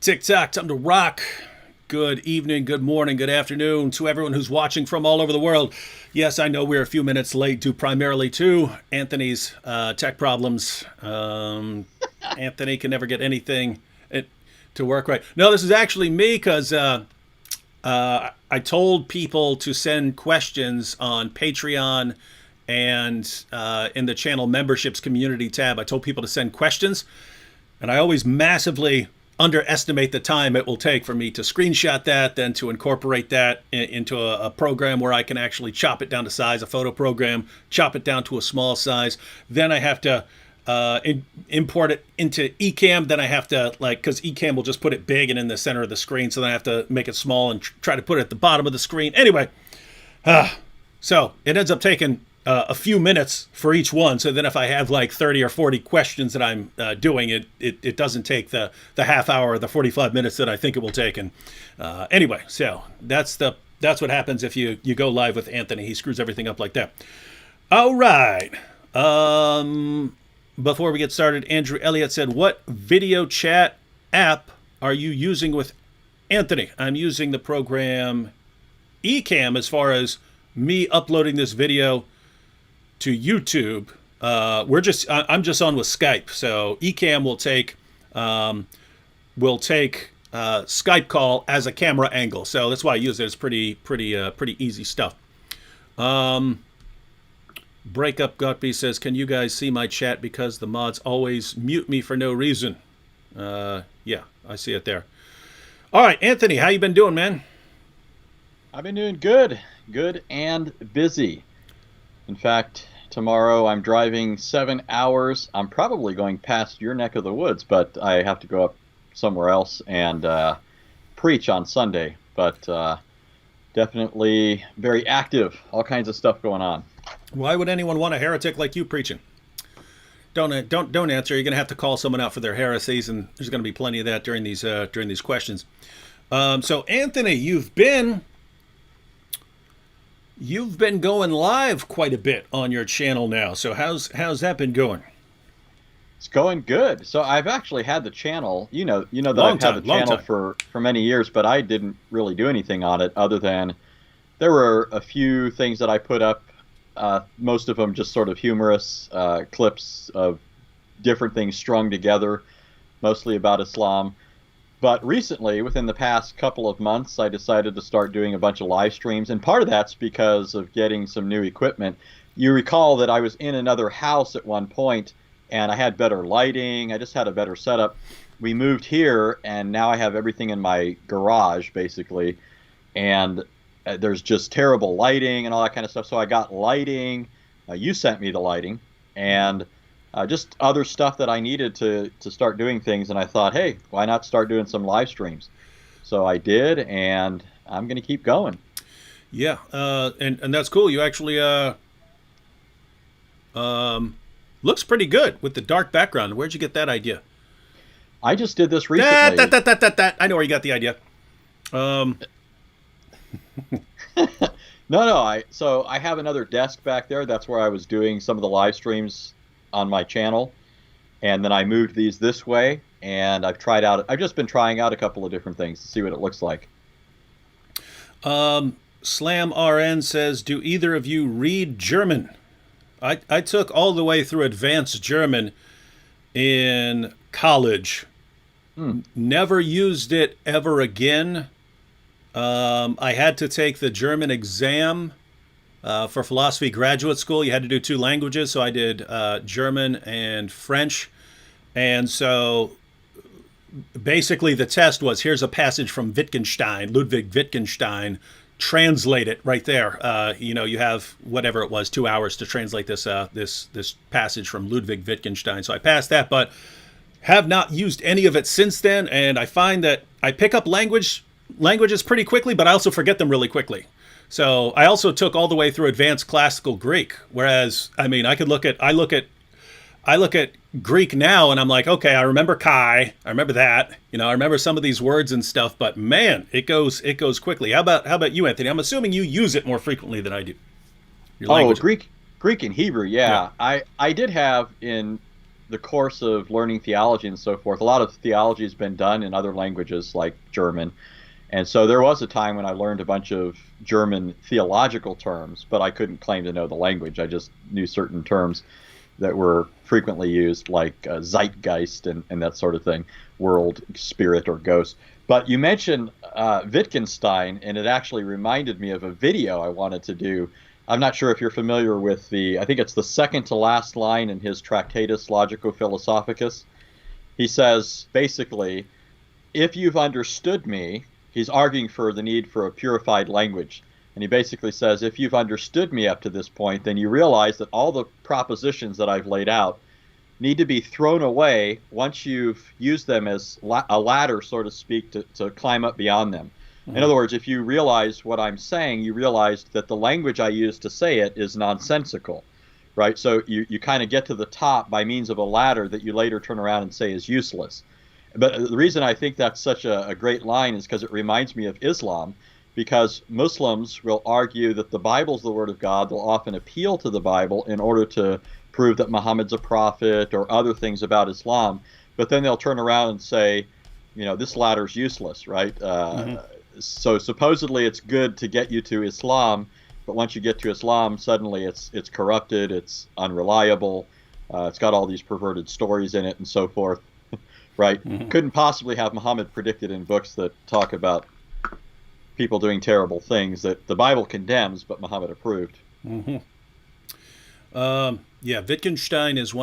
TikTok, time to rock. Good evening, good morning, good afternoon to everyone who's watching from all over the world. Yes, I know we're a few minutes late due primarily to Anthony's tech problems. Anthony can never get anything to work right. No, this is actually me because I told people to send questions on Patreon and in the channel memberships community tab. I told people to send questions, and I always massively underestimate the time it will take for me to screenshot that, then to incorporate that into a program where I can actually chop it down to size, a photo program, chop it down to a small size. Then I have to import it into Ecamm. Then I have to, because Ecamm will just put it big and in the center of the screen, so then I have to make it small and try to put it at the bottom of the screen. Anyway, so it ends up taking a few minutes for each one. So then if I have like 30 or 40 questions that I'm doing, it doesn't take the half hour or the 45 minutes that I think it will take. And anyway, so that's what happens if you go live with Anthony. He screws everything up like that. All right. Before we get started, Andrew Elliott said, what video chat app are you using with Anthony? I'm using the program Ecamm as far as me uploading this video to YouTube. I'm just on with Skype. So Ecamm will take Skype call as a camera angle. So that's why I use it. It's pretty easy stuff. Breakup Gutby says, can you guys see my chat because the mods always mute me for no reason? Yeah, I see it there. All right, Anthony, how you been doing, man? I've been doing good and busy. In fact, tomorrow I'm driving 7 hours. I'm probably going past your neck of the woods, but I have to go up somewhere else and preach on Sunday. But definitely very active, all kinds of stuff going on. Why would anyone want a heretic like you preaching? Don't answer. You're going to have to call someone out for their heresies, and there's going to be plenty of that during these questions. So Anthony, you've been going live quite a bit on your channel now. So how's that been going? It's going good. So I've actually had the channel, you know that I've had the channel for many years, but I didn't really do anything on it other than there were a few things that I put up, most of them just sort of humorous clips of different things strung together, mostly about Islam. But recently, within the past couple of months, I decided to start doing a bunch of live streams, and part of that's because of getting some new equipment. You recall that I was in another house at one point, and I had better lighting. I just had a better setup. We moved here, and now I have everything in my garage, basically, and there's just terrible lighting and all that kind of stuff. So I got lighting. You sent me the lighting, and just other stuff that I needed to start doing things, and I thought, hey, why not start doing some live streams? So I did, and I'm going to keep going. Yeah, and that's cool. You actually looks pretty good with the dark background. Where'd you get that idea? I just did this recently. That. I know where you got the idea. No. So I have another desk back there. That's where I was doing some of the live streams on my channel, and then I moved these this way, and I've just been trying out a couple of different things to see what it looks like. Slam RN says, do either of you read German? I took all the way through advanced German in college. Never used it ever again. I had to take the German exam for philosophy graduate school. You had to do 2 languages, so I did German and French. And so basically the test was, here's a passage from Wittgenstein, Ludwig Wittgenstein, translate it right there. You have whatever it was, 2 hours to translate this passage from Ludwig Wittgenstein. So I passed that, but have not used any of it since then. And I find that I pick up languages pretty quickly, but I also forget them really quickly. So I also took all the way through advanced classical Greek, whereas I look at Greek now and I'm like, okay, I remember Kai, I remember that, I remember some of these words and stuff, but man, it goes quickly. How about you, Anthony? I'm assuming you use it more frequently than I do. Greek and Hebrew, yeah. I did have in the course of learning theology and so forth, a lot of theology has been done in other languages like German. And so there was a time when I learned a bunch of German theological terms, but I couldn't claim to know the language. I just knew certain terms that were frequently used, like Zeitgeist and that sort of thing, world, spirit, or ghost. But you mentioned Wittgenstein, and it actually reminded me of a video I wanted to do. I'm not sure if you're familiar with I think it's the second to last line in his Tractatus Logico-Philosophicus. He says, basically, if you've understood me, he's arguing for the need for a purified language. And he basically says, if you've understood me up to this point, then you realize that all the propositions that I've laid out need to be thrown away once you've used them as a ladder, so to speak, to climb up beyond them. Mm-hmm. In other words, if you realize what I'm saying, you realize that the language I use to say it is nonsensical, right? So you kind of get to the top by means of a ladder that you later turn around and say is useless. But the reason I think that's such a great line is because it reminds me of Islam, because Muslims will argue that the Bible is the Word of God. They'll often appeal to the Bible in order to prove that Muhammad's a prophet or other things about Islam. But then they'll turn around and say, this ladder's useless, right? So supposedly it's good to get you to Islam, but once you get to Islam, suddenly it's corrupted, it's unreliable, it's got all these perverted stories in it and so forth. Right? Mm-hmm. Couldn't possibly have Muhammad predicted in books that talk about people doing terrible things that the Bible condemns, but Muhammad approved. Mm-hmm. Wittgenstein is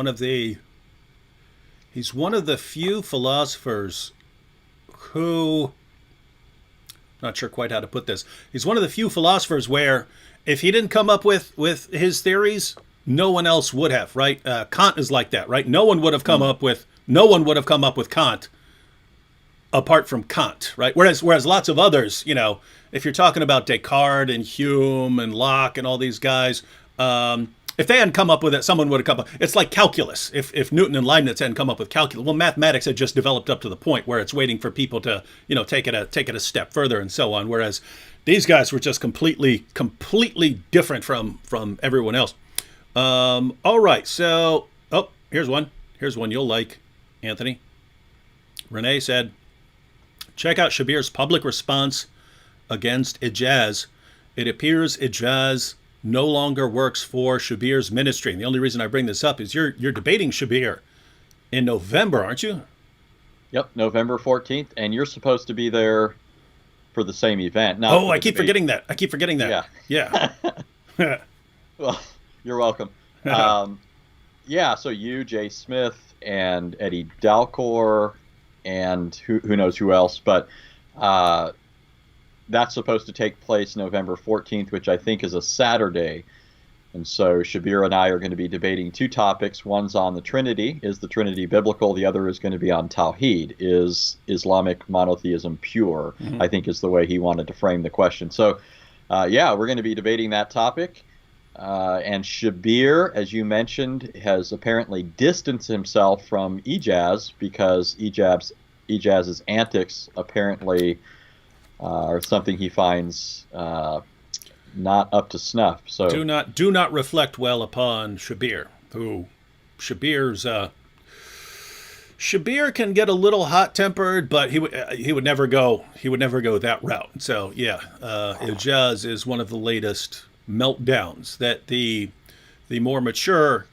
he's one of the few philosophers who, not sure quite how to put this. He's one of the few philosophers where if he didn't come up with his theories, no one else would have, right? Kant is like that, right? No one would have come up with Kant apart from Kant, right? Whereas lots of others, if you're talking about Descartes and Hume and Locke and all these guys, if they hadn't come up with it, someone would have come up. It's like calculus. If Newton and Leibniz hadn't come up with calculus, well, mathematics had just developed up to the point where it's waiting for people to, take it a step further and so on. Whereas these guys were just completely different from everyone else. All right, so here's one you'll like, Anthony. Renee said, check out Shabir's public response against Ijaz. It appears Ijaz no longer works for Shabir's ministry. And the only reason I bring this up is you're debating Shabir in November, aren't you? Yep, November 14th, and you're supposed to be there for the same event. I keep forgetting that. Yeah. Well, you're welcome. So you, Jay Smith, and Eddie Dalcor, and who knows who else, but that's supposed to take place November 14th, which I think is a Saturday. And so Shabir and I are going to be debating two topics. One's on the Trinity. Is the Trinity biblical? The other is going to be on Tawhid. Is Islamic monotheism pure? Mm-hmm. I think is the way he wanted to frame the question. So, we're going to be debating that topic. And Shabir, as you mentioned, has apparently distanced himself from Ijaz because Ijaz's antics apparently are something he finds not up to snuff. So do not reflect well upon Shabir. Shabir can get a little hot-tempered, but he would never go that route. So Ijaz is one of the latest meltdowns that the more mature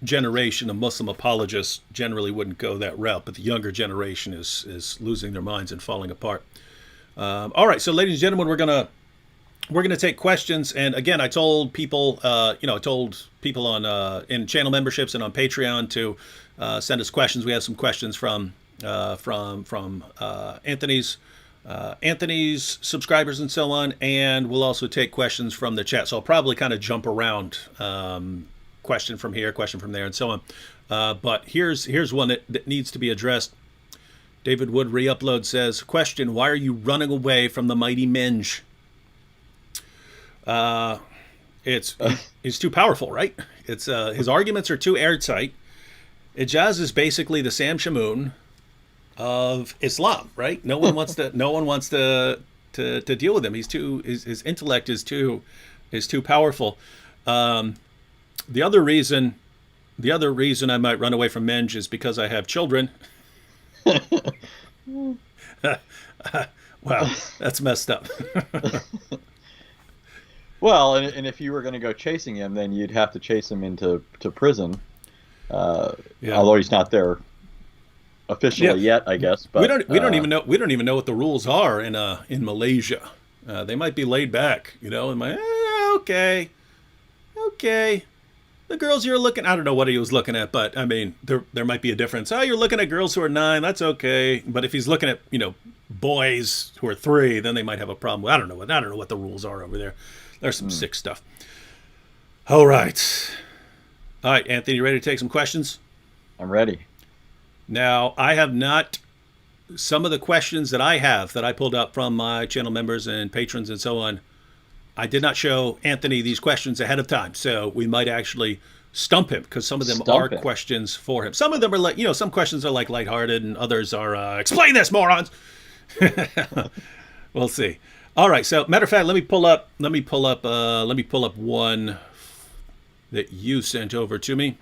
generation of Muslim apologists generally wouldn't go that route, but the younger generation is losing their minds and falling apart. All right, so ladies and gentlemen, we're gonna take questions, and again, I told people, on in channel memberships and on Patreon to send us questions. We have some questions from Anthony's subscribers and so on, and we'll also take questions from the chat. So I'll probably kind of jump around, question from here, question from there, and so on. But here's one that needs to be addressed. David Wood re-upload says, question, why are you running away from the mighty Minge? He's too powerful, right? It's his arguments are too airtight. Ijaz is basically the Sam Shamoun of Islam, right? No one wants to deal with him. His intellect is too powerful. The other reason The other reason I might run away from Minge is because I have children. Wow, that's messed up. Well, and if you were going to go chasing him, then you'd have to chase him into prison. Yeah. Although he's not there officially yet, I guess. But we don't even know what the rules are in Malaysia. They might be laid back, and okay. The girls you're looking, I don't know what he was looking at, but I mean, there might be a difference. Oh, you're looking at girls who are 9, that's okay. But if he's looking at, boys who are 3, then they might have a problem. I don't know what the rules are over there. There's some sick stuff. All right, Anthony, you ready to take some questions? I'm ready. Now, I have not, some of the questions that I have that I pulled up from my channel members and patrons and so on, I did not show Anthony these questions ahead of time, so we might actually stump him because some of them are questions for him. Some of them are like, some questions are like lighthearted and others are, explain this, morons. We'll see. All right. So matter of fact, let me pull up one that you sent over to me.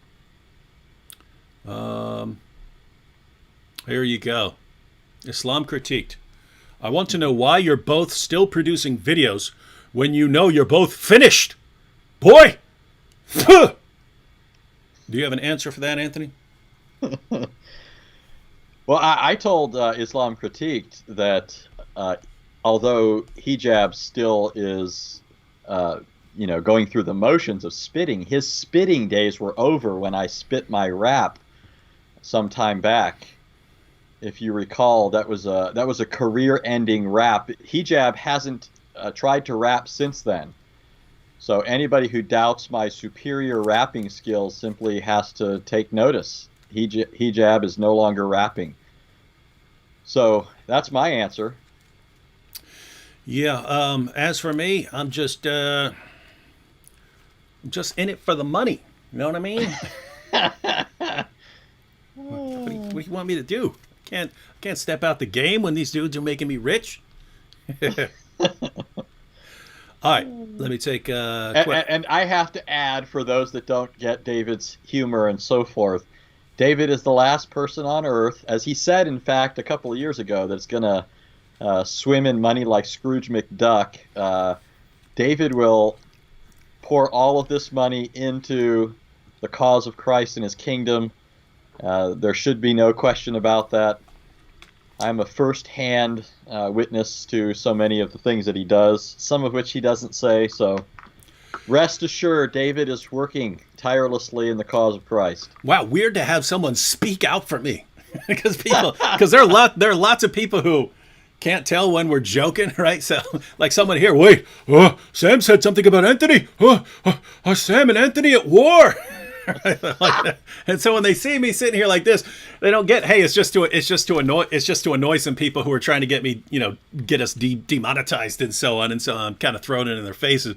Here you go. Islam Critiqued. I want to know why you're both still producing videos when you know you're both finished. Boy! Do you have an answer for that, Anthony? Well, I told Islam Critiqued that although hijab still is, going through the motions of spitting, his spitting days were over when I spit my rap some time back. If you recall, that was a career-ending rap. Hijab hasn't tried to rap since then. So anybody who doubts my superior rapping skills simply has to take notice. Hijab is no longer rapping. So that's my answer. Yeah. As for me, I'm just in it for the money. You know what I mean? What do you want me to do? I can't step out the game when these dudes are making me rich. All right, let me take and I have to add, for those that don't get David's humor and so forth, David is the last person on earth, as he said, in fact, a couple of years ago, that's going to swim in money like Scrooge McDuck. David will pour all of this money into the cause of Christ and his kingdom. There should be no question about that. I'm a first-hand witness to so many of the things that he does, some of which he doesn't say. So rest assured, David is working tirelessly in the cause of Christ. Wow, weird to have someone speak out for me, because there are lots of people who can't tell when we're joking, right? So, like someone here, wait, Sam said something about Anthony. Sam and Anthony at war. And so when they see me sitting here like this, they don't get, hey, it's just to annoy some people who are trying to get me, get us demonetized and so on. And so I'm kind of throwing it in their faces.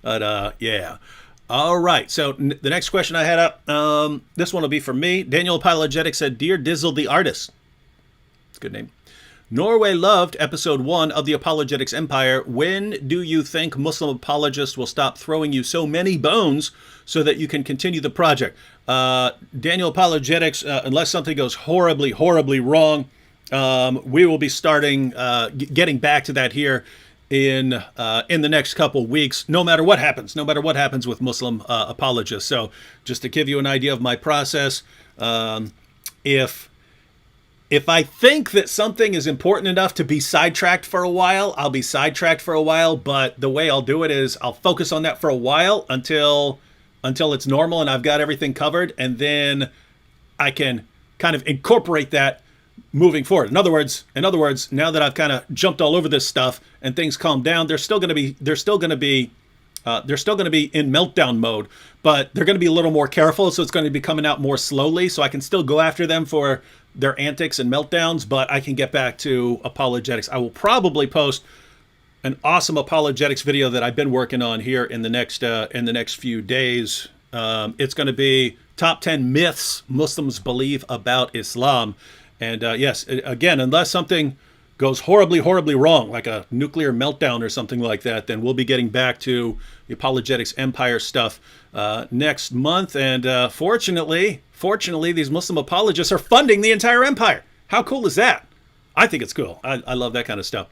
But yeah. All right. So the next question I had up, this one will be for me. Daniel Apologetic said, Dear Dizzle the Artist. It's a good name. Norway loved episode 1 of the Apologetics Empire. When do you think Muslim apologists will stop throwing you so many bones so that you can continue the project? Daniel Apologetics, unless something goes horribly, horribly wrong, we will be starting getting back to that here in the next couple weeks, no matter what happens with Muslim apologists. So just to give you an idea of my process, if I think that something is important enough to be sidetracked for a while, I'll be sidetracked for a while. But the way I'll do it is I'll focus on that for a while until it's normal and I've got everything covered. And then I can kind of incorporate that moving forward. In other words, now that I've kind of jumped all over this stuff and things calm down, they're still going to be in meltdown mode, but they're going to be a little more careful. So it's going to be coming out more slowly. So I can still go after them for their antics and meltdowns, but I can get back to apologetics. I will probably post an awesome apologetics video that I've been working on here in the next few days. It's going to be top 10 myths Muslims believe about Islam. And yes, again, unless something goes horribly, horribly wrong, like a nuclear meltdown or something like that, then we'll be getting back to the apologetics empire stuff next month. And fortunately, these Muslim apologists are funding the entire empire. How cool is that? I think it's cool. I love that kind of stuff.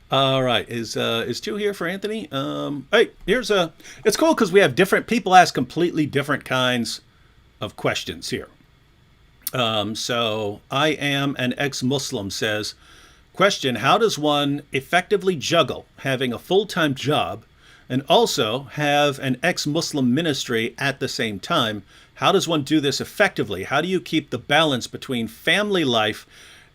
All right, is two here for Anthony? Hey, here's a. It's cool because we have different people ask completely different kinds of questions here. So I am an ex-Muslim says, question: how does one effectively juggle having a full-time job and also have an ex-Muslim ministry at the same time? How does one do this effectively? How do you keep the balance between family life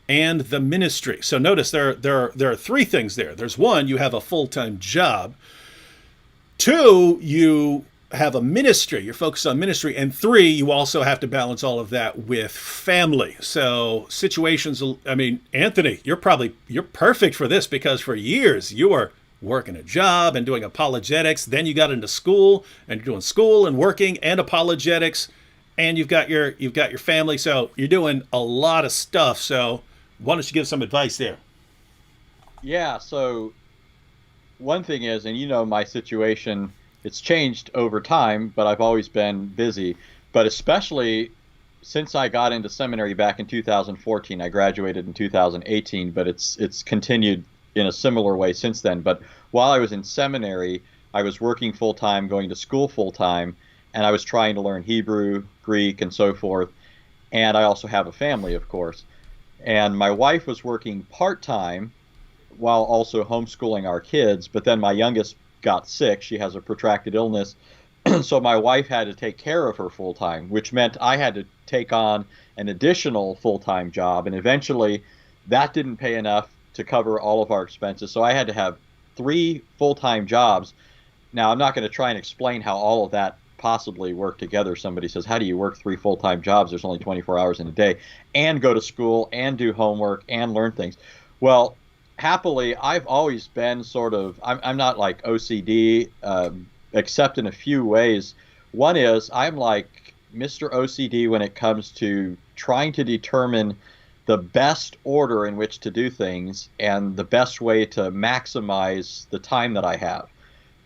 and the ministry? So notice there are three things there. There's one, you have a full-time job. Two, you have a ministry, you're focused on ministry. And three, you also have to balance all of that with family. So situations, I mean, Anthony, you're perfect for this because for years you were working a job and doing apologetics. Then you got into school and you're doing school and working and apologetics, and you've got your family. So you're doing a lot of stuff. So why don't you give some advice there? Yeah. So one thing is, and you know, my situation, it's changed over time, but I've always been busy. But especially since I got into seminary back in 2014, I graduated in 2018, but it's continued in a similar way since then. But while I was in seminary, I was working full time, going to school full time, and I was trying to learn Hebrew, Greek, and so forth. And I also have a family, of course. And my wife was working part time while also homeschooling our kids. But then my youngest got sick. She has a protracted illness. So my wife had to take care of her full time, which meant I had to take on an additional full-time job. And eventually that didn't pay enough to cover all of our expenses. So I had to have 3 full-time jobs. Now, I'm not going to try and explain how all of that possibly work together. Somebody says, how do you work 3 full-time jobs? There's only 24 hours in a day, and go to school and do homework and learn things. Well, happily, I've always been sort of, I'm not like OCD, except in a few ways. One is I'm like Mr. OCD when it comes to trying to determine the best order in which to do things and the best way to maximize the time that I have,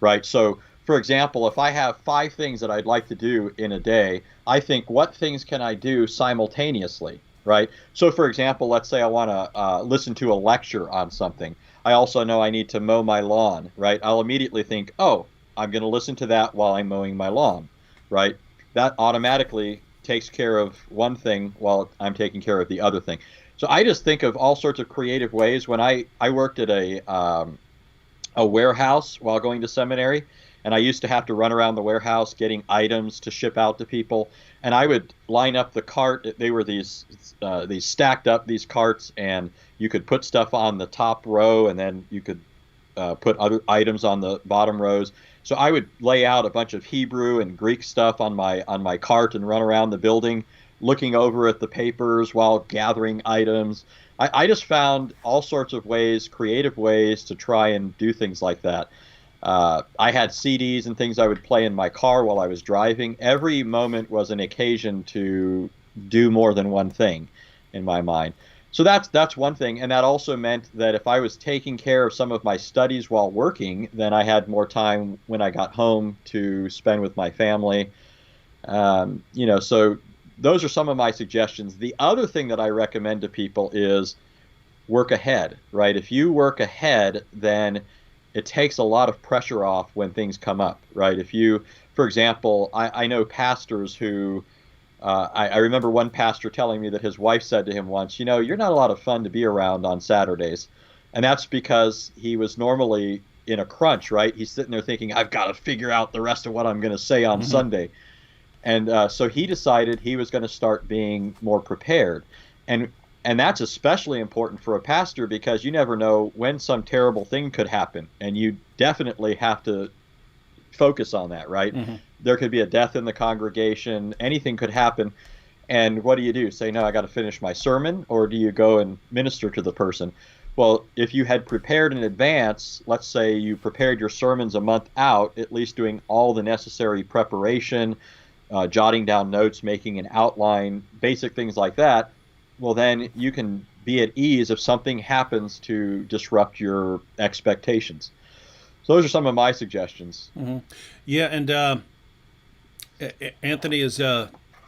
right? So, for example, if I have 5 things that I'd like to do in a day, I think, what things can I do simultaneously, right? So, for example, let's say I want to listen to a lecture on something. I also know I need to mow my lawn, right? I'll immediately think, oh, I'm going to listen to that while I'm mowing my lawn, right? That automatically takes care of one thing while I'm taking care of the other thing. So I just think of all sorts of creative ways. When I worked at a warehouse while going to seminary, and I used to have to run around the warehouse getting items to ship out to people, and I would line up the cart. They were these stacked up, these carts, and you could put stuff on the top row, and then you could put other items on the bottom rows. So I would lay out a bunch of Hebrew and Greek stuff on my cart and run around the building looking over at the papers while gathering items. I just found all sorts of ways, creative ways to try and do things like that. I had CDs and things I would play in my car while I was driving. Every moment was an occasion to do more than one thing in my mind. So that's one thing, and that also meant that if I was taking care of some of my studies while working, then I had more time when I got home to spend with my family. So those are some of my suggestions. The other thing that I recommend to people is work ahead, right? If you work ahead, then it takes a lot of pressure off when things come up, right? If you, for example, I know pastors who, I remember one pastor telling me that his wife said to him once, you're not a lot of fun to be around on Saturdays. And that's because he was normally in a crunch, right? He's sitting there thinking, I've got to figure out the rest of what I'm going to say on Sunday. And so he decided he was going to start being more prepared. And that's especially important for a pastor because you never know when some terrible thing could happen. And you definitely have to focus on that, right? There could be a death in the congregation. Anything could happen. And what do? Say, no, I got to finish my sermon? Or do you go and minister to the person? Well, if you had prepared in advance, let's say you prepared your sermons a month out, at least doing all the necessary preparation, jotting down notes, making an outline, basic things like that, well, then you can be at ease if something happens to disrupt your expectations. So those are some of my suggestions. Mm-hmm. Yeah, and Anthony is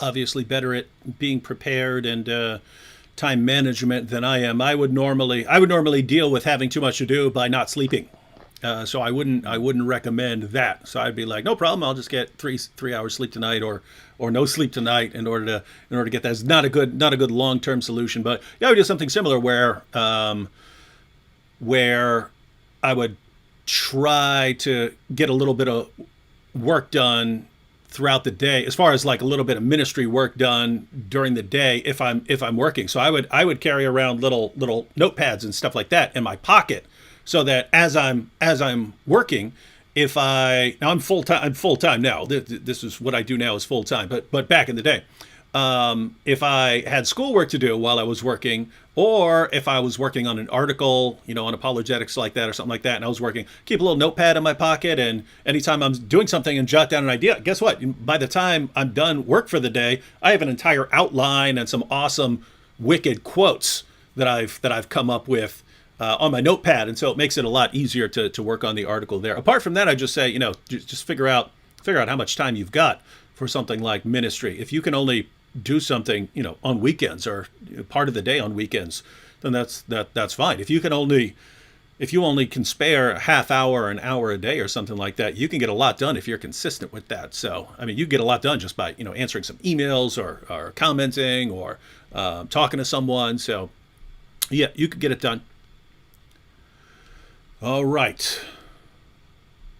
obviously better at being prepared and time management than I am. I would normally deal with having too much to do by not sleeping. So I wouldn't recommend that. So I'd be like, no problem. I'll just get three hours sleep tonight, or no sleep tonight in order to get that. It's not a good long term solution. But yeah, I would do something similar where I would try to get a little bit of work done throughout the day, as far as like a little bit of ministry work done during the day if I'm working. So I would carry around little notepads and stuff like that in my pocket, so that as I'm working, if I now I'm full time now. This is what I do now, is full time. But back in the day, if I had schoolwork to do while I was working, or if I was working on an article, on apologetics like that or something like that, and I was working, keep a little notepad in my pocket, and anytime I'm doing something and jot down an idea, guess what? By the time I'm done work for the day, I have an entire outline and some awesome, wicked quotes that I've come up with on my notepad, and so it makes it a lot easier to work on the article there. Apart from that, I just say, just figure out how much time you've got for something like ministry. If you can only do something, on weekends, or part of the day on weekends, then that's fine. If you only can spare a half hour or an hour a day or something like that, you can get a lot done if you're consistent with that. So, I mean, you get a lot done just by, answering some emails, or commenting, or talking to someone. So, yeah, you could get it done. All right.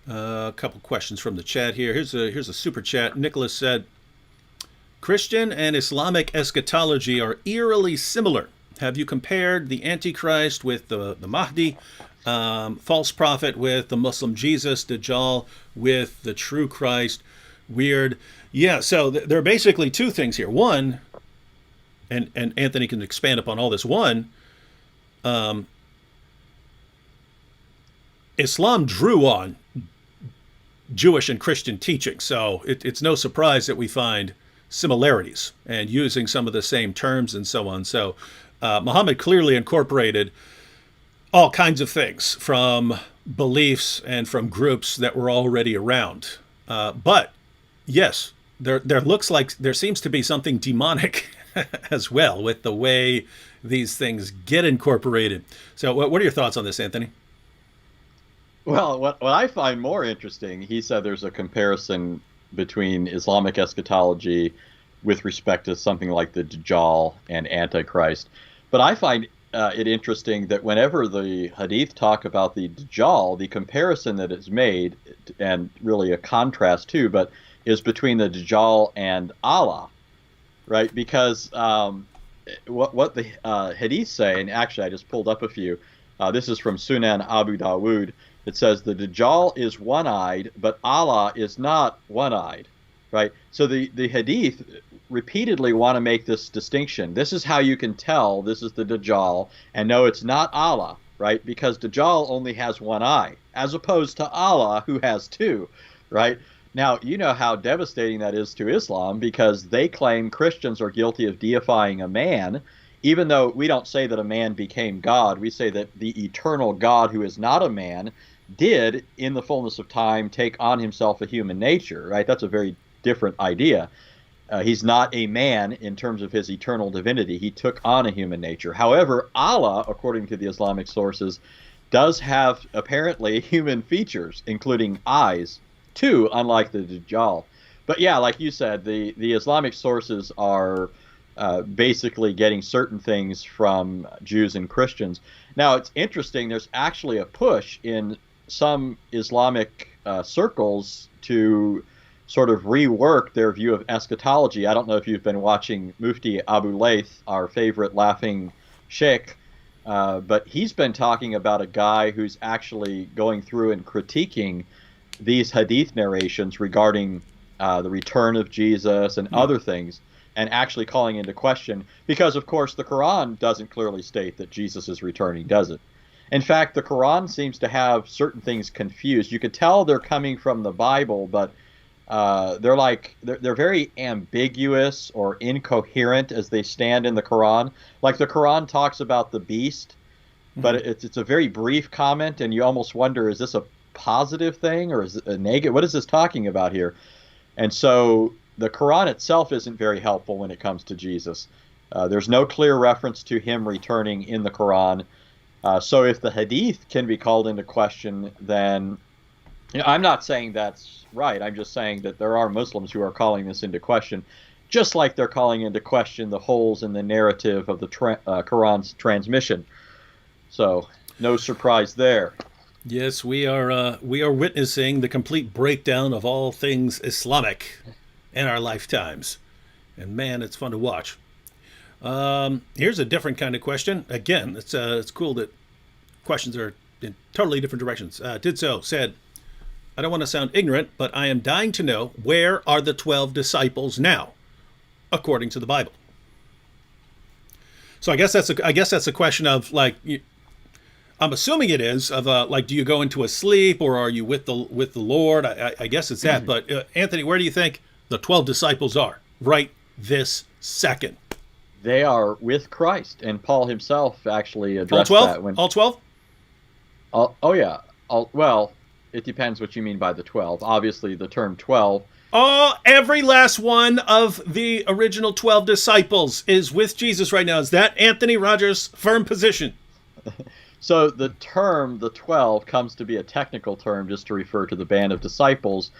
A couple questions from the chat here. Here's a super chat. Nicholas said, Christian and Islamic eschatology are eerily similar. Have you compared the Antichrist with the Mahdi, false prophet with the Muslim Jesus, Dajjal with the true Christ? Weird. Yeah, so there are basically two things here. One, and Anthony can expand upon all this. One, Islam drew on Jewish and Christian teaching, so it's no surprise that we find similarities and using some of the same terms and so on. So Muhammad clearly incorporated all kinds of things from beliefs and from groups that were already around. But yes, there seems to be something demonic as well with the way these things get incorporated. So what are your thoughts on this, Anthony? Well, what I find more interesting, he said there's a comparison between Islamic eschatology with respect to something like the Dajjal and Antichrist. But I find it interesting that whenever the Hadith talk about the Dajjal, the comparison that is made, and really a contrast too, but is between the Dajjal and Allah, right? Because what the Hadith say, and actually I just pulled up a few, this is from Sunan Abu Dawud. It says the Dajjal is one-eyed, but Allah is not one-eyed, right? So the Hadith repeatedly want to make this distinction. This is how you can tell this is the Dajjal, and no, it's not Allah, right? Because Dajjal only has one eye, as opposed to Allah, who has two, right? Now, you know how devastating that is to Islam, because they claim Christians are guilty of deifying a man, even though we don't say that a man became God. We say that the eternal God, who is not a man, did, in the fullness of time, take on himself a human nature, right? That's a very different idea. He's not a man in terms of his eternal divinity. He took on a human nature. However, Allah, according to the Islamic sources, does have apparently human features, including eyes, too, unlike the Dajjal. But yeah, like you said, the Islamic sources are basically getting certain things from Jews and Christians. Now, it's interesting, there's actually a push in some Islamic circles to sort of rework their view of eschatology. I don't know if you've been watching Mufti Abu Layth, our favorite laughing sheikh, but he's been talking about a guy who's actually going through and critiquing these hadith narrations regarding the return of Jesus and other things, and actually calling into question, because of course the Quran doesn't clearly state that Jesus is returning, does it? In fact, the Quran seems to have certain things confused. You could tell they're coming from the Bible, but they're very ambiguous or incoherent as they stand in the Quran. Like the Quran talks about the beast, but it's a very brief comment, and you almost wonder, is this a positive thing or is it a negative? What is this talking about here? And so the Quran itself isn't very helpful when it comes to Jesus. There's no clear reference to him returning in the Quran. So if the Hadith can be called into question, then I'm not saying that's right. I'm just saying that there are Muslims who are calling this into question, just like they're calling into question the holes in the narrative of the Quran's transmission. So no surprise there. Yes, we are witnessing the complete breakdown of all things Islamic in our lifetimes. And man, it's fun to watch. Here's a different kind of question. Again, it's cool that questions are in totally different directions. Did so said, I don't want to sound ignorant, but I am dying to know, where are the 12 disciples now, according to the Bible? So I guess that's a question of like, I'm assuming it is of like, do you go into a sleep or are you with the Lord? I guess it's that. But Anthony, where do you think the 12 disciples are right this second? They are with Christ, and Paul himself actually addressed that. All 12? Oh yeah. Well, it depends what you mean by the 12. Obviously, the term 12. Oh, every last one of the original 12 disciples is with Jesus right now. Is that Anthony Rogers' firm position? So the term, the 12, comes to be a technical term just to refer to the band of disciples.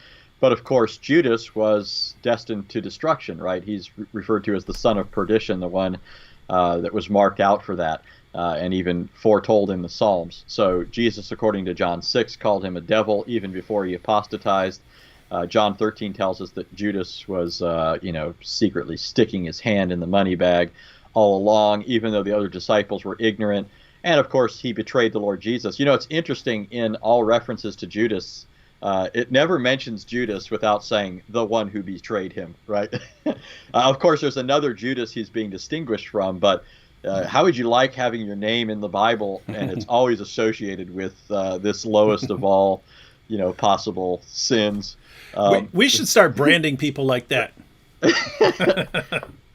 But of course, Judas was destined to destruction, right? He's referred to as the son of perdition, the one that was marked out for that, and even foretold in the Psalms. So Jesus, according to John 6, called him a devil even before he apostatized. John 13 tells us that Judas was, secretly sticking his hand in the money bag all along, even though the other disciples were ignorant. And of course, he betrayed the Lord Jesus. You know, it's interesting, in all references to Judas, it never mentions Judas without saying the one who betrayed him, right? Of course, there's another Judas he's being distinguished from, but how would you like having your name in the Bible and it's always associated with this lowest of all, possible sins? We should start branding people like that.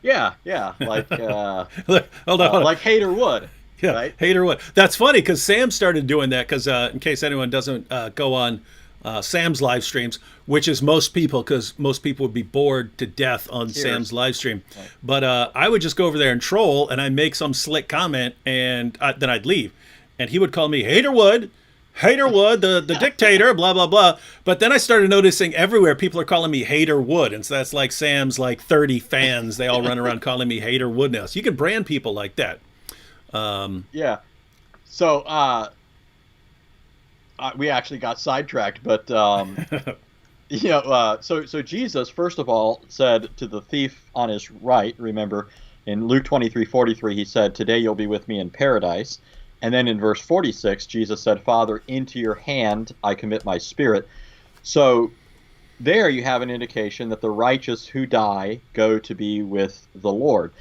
Yeah, like hold on. like Hader would. Yeah, right? Hader would. That's funny because Sam started doing that because in case anyone doesn't go on Sam's live streams, which is most people, because most people would be bored to death on Sam's live stream. Right. But I would just go over there and troll, and I'd make some slick comment, and then I'd leave. And he would call me Haterwood, the dictator, blah, blah, blah. But then I started noticing everywhere people are calling me Haterwood. And so that's like Sam's 30 fans. They all run around calling me Haterwood now. So you can brand people like that. Yeah. So we actually got sidetracked, but so Jesus, first of all, said to the thief on his right, remember, in Luke 23:43, he said, "Today you'll be with me in paradise." And then in verse 46, Jesus said, "Father, into your hand I commit my spirit." So there you have an indication that the righteous who die go to be with the Lord.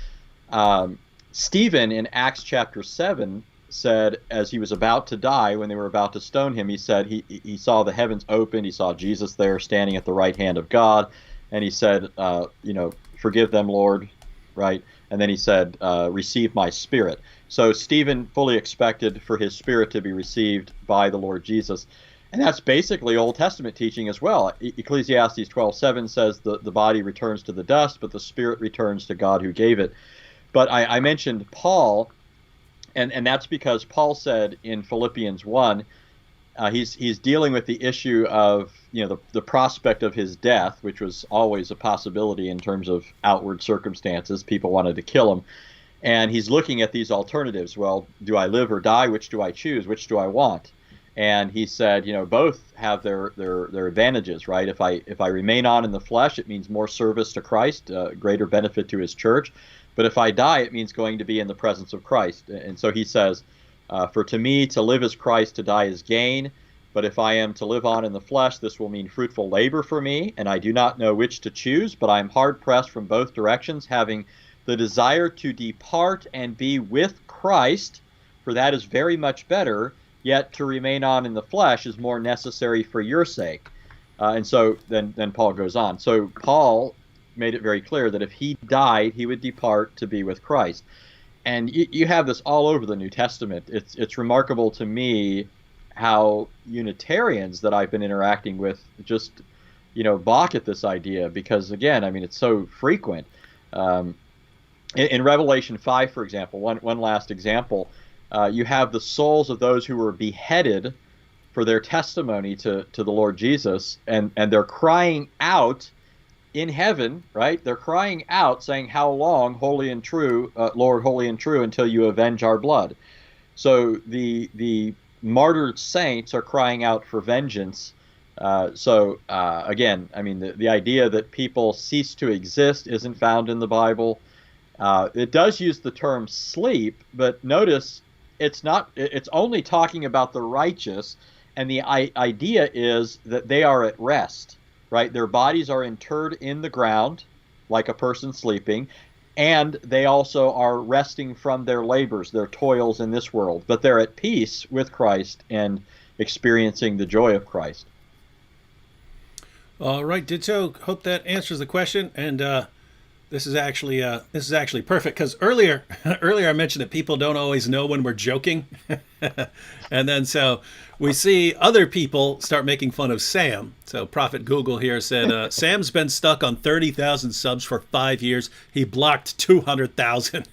Stephen in Acts chapter 7 said, as he was about to die, when they were about to stone him, he said he saw the heavens opened, he saw Jesus there standing at the right hand of God, and he said, "Forgive them, Lord," right? And then he said, "Receive my spirit." So Stephen fully expected for his spirit to be received by the Lord Jesus. And that's basically Old Testament teaching as well. Ecclesiastes 12:7 says the body returns to the dust, but the spirit returns to God who gave it. But I mentioned Paul, and that's because Paul said in Philippians 1, he's dealing with the issue of the prospect of his death, which was always a possibility in terms of outward circumstances. People wanted to kill him. And he's looking at these alternatives. Well, do I live or die? Which do I choose? Which do I want? And he said, both have their advantages, right? If I remain on in the flesh, it means more service to Christ, greater benefit to his church. But if I die, it means going to be in the presence of Christ. And so he says, for to me, to live is Christ, to die is gain. But if I am to live on in the flesh, this will mean fruitful labor for me. And I do not know which to choose, but I am hard pressed from both directions, having the desire to depart and be with Christ, for that is very much better, yet to remain on in the flesh is more necessary for your sake. And so then Paul goes on. So Paul made it very clear that if he died, he would depart to be with Christ. And you have this all over the New Testament. It's remarkable to me how Unitarians that I've been interacting with just, balk at this idea because, again, I mean, it's so frequent. In Revelation 5, for example, one last example, you have the souls of those who were beheaded for their testimony to the Lord Jesus, and they're crying out in heaven, right? They're crying out saying, "How long, holy and true, Lord, holy and true, until you avenge our blood?" So the martyred saints are crying out for vengeance. Again, I mean, the idea that people cease to exist isn't found in the Bible. It does use the term sleep, but notice it's only talking about the righteous, and the idea is that they are at rest, right? Their bodies are interred in the ground like a person sleeping, and they also are resting from their labors, their toils in this world, but they're at peace with Christ and experiencing the joy of Christ. All right, Ditto. Hope that answers the question. And this is actually perfect because earlier I mentioned that people don't always know when we're joking, and then so we see other people start making fun of Sam. So Prophet Google here said Sam's been stuck on 30,000 subs for 5 years. He blocked 200,000.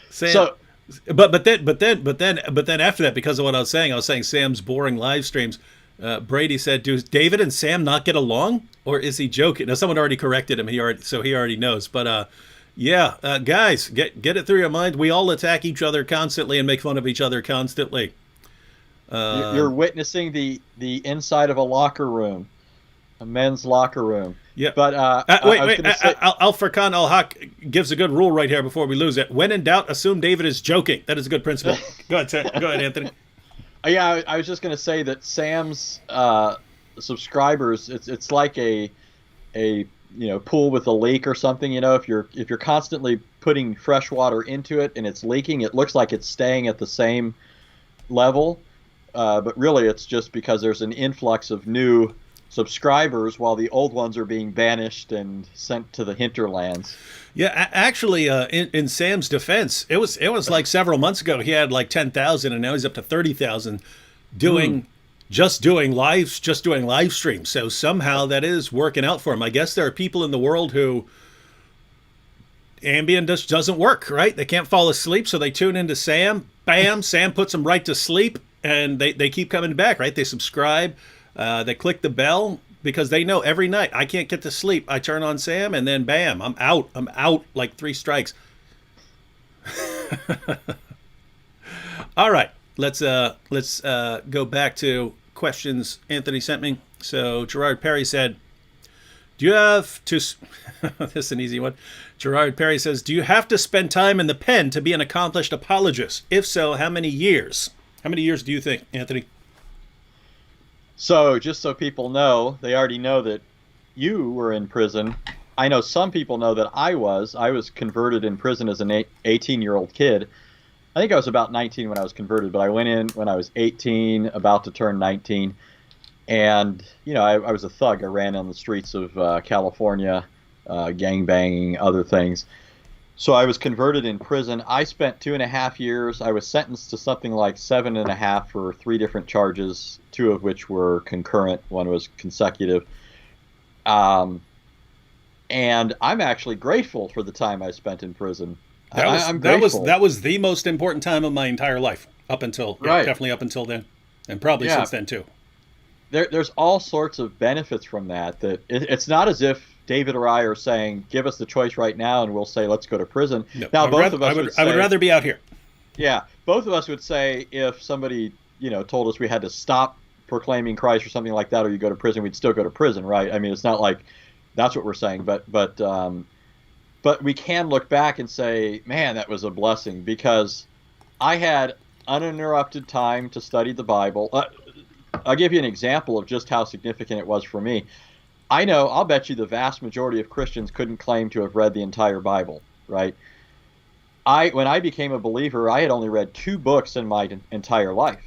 Sam, so, but then after that, because of what I was saying Sam's boring live streams. Brady said, "Do David and Sam not get along, or is he joking?" Now, someone already corrected him. He already knows. But guys, get it through your mind. We all attack each other constantly and make fun of each other constantly. You're witnessing the inside of a locker room, a men's locker room. Yeah. But wait. Al Furqan Al Haq gives a good rule right here before we lose it. When in doubt, assume David is joking. That is a good principle. Go ahead, Anthony. Yeah, I was just going to say that Sam's subscribers, it's like a pool with a leak or something. If you're constantly putting fresh water into it and it's leaking, it looks like it's staying at the same level, but really it's just because there's an influx of new subscribers while the old ones are being banished and sent to the hinterlands. Yeah, actually, in Sam's defense, it was like several months ago he had like 10,000, and now he's up to 30,000, doing live streams. So somehow that is working out for him. I guess there are people in the world who Ambien just doesn't work, right? They can't fall asleep, so they tune into Sam. Bam, Sam puts them right to sleep, and they keep coming back, right? They subscribe, they click the bell. Because they know every night I can't get to sleep. I turn on Sam and then bam, I'm out like 3 strikes. All right, let's go back to questions Anthony sent me. So Gerard Perry said, "Do you have to?" This is an easy one. Gerard Perry says, "Do you have to spend time in the pen to be an accomplished apologist? If so, how many years? How many years do you think, Anthony?" So just so people know, they already know that you were in prison. I know some people know that I was converted in prison as an 18-year-old kid. I think I was about 19 when I was converted, but I went in when I was 18, about to turn 19. And, I was a thug. I ran on the streets of California, gangbanging, other things. So I was converted in prison. I spent 2.5 years. I was sentenced to something like 7.5 for 3 different charges, 2 of which were concurrent. One was consecutive. And I'm actually grateful for the time I spent in prison. I'm grateful. That was the most important time of my entire life up until definitely up until then, and probably since then too. There's all sorts of benefits from that. It's not as if David or I are saying, give us the choice right now, and we'll say, let's go to prison. No, now, I would rather be out here. Yeah, both of us would say if somebody, told us we had to stop proclaiming Christ or something like that, or you go to prison, we'd still go to prison, right? I mean, it's not like that's what we're saying, but we can look back and say, man, that was a blessing, because I had uninterrupted time to study the Bible. I'll give you an example of just how significant it was for me. I'll bet you the vast majority of Christians couldn't claim to have read the entire Bible, right? When I became a believer, I had only read 2 books in my entire life.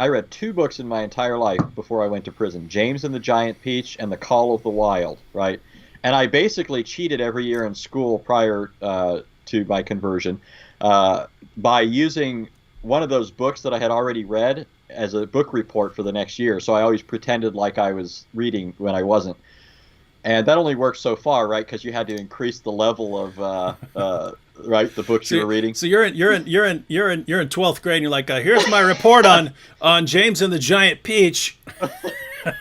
I read two books in my entire life before I went to prison: James and the Giant Peach and The Call of the Wild, right? And I basically cheated every year in school prior to my conversion by using one of those books that I had already read as a book report for the next year. So I always pretended like I was reading when I wasn't. And that only worked so far, right? Because you had to increase the level of right, the books you were reading. So you're in 12th grade, and you're like, here's my report on James and the Giant Peach.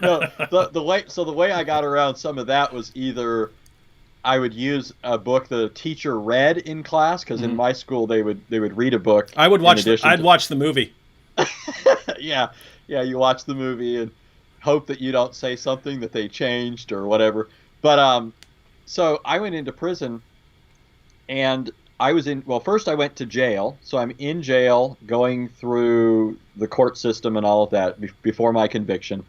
No, the way I got around some of that was either I would use a book the teacher read in class, because in my school they would read a book. I'd watch the movie. Yeah, you watch the movie and hope that you don't say something that they changed or whatever. But so I went into prison, and first I went to jail. So I'm in jail going through the court system and all of that before my conviction.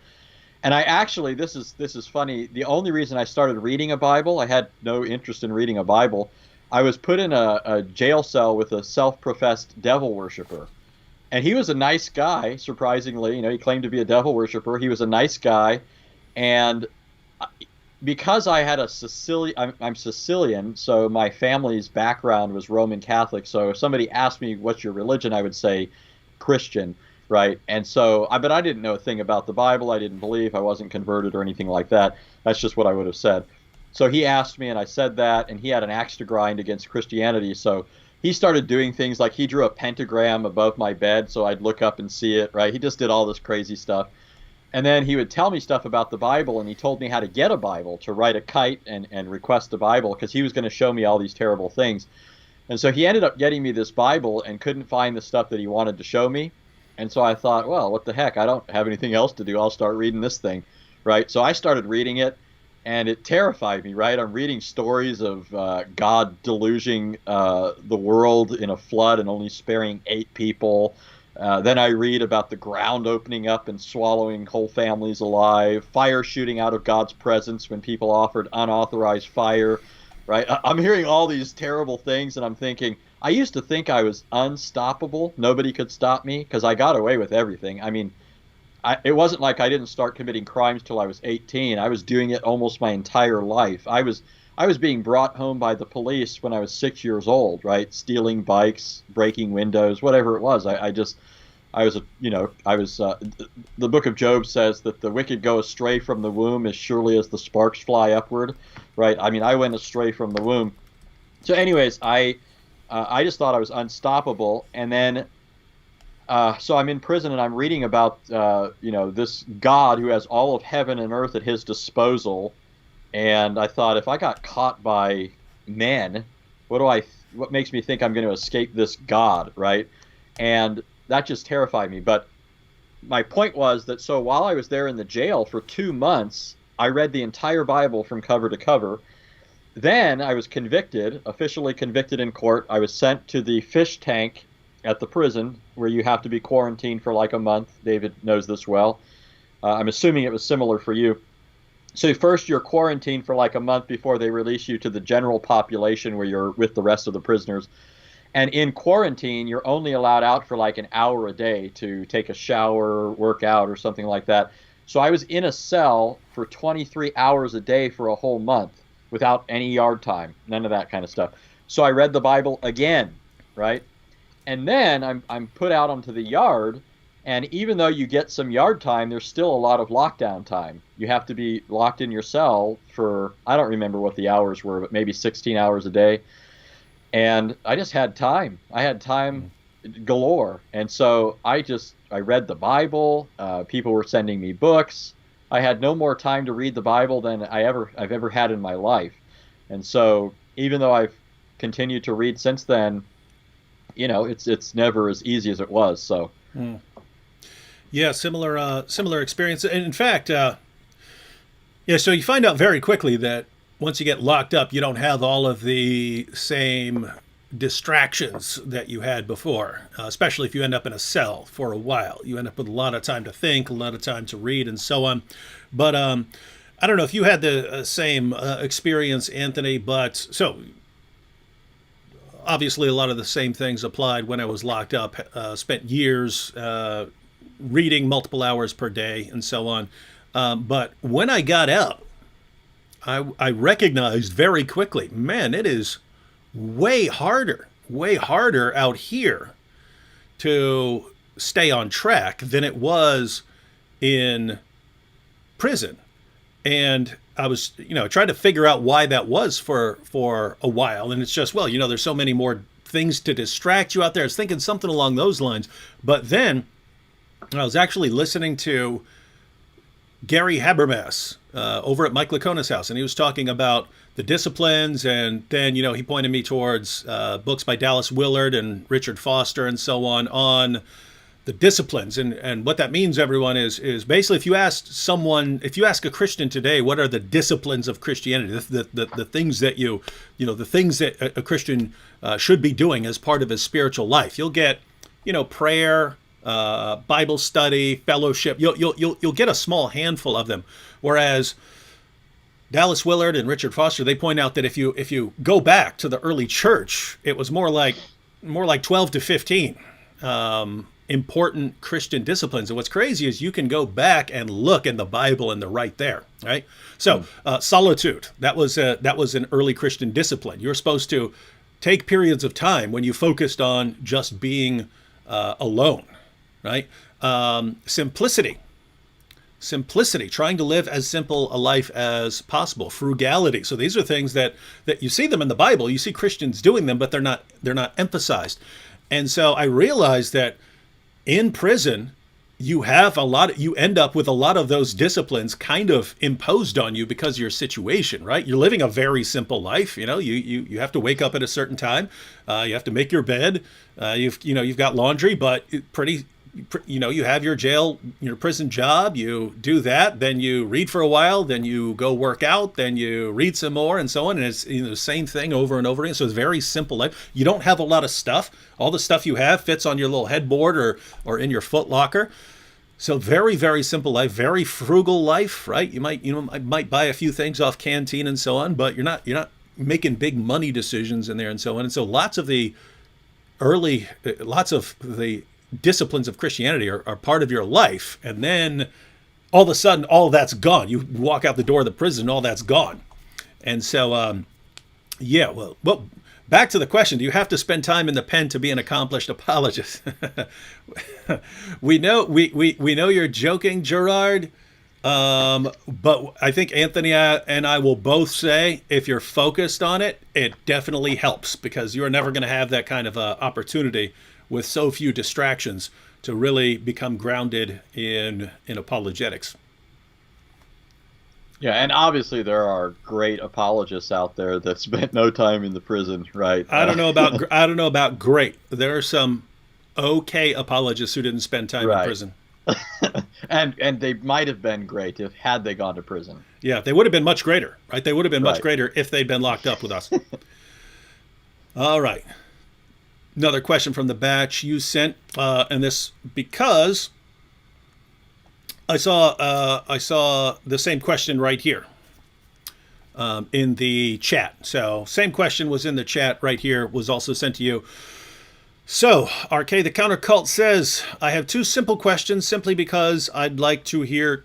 And I actually, this is funny, the only reason I started reading a Bible, I had no interest in reading a Bible. I was put in a jail cell with a self-professed devil worshiper. And he was a nice guy, surprisingly. He claimed to be a devil worshiper. He was a nice guy. And because I had I'm Sicilian, so my family's background was Roman Catholic. So if somebody asked me, what's your religion, I would say Christian, right? And so, but I didn't know a thing about the Bible. I didn't believe. I wasn't converted or anything like that. That's just what I would have said. So he asked me, and I said that, and he had an axe to grind against Christianity. So he started doing things like he drew a pentagram above my bed so I'd look up and see it, right? He just did all this crazy stuff. And then he would tell me stuff about the Bible, and he told me how to get a Bible, to write a kite and request a Bible, because he was going to show me all these terrible things. And so he ended up getting me this Bible and couldn't find the stuff that he wanted to show me. And so I thought, well, what the heck? I don't have anything else to do. I'll start reading this thing, right? So I started reading it. And it terrified me, right? I'm reading stories of God deluging the world in a flood and only sparing 8 people. Then I read about the ground opening up and swallowing whole families alive, fire shooting out of God's presence when people offered unauthorized fire, right? I'm hearing all these terrible things, and I'm thinking, I used to think I was unstoppable. Nobody could stop me because I got away with everything. I mean, it wasn't like I didn't start committing crimes till I was 18. I was doing it almost my entire life. I was being brought home by the police when I was 6 years old, right? Stealing bikes, breaking windows, whatever it was. The book of Job says that the wicked go astray from the womb as surely as the sparks fly upward, right? I mean, I went astray from the womb. So anyways, I just thought I was unstoppable. And then so I'm in prison, and I'm reading about this God who has all of heaven and earth at his disposal. And I thought, if I got caught by men, what makes me think I'm going to escape this God, right? And that just terrified me. But my point was that, so while I was there in the jail for 2 months, I read the entire Bible from cover to cover. Then I was convicted, officially convicted in court. I was sent to the fish tank at the prison, where you have to be quarantined for like a month. David knows this well. I'm assuming it was similar for you. So first you're quarantined for like a month before they release you to the general population, where you're with the rest of the prisoners. And in quarantine, you're only allowed out for like an hour a day to take a shower, work out, or something like that. So I was in a cell for 23 hours a day for a whole month without any yard time, none of that kind of stuff. So I read the Bible again, right? And then I'm put out onto the yard, and even though you get some yard time, there's still a lot of lockdown time. You have to be locked in your cell for, I don't remember what the hours were, but maybe 16 hours a day. And I just had time. I had time galore. And so I read the Bible. People were sending me books. I had no more time to read the Bible than I've ever had in my life. And so even though I've continued to read since then, it's never as easy as it was. So, yeah, similar experience. And in fact, so you find out very quickly that once you get locked up, you don't have all of the same distractions that you had before, especially if you end up in a cell for a while. You end up with a lot of time to think, a lot of time to read, and so on. But I don't know if you had the same experience, Anthony, but so obviously a lot of the same things applied when I was locked up. Spent years reading multiple hours per day and so on. But when I got out, I recognized very quickly, man, it is way harder out here to stay on track than it was in prison. And I was, trying to figure out why that was for a while. And it's just, well, there's so many more things to distract you out there. I was thinking something along those lines. But then I was actually listening to Gary Habermas over at Mike Lacona's house, and he was talking about the disciplines, and then he pointed me towards books by Dallas Willard and Richard Foster and so on the disciplines, and what that means, everyone, is basically if you ask a Christian today, what are the disciplines of Christianity, the things that the things that a Christian should be doing as part of his spiritual life, you'll get prayer, Bible study, fellowship. You'll get a small handful of them. Whereas Dallas Willard and Richard Foster, they point out that if you go back to the early church, it was more like 12 to 15 important Christian disciplines. And what's crazy is you can go back and look in the Bible and they're right there, right? So solitude, that was an early Christian discipline. You're supposed to take periods of time when you focused on just being alone, right? Simplicity, trying to live as simple a life as possible. Frugality. So these are things that you see them in the Bible. You see Christians doing them, but they're not emphasized. And so I realized that in prison, you end up with a lot of those disciplines kind of imposed on you because of your situation, right? You're living a very simple life. You have to wake up at a certain time. You have to make your bed. You've got laundry, but you have your prison job, you do that, then you read for a while, then you go work out, then you read some more and so on. And it's the same thing over and over again. So it's very simple life. You don't have a lot of stuff. All the stuff you have fits on your little headboard or in your foot locker. So very, very simple life, very frugal life, right? You might buy a few things off Canteen and so on, but you're not making big money decisions in there and so on. And so lots of the disciplines of Christianity are part of your life, and then all of a sudden all that's gone. You walk out the door of the prison, all that's gone. And so well, back to the question, do you have to spend time in the pen to be an accomplished apologist? we know you're joking, Gerard, but I think Anthony and I will both say if you're focused on it, it definitely helps, because you're never going to have that kind of opportunity with so few distractions to really become grounded in apologetics. Yeah, and obviously there are great apologists out there that spent no time in the prison, right? I don't know about great. There are some okay apologists who didn't spend time in prison. and they might have been great had they gone to prison. Yeah, they would have been much greater, right? They would have been much greater if they'd been locked up with us. All right. Another question from the batch you sent, and this because I saw the same question right here in the chat. So same question was in the chat right here, was also sent to you. So RK the Counter Cult says, I have two simple questions simply because I'd like to hear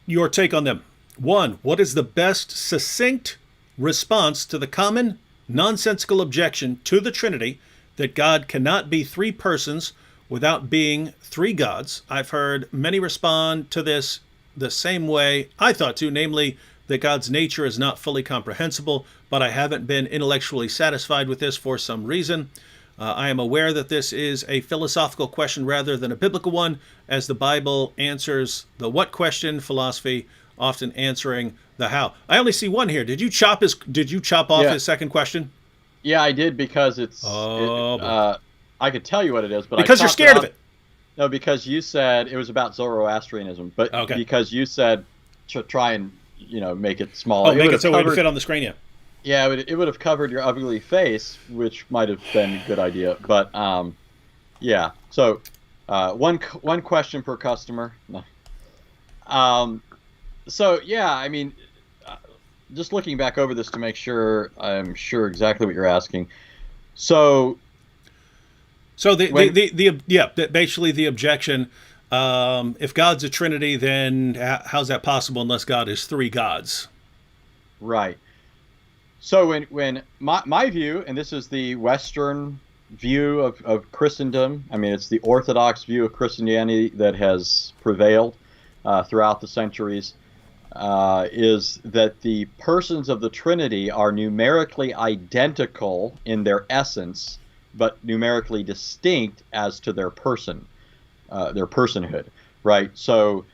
your take on them. One, what is the best succinct response to the common nonsensical objection to the Trinity that God cannot be three persons without being three gods? I've heard many respond to this the same way I thought to, namely that God's nature is not fully comprehensible, but I haven't been intellectually satisfied with this for some reason. I am aware that this is a philosophical question rather than a biblical one, as the Bible answers the what question, philosophy often answering the how. I only see one here. Did you chop off his second question? Yeah, I did, because I could tell you what it is, but because you're scared of it. No, because you said it was about Zoroastrianism, but because you said to try and make it smaller. Oh, make it so it would fit on the screen, yeah. Yeah, it would have covered your ugly face, which might have been a good idea. But yeah. So one question per customer. So yeah, I mean, just looking back over this to make sure I'm sure exactly what you're asking. So basically the objection If God's a Trinity, then how's that possible unless God is three gods? Right. So when my view, and this is the Western view of Christendom, I mean, it's the Orthodox view of Christianity that has prevailed throughout the centuries, is that the persons of the Trinity are numerically identical in their essence, but numerically distinct as to their personhood, right? So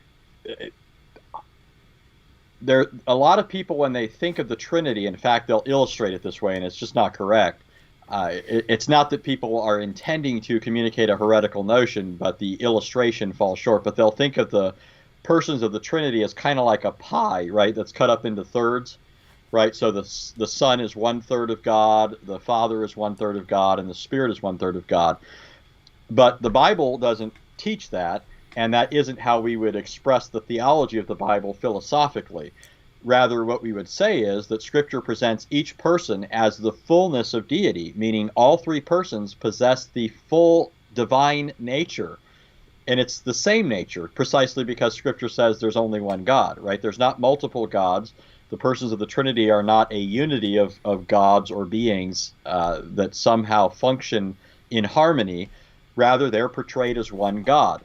there, a lot of people, when they think of the Trinity, in fact, they'll illustrate it this way, and it's just not correct. It's not that people are intending to communicate a heretical notion, but the illustration falls short. But they'll think of the persons of the Trinity as kind of like a pie, right? That's cut up into thirds, right? So the Son is 1/3 of God, the Father is 1/3 of God, and the Spirit is 1/3 of God. But the Bible doesn't teach that, and that isn't how we would express the theology of the Bible philosophically. Rather, what we would say is that Scripture presents each person as the fullness of deity, meaning all three persons possess the full divine nature. And it's the same nature, precisely because Scripture says there's only one God, right? There's not multiple gods. The persons of the Trinity are not a unity of gods or beings that somehow function in harmony. Rather, they're portrayed as one God.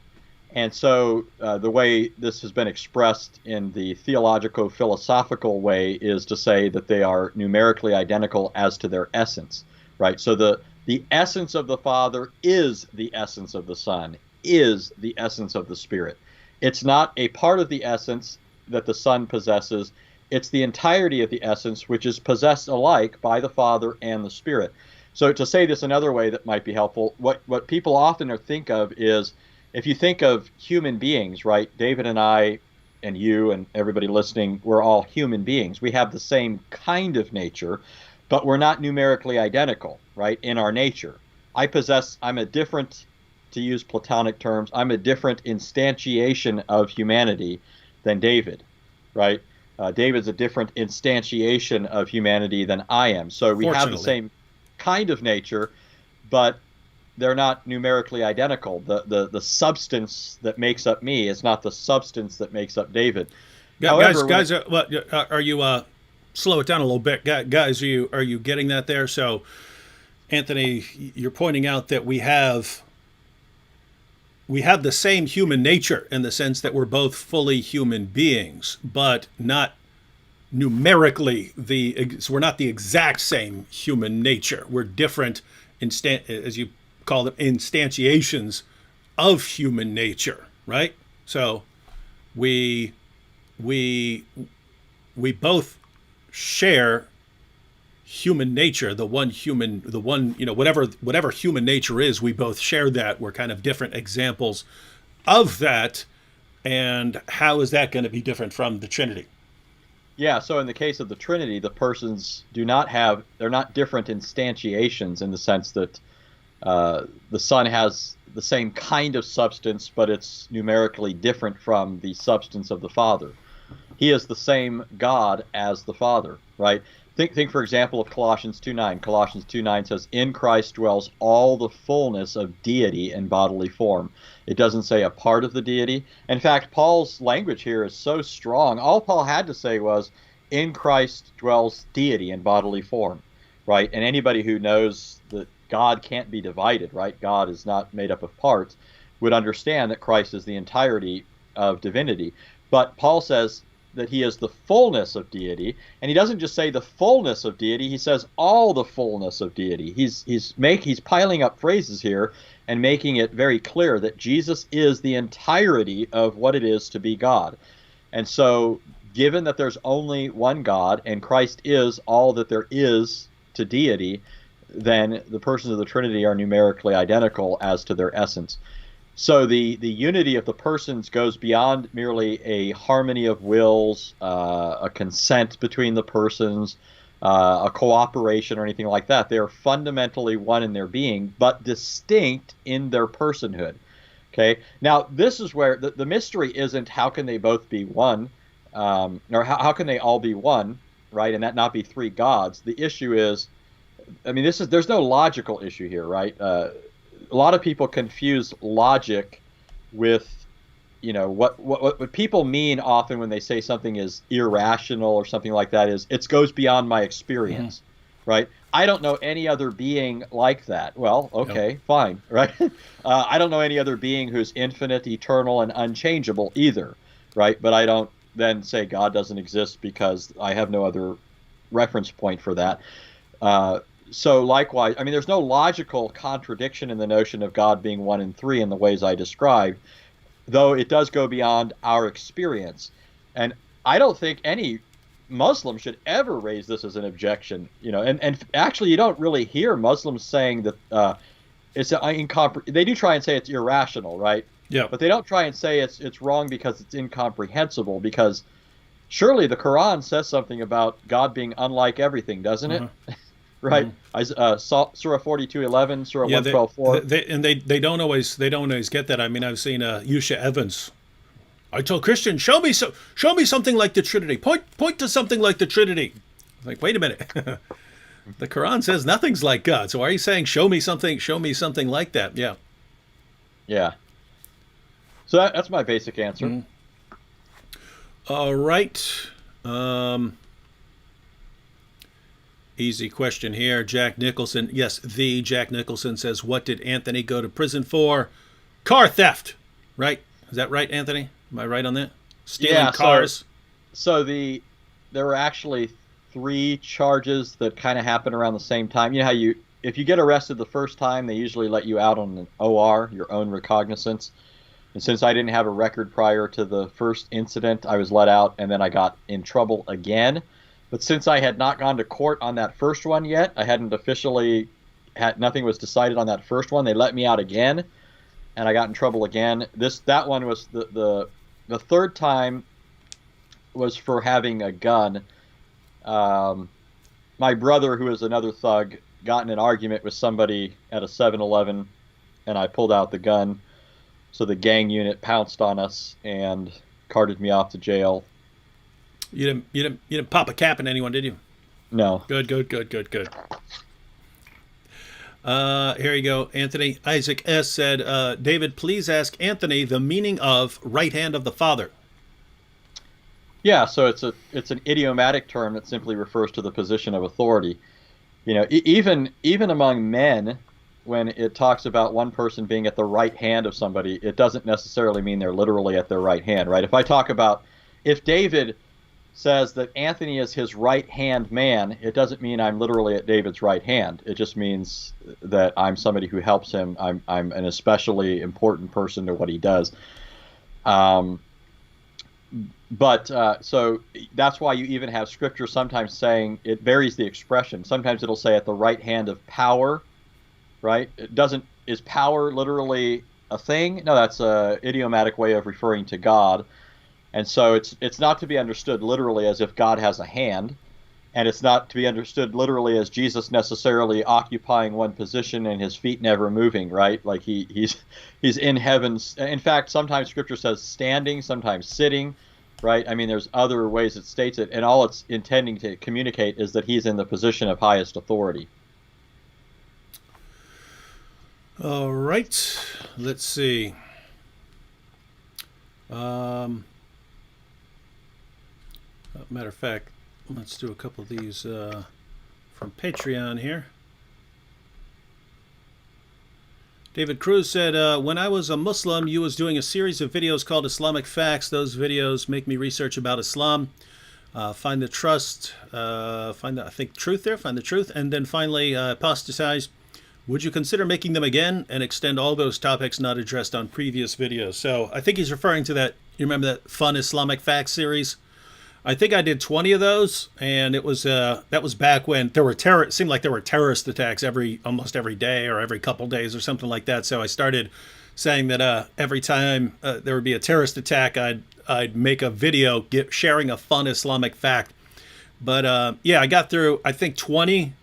And so the way this has been expressed in the theologico-philosophical way is to say that they are numerically identical as to their essence, right? So the essence of the Father is the essence of the Son, is the essence of the Spirit. It's not a part of the essence that the Son possesses. It's the entirety of the essence, which is possessed alike by the Father and the Spirit. So to say this another way that might be helpful, what people often think of is, if you think of human beings, right? David and I and you and everybody listening, we're all human beings. We have the same kind of nature, but we're not numerically identical, right, in our nature. I'm a different, to use Platonic terms, I'm a different instantiation of humanity than David, right? David's a different instantiation of humanity than I am. So we have the same kind of nature, but they're not numerically identical. The substance that makes up me is not the substance that makes up David. However, guys, are you slow it down a little bit, guys? Are you getting that there? So, Anthony, you're pointing out that we have the same human nature in the sense that we're both fully human beings, but not numerically so we're not the exact same human nature. We're different, as you call them, instantiations of human nature, right? So we both share human nature, whatever human nature is, we both share that. We're kind of different examples of that. And how is that going to be different from the Trinity? Yeah, so in the case of the Trinity, the persons they're not different instantiations in the sense that the Son has the same kind of substance, but it's numerically different from the substance of the Father. He is the same God as the Father, right? Think for example of Colossians 2:9. Colossians 2:9 says, "In Christ dwells all the fullness of deity in bodily form." It doesn't say a part of the deity. In fact, Paul's language here is so strong. All Paul had to say was, "In Christ dwells deity in bodily form," right? And anybody who knows that God can't be divided, right? God is not made up of parts, would understand that Christ is the entirety of divinity. But Paul says that he is the fullness of deity, and he doesn't just say the fullness of deity, he says all the fullness of deity. He's piling up phrases here and making it very clear that Jesus is the entirety of what it is to be God. And so, given that there's only one God and Christ is all that there is to deity, then the persons of the Trinity are numerically identical as to their essence. So the unity of the persons goes beyond merely a harmony of wills, a consent between the persons, a cooperation or anything like that. They are fundamentally one in their being, but distinct in their personhood. Okay. Now, this is where the mystery isn't how can they both be one, or how can they all be one, right, and that not be three gods. The issue is, I mean, there's no logical issue here, right? A lot of people confuse logic with what people mean often when they say something is irrational or something like that is it goes beyond my experience, right? I don't know any other being like that. Well, okay, fine, right? I don't know any other being who's infinite, eternal, and unchangeable either, right? But I don't then say God doesn't exist because I have no other reference point for that. So likewise, I mean, there's no logical contradiction in the notion of God being one and three in the ways I described, though it does go beyond our experience. And I don't think any Muslim should ever raise this as an objection, and actually you don't really hear Muslims saying that it's they do try and say it's irrational, right? Yeah. But they don't try and say it's wrong because it's incomprehensible, because surely the Quran says something about God being unlike everything, doesn't it? Right? Surah 42:11, Surah 112:4. They don't always get that. I mean, I've seen Yusha Evans. I told Christian, show me something like the Trinity. Point to something like the Trinity. Like, wait a minute. The Quran says nothing's like God. So why are you saying show me something like that? Yeah. Yeah. So that's my basic answer. All right. Easy question here. Jack Nicholson. Yes, the Jack Nicholson says, what did Anthony go to prison for? Car theft. Right? Is that right, Anthony? Am I right on that? Stealing cars? So there were actually 3 charges that kind of happened around the same time. You know how if you get arrested the first time, they usually let you out on an OR, your own recognizance. And since I didn't have a record prior to the first incident, I was let out, and then I got in trouble again. But since I had not gone to court on that first one yet, I hadn't officially nothing was decided on that first one. They let me out again, and I got in trouble again. That one was the third time was for having a gun. My brother, who is another thug, got in an argument with somebody at a 7-Eleven, and I pulled out the gun. So the gang unit pounced on us and carted me off to jail. You didn't pop a cap in anyone, did you? No. Good. Here you go, Anthony. Isaac S. said, David, please ask Anthony the meaning of right hand of the Father. Yeah, so it's an idiomatic term that simply refers to the position of authority. Even among men, when it talks about one person being at the right hand of somebody, it doesn't necessarily mean they're literally at their right hand, right? If David says that Anthony is his right hand man, it doesn't mean I'm literally at David's right hand. It just means that I'm somebody who helps him. I'm an especially important person to what he does. So that's why you even have scripture sometimes saying, it varies the expression. Sometimes it'll say at the right hand of power, right? Is power literally a thing? No, that's a idiomatic way of referring to God. And so it's not to be understood literally as if God has a hand, and it's not to be understood literally as Jesus necessarily occupying one position and his feet never moving, right? Like he's in heavens. In fact, sometimes scripture says standing, sometimes sitting, right? I mean, there's other ways it states it, and all it's intending to communicate is that he's in the position of highest authority. All right. Let's see. Matter of fact, let's do a couple of these from Patreon here. David Cruz said, when I was a Muslim, you was doing a series of videos called Islamic Facts. Those videos make me research about Islam, find the truth there, and then finally apostatize. Would you consider making them again and extend all those topics not addressed on previous videos? So I think he's referring to that. You remember that fun Islamic Facts series? I think I did 20 of those, and it was that was back when it seemed like there were terrorist attacks almost every day or every couple days or something like that. So I started saying that every time there would be a terrorist attack, I'd make a video sharing a fun Islamic fact. But I got through I think 20,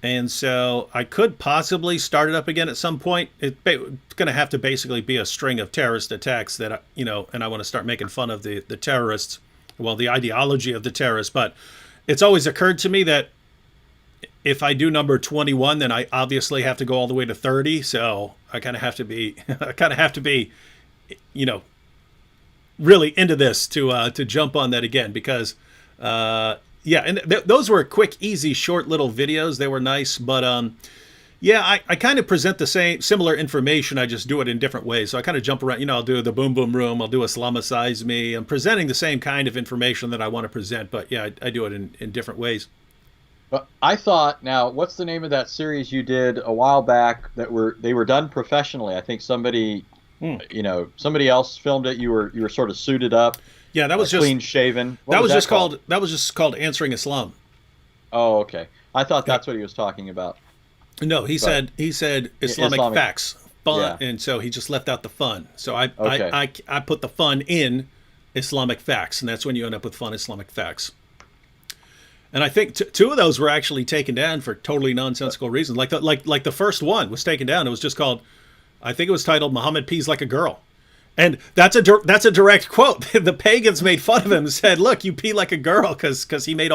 and so I could possibly start it up again at some point. It's going to have to basically be a string of terrorist attacks that and I want to start making fun of the terrorists. Well, the ideology of the terrorists, but it's always occurred to me that if I do number 21, then I obviously have to go all the way to 30. So I kind of have to be, really into this to jump on that again because yeah, and those were quick, easy, short little videos. They were nice, but yeah, I kind of present the similar information. I just do it in different ways. So I kind of jump around. I'll do the Boom Boom Room. I'll do Islamicize Me. I'm presenting the same kind of information that I want to present, but yeah, I do it in different ways. But I thought, now, what's the name of that series you did a while back they were done professionally? I think somebody else filmed it. You were sort of suited up. Yeah, that was just clean shaven. That was just called Answering Islam. Oh, okay. I thought that's what he was talking about. No, he said Islamic facts, fun, yeah. And so he just left out the fun. So I put the fun in Islamic facts, and that's when you end up with fun Islamic facts. And I think two of those were actually taken down for totally nonsensical reasons. Like the first one was taken down. It was just called, I think it was titled "Muhammad Pees Like a Girl." And that's a direct quote. The pagans made fun of him and said, "Look, you pee like a girl," because he made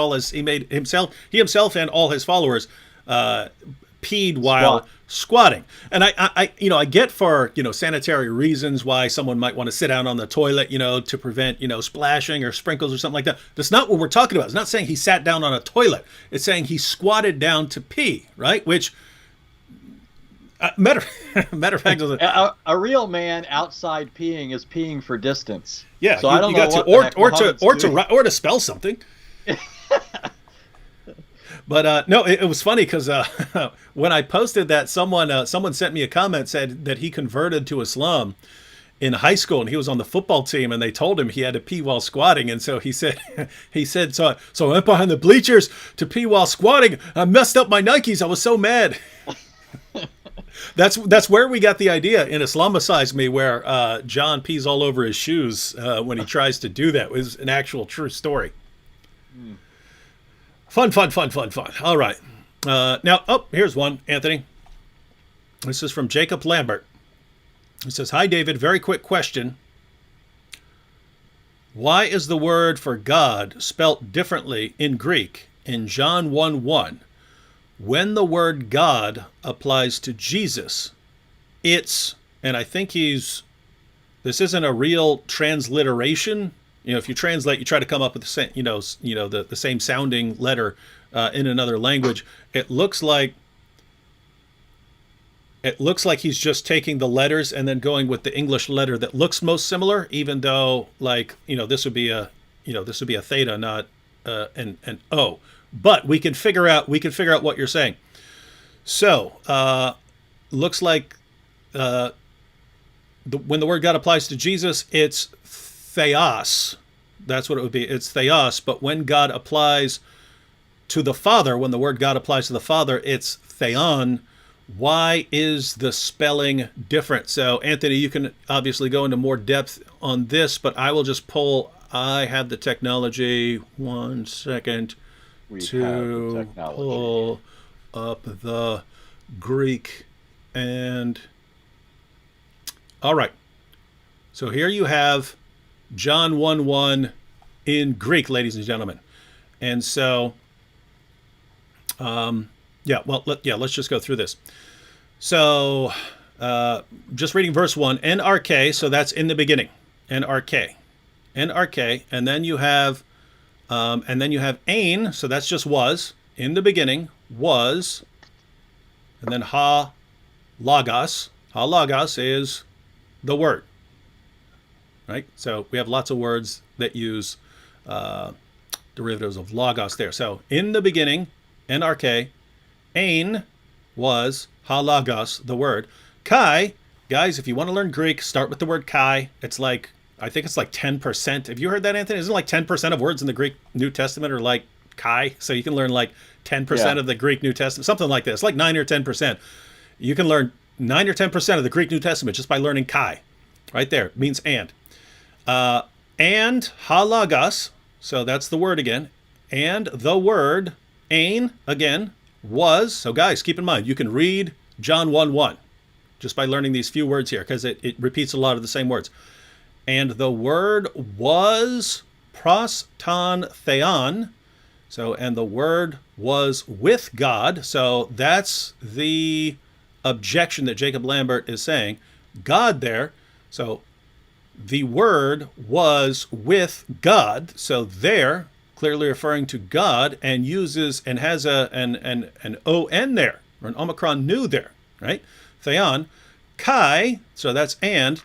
himself and all his followers peed while squatting. And I get for sanitary reasons why someone might want to sit down on the toilet to prevent splashing or sprinkles or something like that. That's not what we're talking about. It's not saying he sat down on a toilet. It's saying he squatted down to pee, right? Which matter of fact, a real man outside peeing is peeing for distance. Yeah, so I don't know what or to spell something. But no, it was funny because when I posted that, someone sent me a comment, said that he converted to Islam in high school and he was on the football team, and they told him he had to pee while squatting, and so he said so I went behind the bleachers to pee while squatting. I messed up my Nikes. I was so mad. That's where we got the idea in Islamicize Me, where John pees all over his shoes when he tries to do that. It was an actual true story. Fun. All right. Now, here's one, Anthony. This is from Jacob Lambert. He says, "Hi, David. Very quick question. Why is the word for God spelt differently in Greek in John 1:1? When the word God applies to Jesus, it's," and I think this isn't a real transliteration. If you translate, you try to come up with the same, the same sounding letter in another language. It looks like he's just taking the letters and then going with the English letter that looks most similar, even though this would be a theta, not an O. But we can figure out what you're saying. So looks like when the word God applies to Jesus, it's theos. That's what it would be. It's theos. But when God applies to the Father, when the word God applies to the Father, it's theon. Why is the spelling different? So, Anthony, you can obviously go into more depth on this, but I will just I have the technology. 1 second to pull up the Greek. And all right. So here you have John 1:1 in Greek, ladies and gentlemen. And so, let's just go through this. So, just reading verse 1, NRK, so that's in the beginning, NRK, and then you have ain, so that's just was, in the beginning, was, and then ha logos is the word, right? So we have lots of words that use derivatives of logos there. So in the beginning, NRK, ain was, ha logos, the word. Kai, guys, if you want to learn Greek, start with the word kai. I think it's like 10%. Have you heard that, Anthony? Isn't it like 10% of words in the Greek New Testament are like kai? So you can learn like 10% of the Greek New Testament, something like this, like 9 or 10%. You can learn 9 or 10% of the Greek New Testament just by learning kai. Right there, it means and. And ha logos, so that's the word again. And the word, ain, again, was. So guys, keep in mind, you can read John 1:1 just by learning these few words here, because it repeats a lot of the same words. And the word was pros ton theon. So, and the word was with God. So that's the objection that Jacob Lambert is saying. God there. So the Word was with God. So there, clearly referring to God, and uses and has an on there, or an omicron nu there, right? Theon, kai. So that's and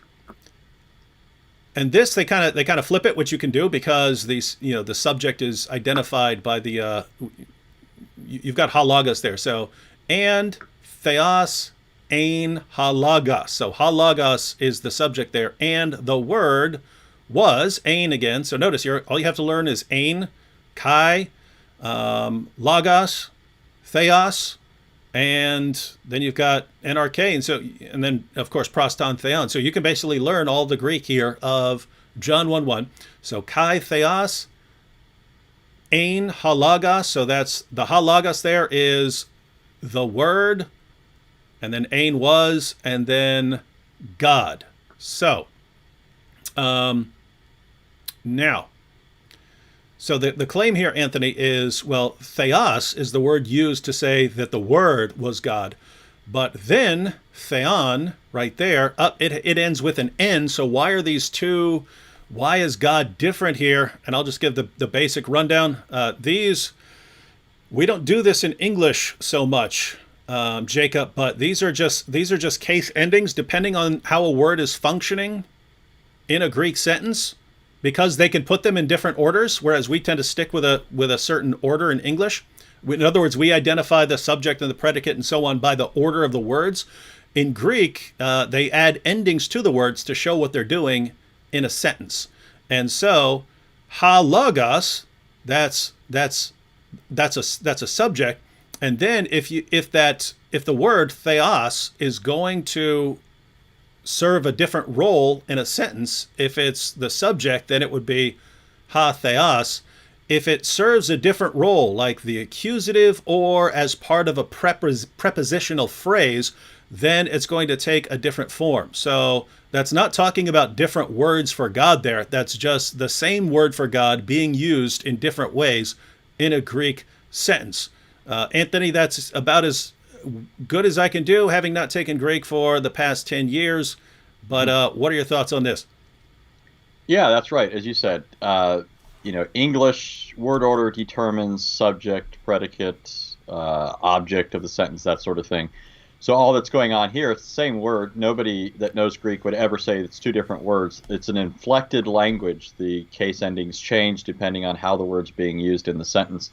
this they kind of flip it, which you can do because these the subject is identified by the you've got halagos there. So and theos ein halagos. So halagos is the subject there, and the word was ein again. So notice all you have to learn is ein, kai, logos, theos, and then you've got NRK, and then of course proston theon. So you can basically learn all the Greek here of John 1:1. So kai theos, ein halagos. So that's the halagos. There is the word, and then ein was, and then God. So now. So the claim here, Anthony, is, well, theos is the word used to say that the Word was God. But then theon, right there, it ends with an N. So why are these two? Why is God different here? And I'll just give the basic rundown. We don't do this in English so much, Jacob, but these are just case endings depending on how a word is functioning in a Greek sentence, because they can put them in different orders, whereas we tend to stick with a certain order in English. In other words, we identify the subject and the predicate and so on by the order of the words. In Greek, they add endings to the words to show what they're doing in a sentence. And so, halagos, that's a subject. And then if the word theos is going to serve a different role in a sentence, if it's the subject, then it would be ha theos. If it serves a different role, like the accusative or as part of a prepositional phrase, then it's going to take a different form. So that's not talking about different words for God there. That's just the same word for God being used in different ways in a Greek sentence. Anthony, that's about as good as I can do, having not taken Greek for the past 10 years. But what are your thoughts on this? Yeah, that's right. As you said, English word order determines subject, predicate, object of the sentence, that sort of thing. So all that's going on here, it's the same word. Nobody that knows Greek would ever say it's two different words. It's an inflected language. The case endings change depending on how the word's being used in the sentence.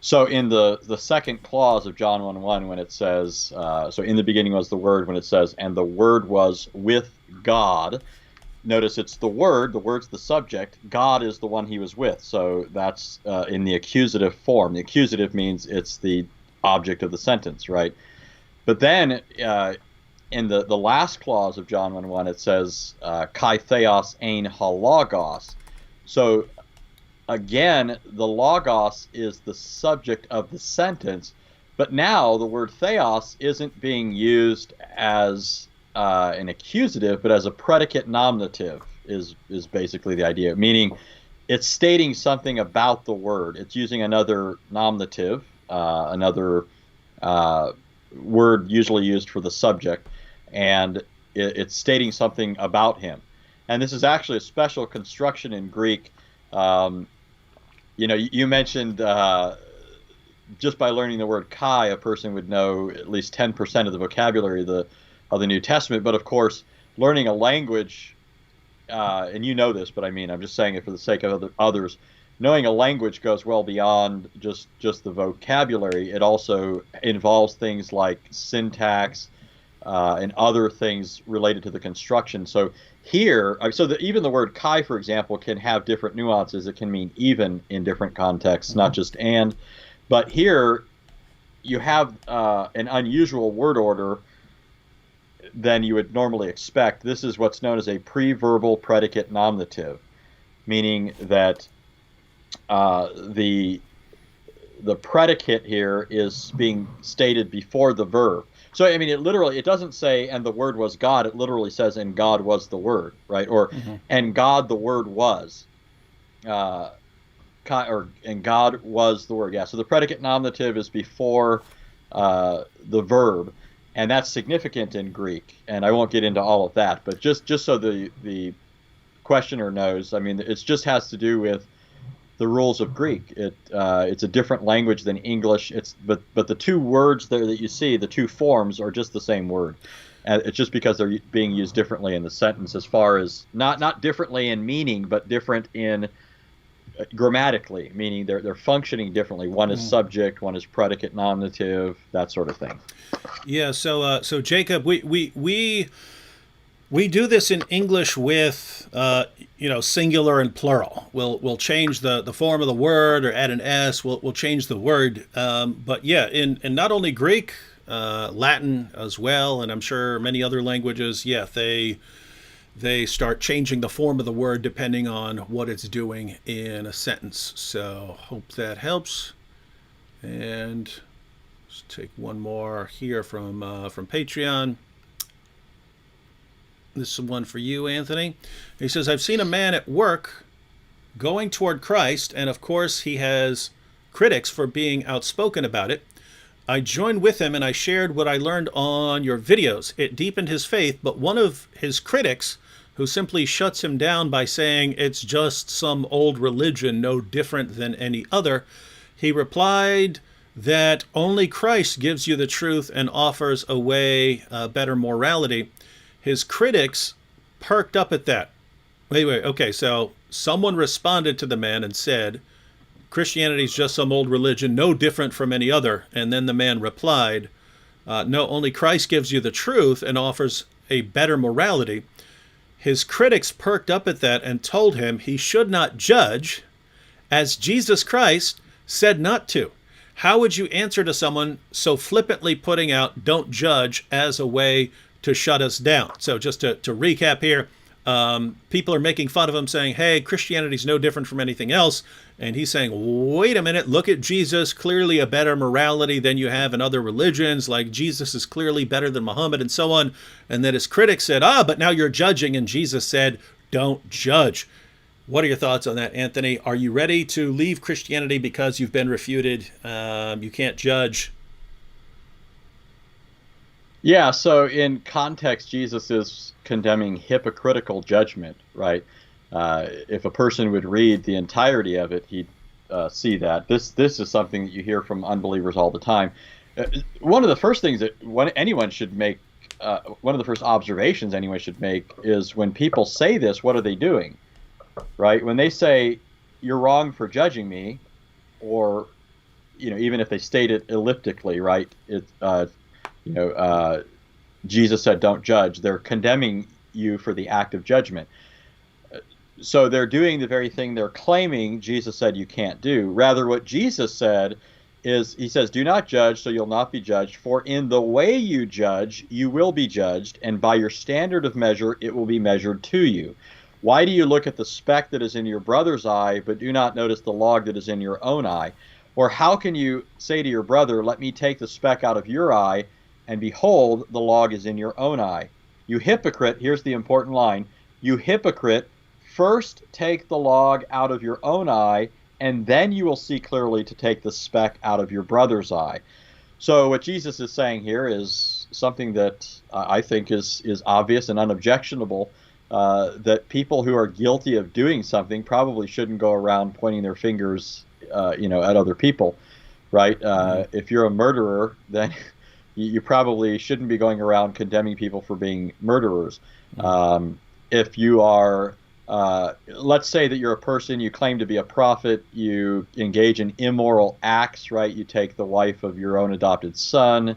So in the second clause of John 1:1, when it says, so in the beginning was the Word, when it says, and the Word was with God, notice it's the word's the subject, God is the one he was with. So that's in the accusative form. The accusative means it's the object of the sentence, right? But then in the last clause of John 1:1, it says, kai theos ein halagos. So again, the logos is the subject of the sentence, but now the word theos isn't being used as an accusative, but as a predicate nominative is basically the idea, meaning it's stating something about the word. It's using another nominative, another word usually used for the subject, and it's stating something about him. And this is actually a special construction in Greek. You mentioned just by learning the word kai, a person would know at least 10% of the vocabulary of the New Testament. But of course, learning a language, and you know this, but I'm just saying it for the sake of others. Knowing a language goes well beyond just the vocabulary. It also involves things like syntax and other things related to the construction. So here, even the word kai, for example, can have different nuances. It can mean even in different contexts, not just and. But here, you have an unusual word order than you would normally expect. This is what's known as a preverbal predicate nominative, meaning that the predicate here is being stated before the verb. So, it doesn't say, and the Word was God. It literally says, and God was the Word, right? Or, and God the Word was. And God was the Word. Yeah, so the predicate nominative is before the verb, and that's significant in Greek. And I won't get into all of that, but just so the questioner knows. I mean, it just has to do with the rules of Greek. It's a different language than English. But the two words there that you see, the two forms, are just the same word. It's just because they're being used differently in the sentence, as far as not differently in meaning, but different in grammatically, meaning they're functioning differently. One is subject, one is predicate, nominative, that sort of thing. Yeah. So Jacob, we do this in English with singular and plural. We'll change the form of the word or add an s. We'll change the word. But yeah, in not only Greek, Latin as well, and I'm sure many other languages. Yeah, they start changing the form of the word depending on what it's doing in a sentence. So hope that helps. And let's take one more here from Patreon. This is one for you, Anthony. He says, I've seen a man at work going toward Christ, and of course he has critics for being outspoken about it. I joined with him and I shared what I learned on your videos. It deepened his faith, but one of his critics, who simply shuts him down by saying it's just some old religion no different than any other, he replied that only Christ gives you the truth and offers a way, better morality. His critics perked up at that. Wait, okay, so someone responded to the man and said, Christianity is just some old religion, no different from any other. And then the man replied, no, only Christ gives you the truth and offers a better morality. His critics perked up at that and told him he should not judge, as Jesus Christ said not to. How would you answer to someone so flippantly putting out don't judge as a way to shut us down? So just to recap here, people are making fun of him, saying, hey, Christianity is no different from anything else. And he's saying, wait a minute, look at Jesus, clearly a better morality than you have in other religions, like Jesus is clearly better than Muhammad and so on. And then his critics said, but now you're judging. And Jesus said, don't judge. What are your thoughts on that, Anthony? Are you ready to leave Christianity because you've been refuted? You can't judge. Yeah, so in context, Jesus is condemning hypocritical judgment, right? If a person would read the entirety of it, he'd see that. This is something that you hear from unbelievers all the time. One of the first things that anyone should make, one of the first observations anyone should make is when people say this, what are they doing, right? When they say, you're wrong for judging me, or, even if they state it elliptically, right? Jesus said, don't judge. They're condemning you for the act of judgment. So they're doing the very thing they're claiming Jesus said you can't do. Rather, what Jesus said is, he says, do not judge, so you'll not be judged. For in the way you judge, you will be judged, and by your standard of measure, it will be measured to you. Why do you look at the speck that is in your brother's eye, but do not notice the log that is in your own eye? Or how can you say to your brother, let me take the speck out of your eye, and behold, the log is in your own eye? You hypocrite, here's the important line, you hypocrite, first take the log out of your own eye, and then you will see clearly to take the speck out of your brother's eye. So what Jesus is saying here is something that I think is obvious and unobjectionable, that people who are guilty of doing something probably shouldn't go around pointing their fingers at other people, right? If you're a murderer, then you probably shouldn't be going around condemning people for being murderers. If you are, let's say that you're a person, you claim to be a prophet, you engage in immoral acts, right? You take the wife of your own adopted son,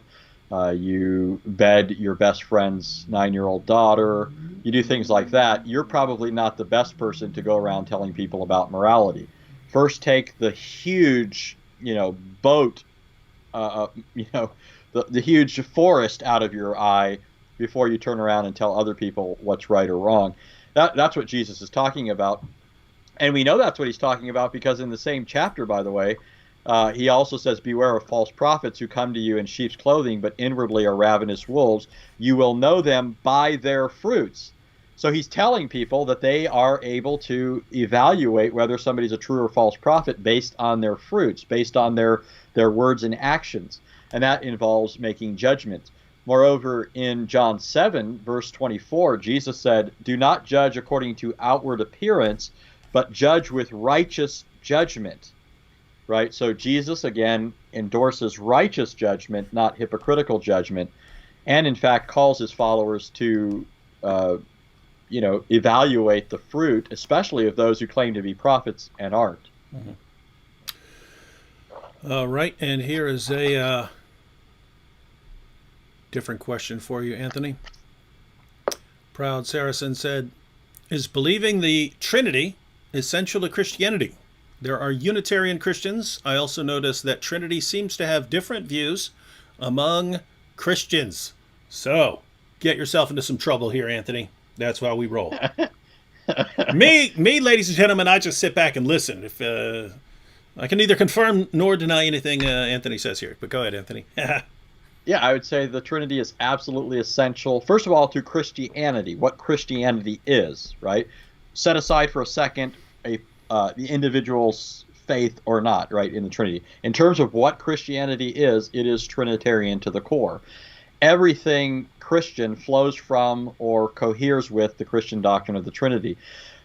you bed your best friend's 9-year-old daughter, you do things like that. You're probably not the best person to go around telling people about morality. First, take the huge, boat, the huge forest out of your eye before you turn around and tell other people what's right or wrong. That's what Jesus is talking about. And we know that's what he's talking about because in the same chapter, by the way, he also says, beware of false prophets who come to you in sheep's clothing, but inwardly are ravenous wolves. You will know them by their fruits. So he's telling people that they are able to evaluate whether somebody's a true or false prophet based on their fruits, based on their words and actions. And that involves making judgments. Moreover, in John 7, verse 24, Jesus said, "Do not judge according to outward appearance, but judge with righteous judgment." Right? So Jesus, again, endorses righteous judgment, not hypocritical judgment, and in fact calls his followers to evaluate the fruit, especially of those who claim to be prophets and aren't. Mm-hmm. All right, and here is a different question for you, Anthony. Proud Saracen said, "Is believing the Trinity essential to Christianity? There are Unitarian Christians. I also notice that Trinity seems to have different views among Christians." So, get yourself into some trouble here, Anthony. That's how we roll. me, ladies and gentlemen, I just sit back and listen. If I can neither confirm nor deny anything Anthony says here. But go ahead, Anthony. Yeah, I would say the Trinity is absolutely essential, first of all, to Christianity, what Christianity is, right? Set aside for a second the individual's faith or not, right, in the Trinity. In terms of what Christianity is, it is Trinitarian to the core. Everything Christian flows from or coheres with the Christian doctrine of the Trinity.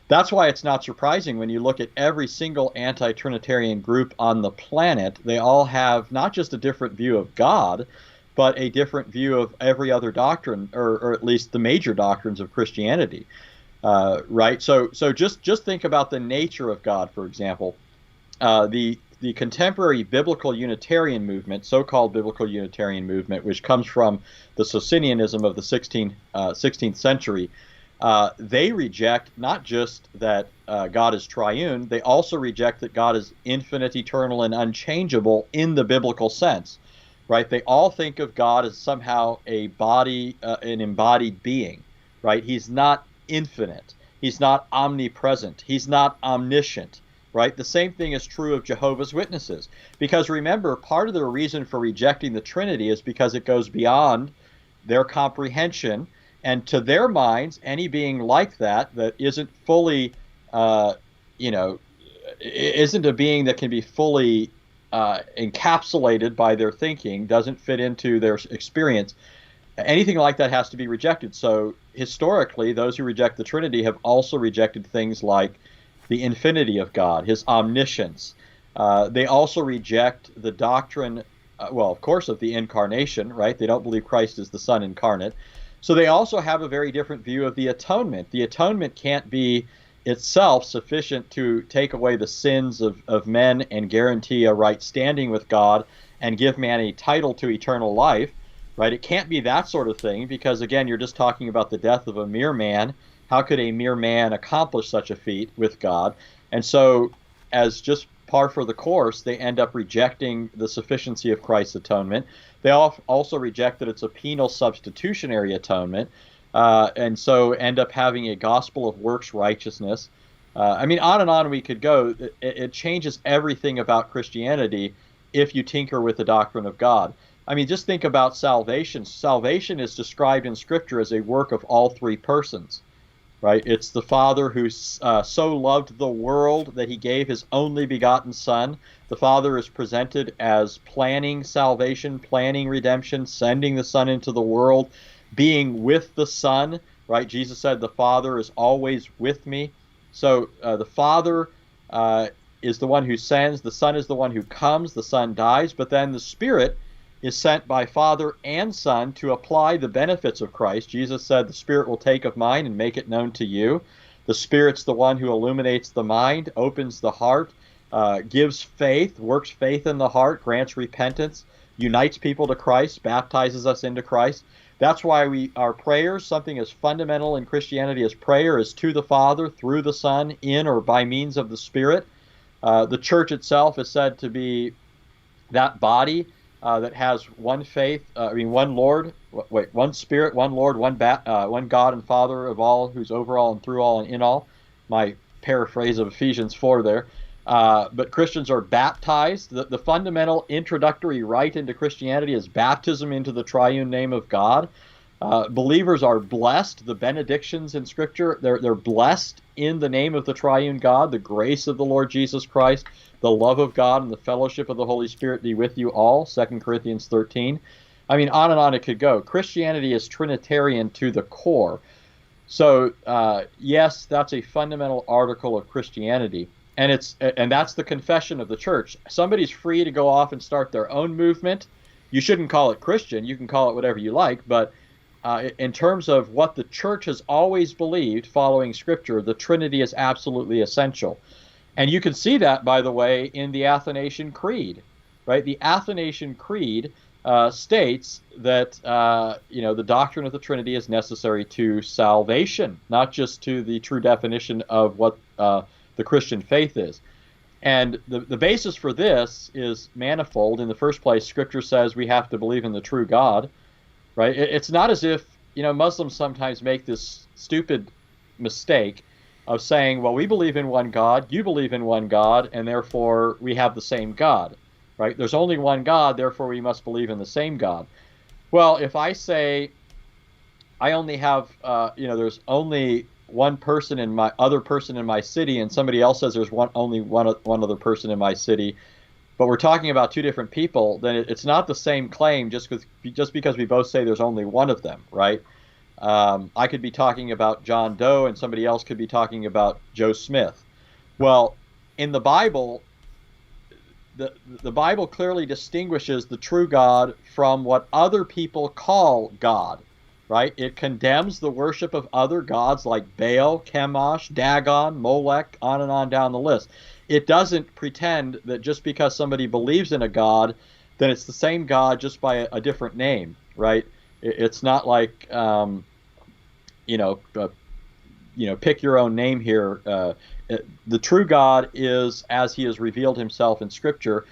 That's why it's not surprising when you look at every single anti-Trinitarian group on the planet, they all have not just a different view of God, but a different view of every other doctrine, or at least the major doctrines of Christianity. Right? So just think about the nature of God, for example. The contemporary biblical Unitarian movement, so-called biblical Unitarian movement, which comes from the Socinianism of the 16th century, they reject not just that God is triune, they also reject that God is infinite, eternal, and unchangeable in the biblical sense. Right? They all think of God as somehow a body, an embodied being. Right? He's not infinite. He's not omnipresent. He's not omniscient. Right? The same thing is true of Jehovah's Witnesses. Because remember, part of the reason for rejecting the Trinity is because it goes beyond their comprehension. And to their minds, any being like that isn't fully, isn't a being that can be fully encapsulated by their thinking, doesn't fit into their experience. Anything like that has to be rejected. So historically, those who reject the Trinity have also rejected things like the infinity of God, his omniscience. They also reject the doctrine, of course, of the incarnation, right? They don't believe Christ is the Son incarnate. So they also have a very different view of the atonement. The atonement can't be itself sufficient to take away the sins of men and guarantee a right standing with God and give man a title to eternal life, right? It can't be that sort of thing because, again, you're just talking about the death of a mere man. How could a mere man accomplish such a feat with God? And so, as just par for the course, they end up rejecting the sufficiency of Christ's atonement. They also reject that it's a penal substitutionary atonement, and so end up having a gospel of works righteousness. On and on we could go. It changes everything about Christianity if you tinker with the doctrine of God. Just think about salvation. Salvation is described in Scripture as a work of all three persons. Right? It's the Father who so loved the world that he gave his only begotten Son. The Father is presented as planning salvation, planning redemption, sending the Son into the world, being with the Son. Right? Jesus said, "The Father is always with me." So the Father is the one who sends, the Son is the one who comes, the Son dies, but then the Spirit is sent by Father and Son to apply the benefits of Christ. Jesus said, "The Spirit will take of mine and make it known to you." The Spirit's the one who illuminates the mind, opens the heart, gives faith, works faith in the heart, grants repentance, unites people to Christ, baptizes us into Christ. That's why our prayers, something as fundamental in Christianity as prayer, is to the Father, through the Son, in or by means of the Spirit. The church itself is said to be that body that has one faith, one Lord, one Spirit, one Lord, one God and Father of all, who's over all and through all and in all. My paraphrase of Ephesians 4 there. But Christians are baptized. The fundamental introductory rite into Christianity is baptism into the triune name of God. Believers are blessed. The benedictions in Scripture, they're blessed in the name of the triune God, the grace of the Lord Jesus Christ, the love of God, and the fellowship of the Holy Spirit be with you all, 2 Corinthians 13. I mean, on and on it could go. Christianity is Trinitarian to the core. So yes, that's a fundamental article of Christianity, and that's the confession of the church. Somebody's free to go off and start their own movement. You shouldn't call it Christian. You can call it whatever you like, but in terms of what the church has always believed, following Scripture, the Trinity is absolutely essential. And you can see that, by the way, in the Athanasian Creed, right? The Athanasian Creed states that the doctrine of the Trinity is necessary to salvation, not just to the true definition of what the Christian faith is. And the basis for this is manifold. In the first place, Scripture says we have to believe in the true God, right? It's not as if, Muslims sometimes make this stupid mistake of saying, well, we believe in one God, you believe in one God, and therefore we have the same God, right? There's only one God, therefore we must believe in the same God. Well, if I say I only have, there's only one person in my other person in my city, and somebody else says there's only one other person in my city, but we're talking about two different people, then it's not the same claim just because we both say there's only one of them, right? I could be talking about John Doe, and somebody else could be talking about Joe Smith. Well, in the Bible, the Bible clearly distinguishes the true God from what other people call God, right? It condemns the worship of other gods like Baal, Chemosh, Dagon, Molech, on and on down the list. It doesn't pretend that just because somebody believes in a God, then it's the same God just by a different name, right? It's not like, pick your own name here. The true God is as he has revealed himself in Scripture,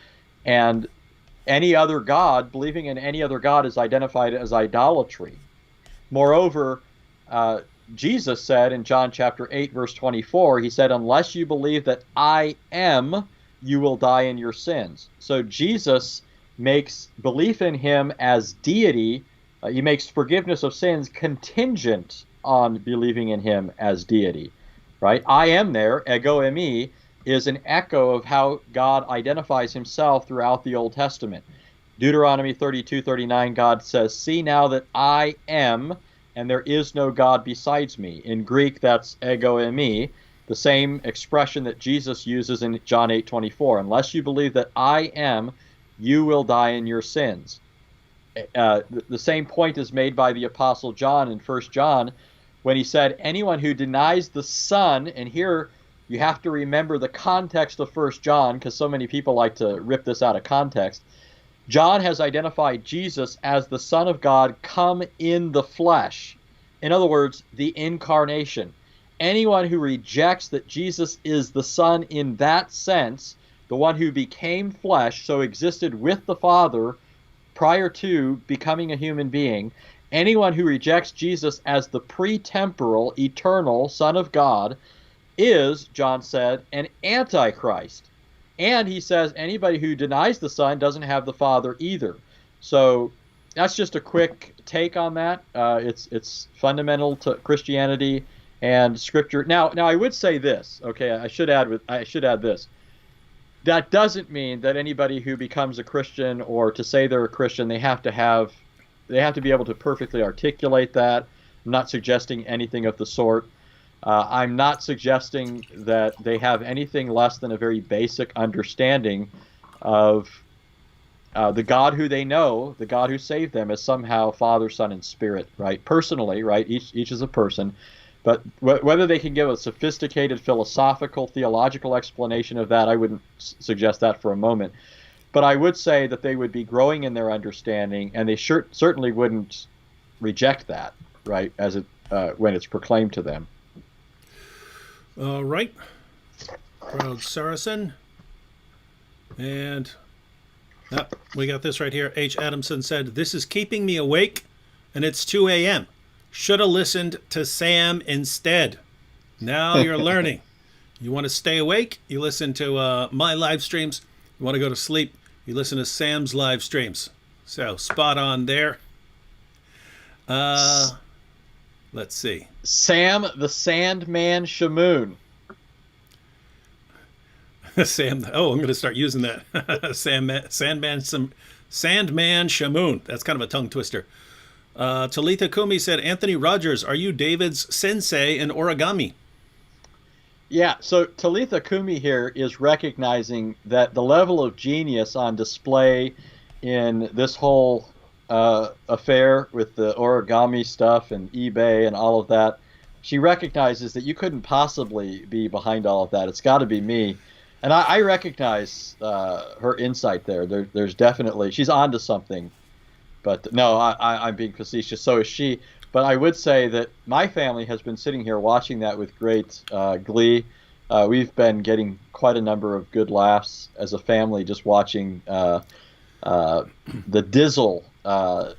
and any other God, believing in any other God, is identified as idolatry. Moreover, Jesus said in John chapter 8, verse 24, he said, unless you believe that I am, you will die in your sins. So Jesus makes belief in him as deity, he makes forgiveness of sins contingent on believing in him as deity, right? I am there, ego eimi, is an echo of how God identifies himself throughout the Old Testament. Deuteronomy 32:39, God says, see now that I am, and there is no God besides me. In Greek, that's ego eimi, the same expression that Jesus uses in John 8:24. Unless you believe that I am, you will die in your sins. The same point is made by the Apostle John in 1 John when he said, anyone who denies the Son, and here you have to remember the context of 1 John because so many people like to rip this out of context. John has identified Jesus as the Son of God come in the flesh. In other words, the incarnation. Anyone who rejects that Jesus is the Son in that sense, the one who became flesh, so existed with the Father prior to becoming a human being, anyone who rejects Jesus as the pre-temporal, eternal Son of God is, John said, an antichrist. And he says anybody who denies the Son doesn't have the Father either. So that's just a quick take on that. It's fundamental to Christianity and Scripture. Now I would say this. Okay, I should add this. That doesn't mean that anybody who becomes a Christian, or to say they're a Christian, they have to be able to perfectly articulate that. I'm not suggesting anything of the sort. I'm not suggesting that they have anything less than a very basic understanding of the God who they know, the God who saved them, as somehow Father, Son, and Spirit, right? Personally, right? Each is a person. But whether they can give a sophisticated philosophical, theological explanation of that, I wouldn't suggest that for a moment. But I would say that they would be growing in their understanding, and they certainly wouldn't reject that, right, as when it's proclaimed to them. All right. Proud Saracen. And we got this right here. H. Adamson said, this is keeping me awake, and it's 2 a.m. Should have listened to Sam instead. Now you're learning. You want to stay awake? You listen to my live streams. You want to go to sleep? You listen to Sam's live streams. So spot on there. Let's see. Sam the Sandman Shamoon. Sam. Oh, I'm going to start using that. Sandman Sandman Shamoon. That's kind of a tongue twister. Talitha Kumi said, Anthony Rogers, are you David's sensei in origami? Yeah, so Talitha Kumi here is recognizing that the level of genius on display in this whole affair with the origami stuff and eBay and all of that, she recognizes that you couldn't possibly be behind all of that. It's got to be me. And I recognize her insight there. There's definitely, she's onto something. But no, I'm being facetious. So is she. But I would say that my family has been sitting here watching that with great glee. We've been getting quite a number of good laughs as a family just watching the Dizzle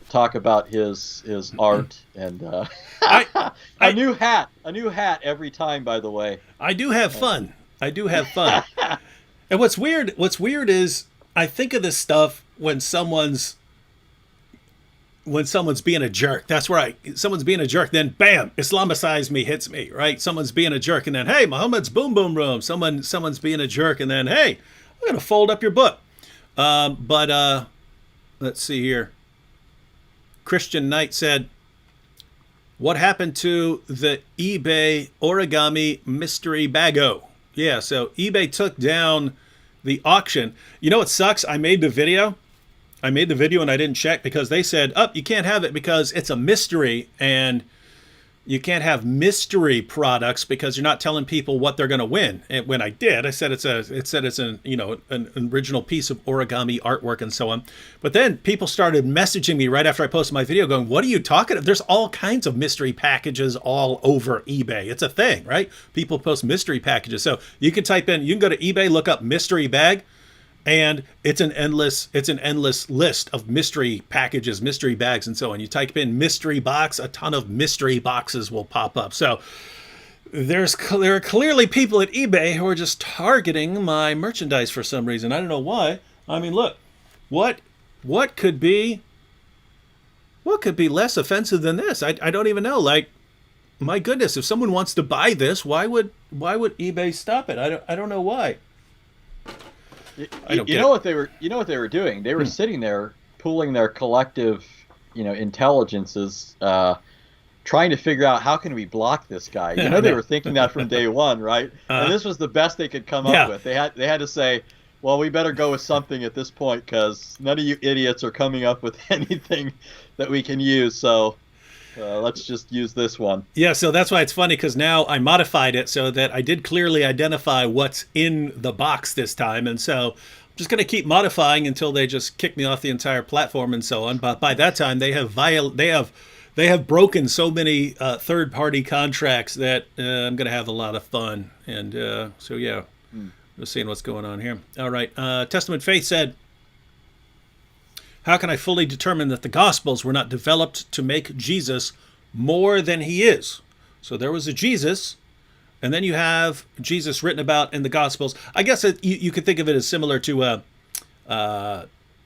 talk about his art and a new hat every time. By the way, I do have fun. And what's weird is I think of this stuff when someone's being a jerk. That's right. Someone's being a jerk, then bam, Islamicize me hits me, right? Someone's being a jerk, and then, hey, Muhammad's boom boom room. Someone's being a jerk, and then, hey, I'm gonna fold up your book. But let's see here. Christian Knight said, what happened to the eBay origami mystery bago? Yeah, so eBay took down the auction. You know what sucks? I made the video and I didn't check because they said, you can't have it because it's a mystery, and you can't have mystery products because you're not telling people what they're going to win. And when I did, I said it's an original piece of origami artwork and so on. But then people started messaging me right after I posted my video going, what are you talking about? There's all kinds of mystery packages all over eBay. It's a thing, right? People post mystery packages. So you can go to eBay, look up mystery bag, and it's an endless list of mystery packages, mystery bags, and so on. You type in mystery box, a ton of mystery boxes will pop up. So there are clearly people at eBay who are just targeting my merchandise for some reason. I don't know why. I mean, look, what could be less offensive than this? I don't even know. Like, my goodness, if someone wants to buy this, why would eBay stop it? I don't know why. You know what they were doing? They were sitting there pooling their collective, intelligences, trying to figure out how can we block this guy. They were thinking that from day one, right? And this was the best they could come up with. They had to say, well, we better go with something at this point because none of you idiots are coming up with anything that we can use. So let's just use this one. Yeah, so that's why it's funny, because now I modified it so that I did clearly identify what's in the box this time. And so I'm just going to keep modifying until they just kick me off the entire platform and so on. But by that time, they have broken so many third-party contracts that I'm going to have a lot of fun. And so, yeah, we're seeing what's going on here. All right. Testament Faith said, how can I fully determine that the Gospels were not developed to make Jesus more than he is? So there was a Jesus, and then you have Jesus written about in the Gospels. I guess you could think of it as similar to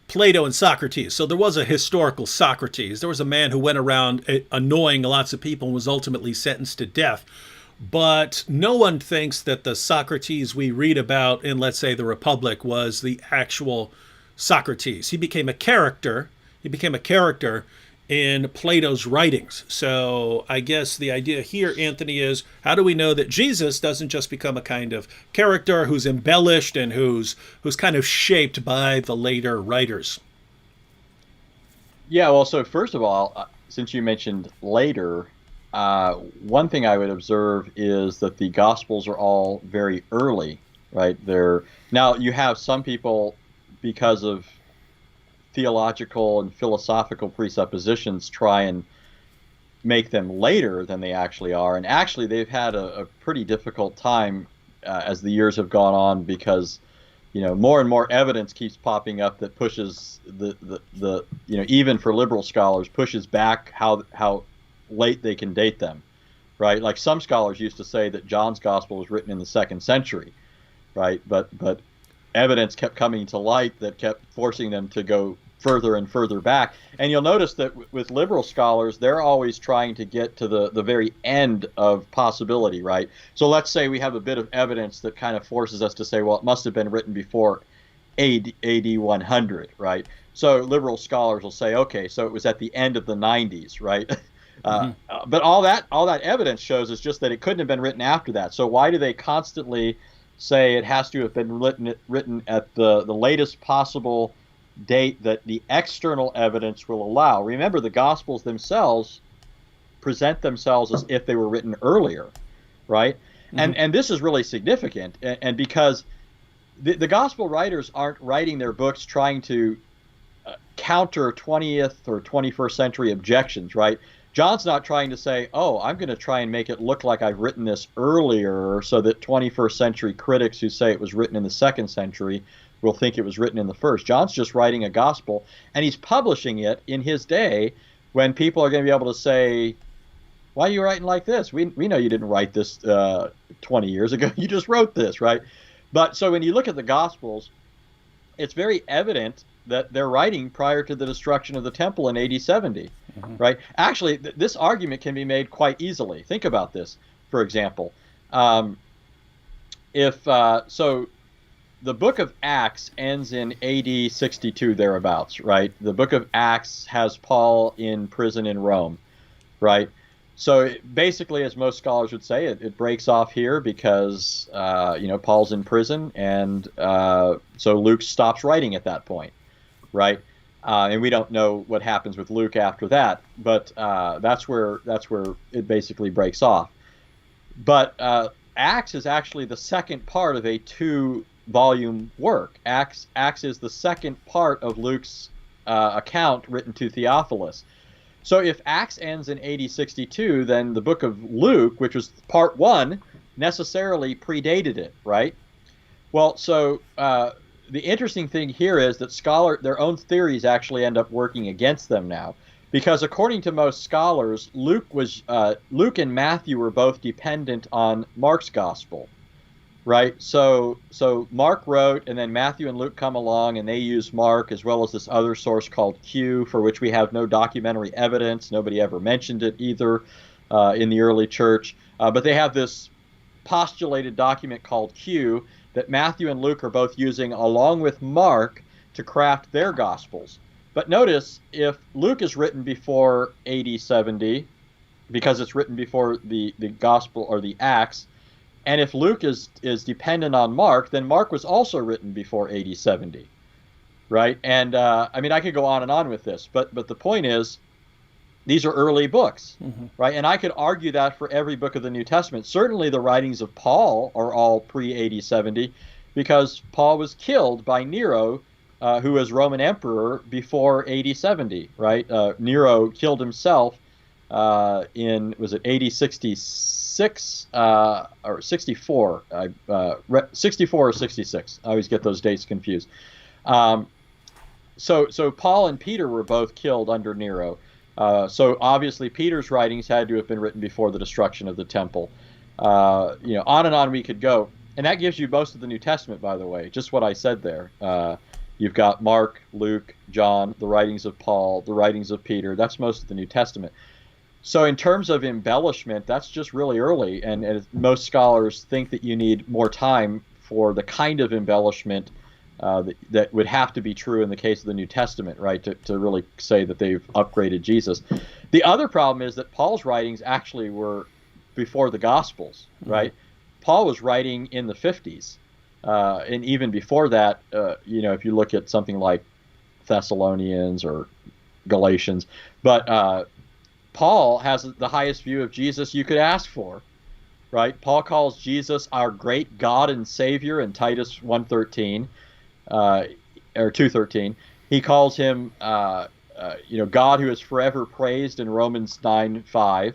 Plato and Socrates. So there was a historical Socrates. There was a man who went around annoying lots of people and was ultimately sentenced to death. But no one thinks that the Socrates we read about in, let's say, the Republic was the actual Socrates. He became a character in Plato's writings. So I guess the idea here, Anthony, is how do we know that Jesus doesn't just become a kind of character who's embellished and who's kind of shaped by the later writers? Yeah, well, so first of all, since you mentioned later, one thing I would observe is that the Gospels are all very early, right? Now you have some people, because of theological and philosophical presuppositions, try and make them later than they actually are. And actually, they've had a pretty difficult time as the years have gone on, because more and more evidence keeps popping up that pushes the even for liberal scholars, pushes back how late they can date them, right? Like some scholars used to say that John's Gospel was written in the 2nd century, right? But evidence kept coming to light that kept forcing them to go further and further back. And you'll notice that with liberal scholars, they're always trying to get to the very end of possibility, right? So let's say we have a bit of evidence that kind of forces us to say, well, it must have been written before AD 100, right? So liberal scholars will say, okay, so it was at the end of the 90s, right? But all that evidence shows is just that it couldn't have been written after that. So why do they constantly say it has to have been written at the latest possible date that the external evidence will allow? Remember, the Gospels themselves present themselves as if they were written earlier, right? And this is really significant, and because the Gospel writers aren't writing their books trying to counter 20th or 21st century objections, right? John's not trying to say, oh, I'm going to try and make it look like I've written this earlier so that 21st century critics who say it was written in the 2nd century will think it was written in the 1st. John's just writing a gospel, and he's publishing it in his day when people are going to be able to say, why are you writing like this? We know you didn't write this 20 years ago. You just wrote this, right? But so when you look at the Gospels, it's very evident that they're writing prior to the destruction of the temple in AD 70, right? Actually, this argument can be made quite easily. Think about this, for example. So the book of Acts ends in AD 62 thereabouts, right? The book of Acts has Paul in prison in Rome, right? So basically, as most scholars would say, it breaks off here because Paul's in prison, and so Luke stops writing at that point, right? And we don't know what happens with Luke after that, but that's where it basically breaks off. But Acts is actually the second part of a 2-volume work. Acts is the second part of Luke's account written to Theophilus. So if Acts ends in AD 62, then the book of Luke, which was part 1, necessarily predated it, right? Well, so the interesting thing here is that their own theories actually end up working against them now, because according to most scholars, Luke and Matthew were both dependent on Mark's gospel, right? So Mark wrote, and then Matthew and Luke come along, and they use Mark as well as this other source called Q, for which we have no documentary evidence. Nobody ever mentioned it either in the early church, but they have this postulated document called Q that Matthew and Luke are both using along with Mark to craft their gospels. But notice, if Luke is written before AD 70, because it's written before the gospel or the Acts, and if Luke is dependent on Mark, then Mark was also written before AD 70, right? And I could go on and on with this, but the point is, these are early books, right? And I could argue that for every book of the New Testament. Certainly the writings of Paul are all pre-AD 70, because Paul was killed by Nero, who was Roman emperor before AD 70, right? Nero killed himself in, was it AD 66 or 64? 64 or 66. I always get those dates confused. So Paul and Peter were both killed under Nero. So obviously Peter's writings had to have been written before the destruction of the temple. On and on we could go. And that gives you most of the New Testament, by the way, just what I said there. You've got Mark, Luke, John, the writings of Paul, the writings of Peter. That's most of the New Testament. So in terms of embellishment, that's just really early. And most scholars think that you need more time for the kind of embellishment that would have to be true in the case of the New Testament, right, to really say that they've upgraded Jesus. The other problem is that Paul's writings actually were before the Gospels, right? Paul was writing in the 50s. And even before that, if you look at something like Thessalonians or Galatians, but Paul has the highest view of Jesus you could ask for, right? Paul calls Jesus our great God and Savior in Titus 1:13. Or 2:13, he calls him, God who is forever praised in Romans 9:5.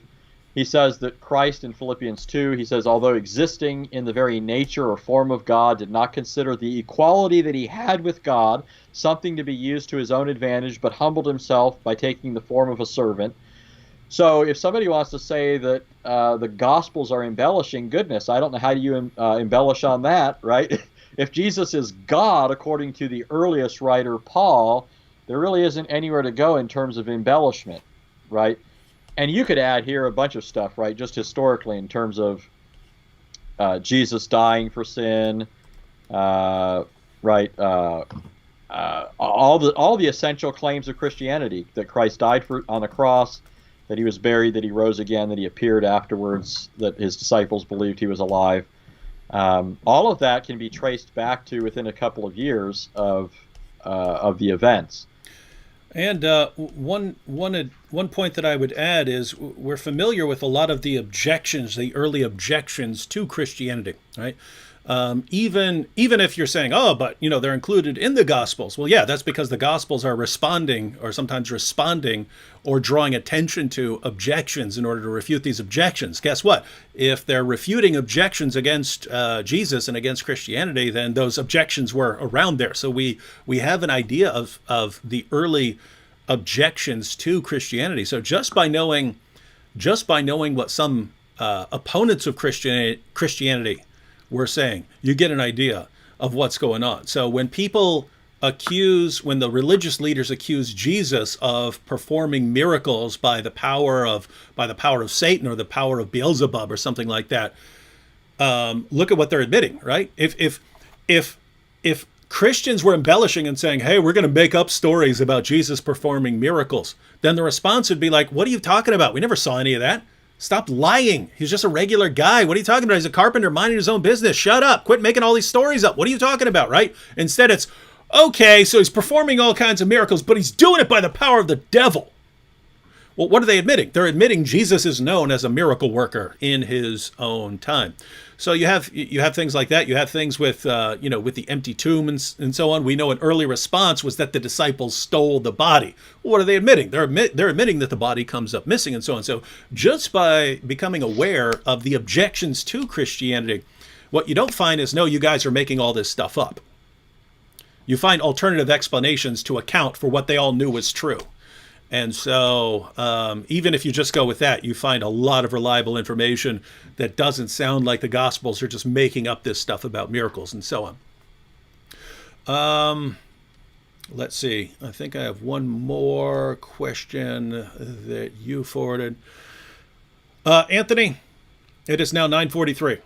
He says that Christ in Philippians 2, he says, although existing in the very nature or form of God, did not consider the equality that he had with God something to be used to his own advantage, but humbled himself by taking the form of a servant. So if somebody wants to say that the Gospels are embellishing, goodness, I don't know how you embellish on that, right? If Jesus is God, according to the earliest writer, Paul, there really isn't anywhere to go in terms of embellishment, right? And you could add here a bunch of stuff, right, just historically in terms of Jesus dying for sin, right? all the essential claims of Christianity, that Christ died on the cross, that he was buried, that he rose again, that he appeared afterwards, that his disciples believed he was alive. All of that can be traced back to within a couple of years of the events. And one point that I would add is we're familiar with a lot of the objections, the early objections to Christianity, right? Even if you're saying, oh, but they're included in the Gospels. Well, yeah, that's because the Gospels are responding, or sometimes responding, or drawing attention to objections in order to refute these objections. Guess what? If they're refuting objections against Jesus and against Christianity, then those objections were around there. So we have an idea of the early objections to Christianity. So just by knowing what some opponents of Christianity were saying, you get an idea of what's going on. So when the religious leaders accuse Jesus of performing miracles by the power of Satan or the power of Beelzebub or something like that, look at what they're admitting, right? If Christians were embellishing and saying, hey, we're going to make up stories about Jesus performing miracles, then the response would be like, what are you talking about? We never saw any of that. Stop lying. He's just a regular guy. What are you talking about? He's a carpenter minding his own business. Shut up. Quit making all these stories up. What are you talking about, right? Instead, it's, okay, so he's performing all kinds of miracles, but he's doing it by the power of the devil. Well, what are they admitting? They're admitting Jesus is known as a miracle worker in his own time. So you have things like that. You have things with with the empty tomb and so on. We know an early response was that the disciples stole the body. Well, what are they admitting? They're admitting that the body comes up missing and so on. So just by becoming aware of the objections to Christianity, what you don't find is, no, you guys are making all this stuff up. You find alternative explanations to account for what they all knew was true. And so even if you just go with that, you find a lot of reliable information that doesn't sound like the Gospels are just making up this stuff about miracles and so on. Let's see. I think I have one more question that you forwarded. Anthony, it is now 9:43.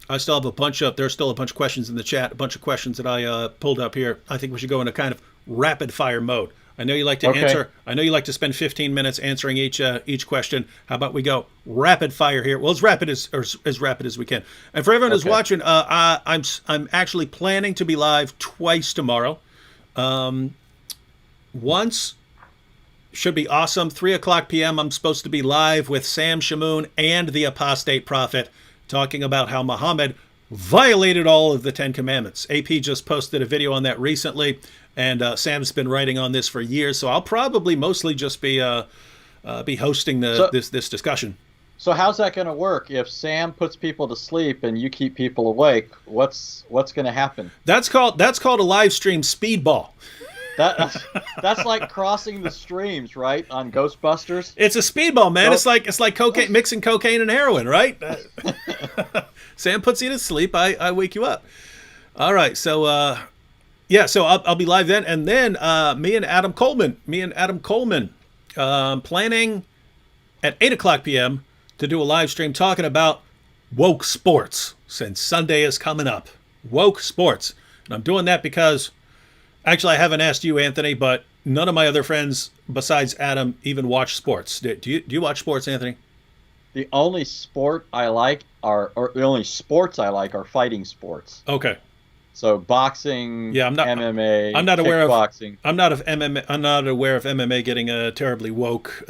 I still have there's still a bunch of questions in the chat, a bunch of questions that I pulled up here. I think we should go into kind of rapid fire mode. I know you like to answer. I know you like to spend 15 minutes answering each question. How about we go rapid fire here? Well, as rapid as we can. And for everyone who's watching, I'm actually planning to be live twice tomorrow. Once should be awesome. 3:00 p.m. I'm supposed to be live with Sam Shamoun and the Apostate Prophet, talking about how Muhammad violated all of the Ten Commandments. AP just posted a video on that recently, and Sam's been writing on this for years. So I'll probably mostly just be hosting this discussion. So how's that going to work? If Sam puts people to sleep and you keep people awake, what's going to happen? That's called a live stream speedball. That's like crossing the streams, right? On Ghostbusters. It's a speedball, man. It's like cocaine, mixing cocaine and heroin, right? Sam puts you to sleep. I wake you up. All right. So so I'll be live then, and then me and Adam Coleman, planning at 8:00 p.m. to do a live stream talking about woke sports, since Sunday is coming up. Woke sports, and I'm doing that because. Actually, I haven't asked you, Anthony, but none of my other friends besides Adam even watch sports. Do you watch sports, Anthony? The only sports I like are fighting sports. Okay. So boxing, MMA, I'm not aware kickboxing. I'm not aware of MMA getting terribly woke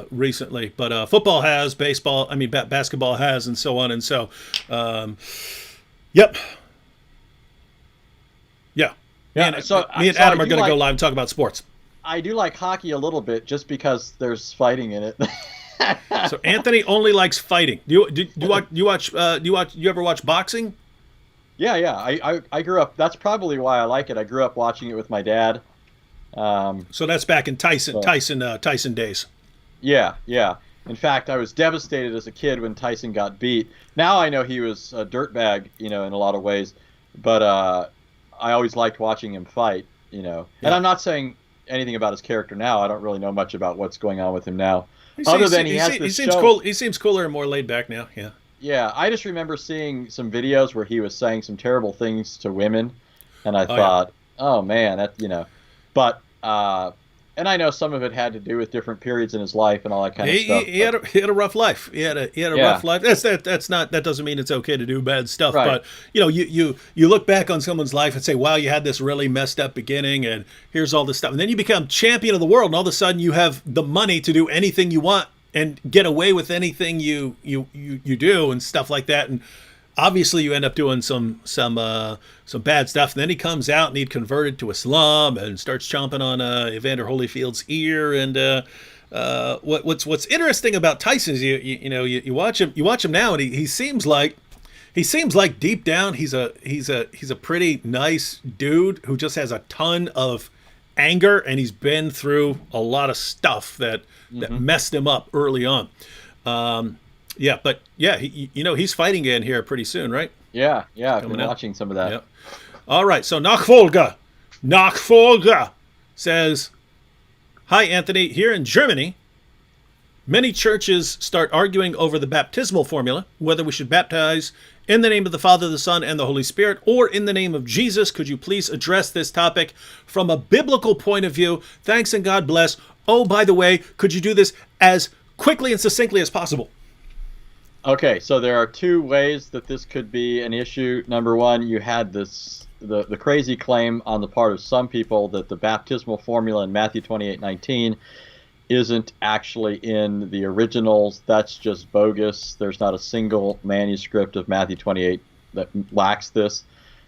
recently, but football has, basketball has, and so on and so. Yep. Yeah. Me and Adam are going to go live and talk about sports. I do like hockey a little bit, just because there's fighting in it. So Anthony only likes fighting. Do you ever watch boxing? Yeah. I grew up. That's probably why I like it. I grew up watching it with my dad. So that's back in Tyson days. Yeah. In fact, I was devastated as a kid when Tyson got beat. Now I know he was a dirtbag, in a lot of ways, but. I always liked watching him fight, And I'm not saying anything about his character now. I don't really know much about what's going on with him now. He seems cool. He seems cooler and more laid back now. Yeah. Yeah, I just remember seeing some videos where he was saying some terrible things to women, and I thought, Oh man, but and I know some of it had to do with different periods in his life and all that kind of stuff. He had a rough life. He had a rough life. That doesn't mean it's okay to do bad stuff. Right. But you look back on someone's life and say, wow, you had this really messed up beginning, and here's all this stuff, and then you become champion of the world, and all of a sudden you have the money to do anything you want and get away with anything you do and stuff like that. And obviously you end up doing some bad stuff. And then he comes out and he'd converted to Islam and starts chomping on Evander Holyfield's ear. And what's interesting about Tyson is you watch him now, and he seems like deep down he's a pretty nice dude who just has a ton of anger, and he's been through a lot of stuff that messed him up early on. He's fighting again here pretty soon, right? Yeah, I've been watching some of that. Yep. All right, so Nachfolger says, "Hi, Anthony. Here in Germany, many churches start arguing over the baptismal formula, whether we should baptize in the name of the Father, the Son, and the Holy Spirit, or in the name of Jesus. Could you please address this topic from a biblical point of view? Thanks and God bless. Oh, by the way, could you do this as quickly and succinctly as possible?" Okay, so there are two ways that this could be an issue. Number one, you had the crazy claim on the part of some people that the baptismal formula in Matthew 28:19 isn't actually in the originals. That's just bogus. There's not a single manuscript of Matthew 28 that lacks this.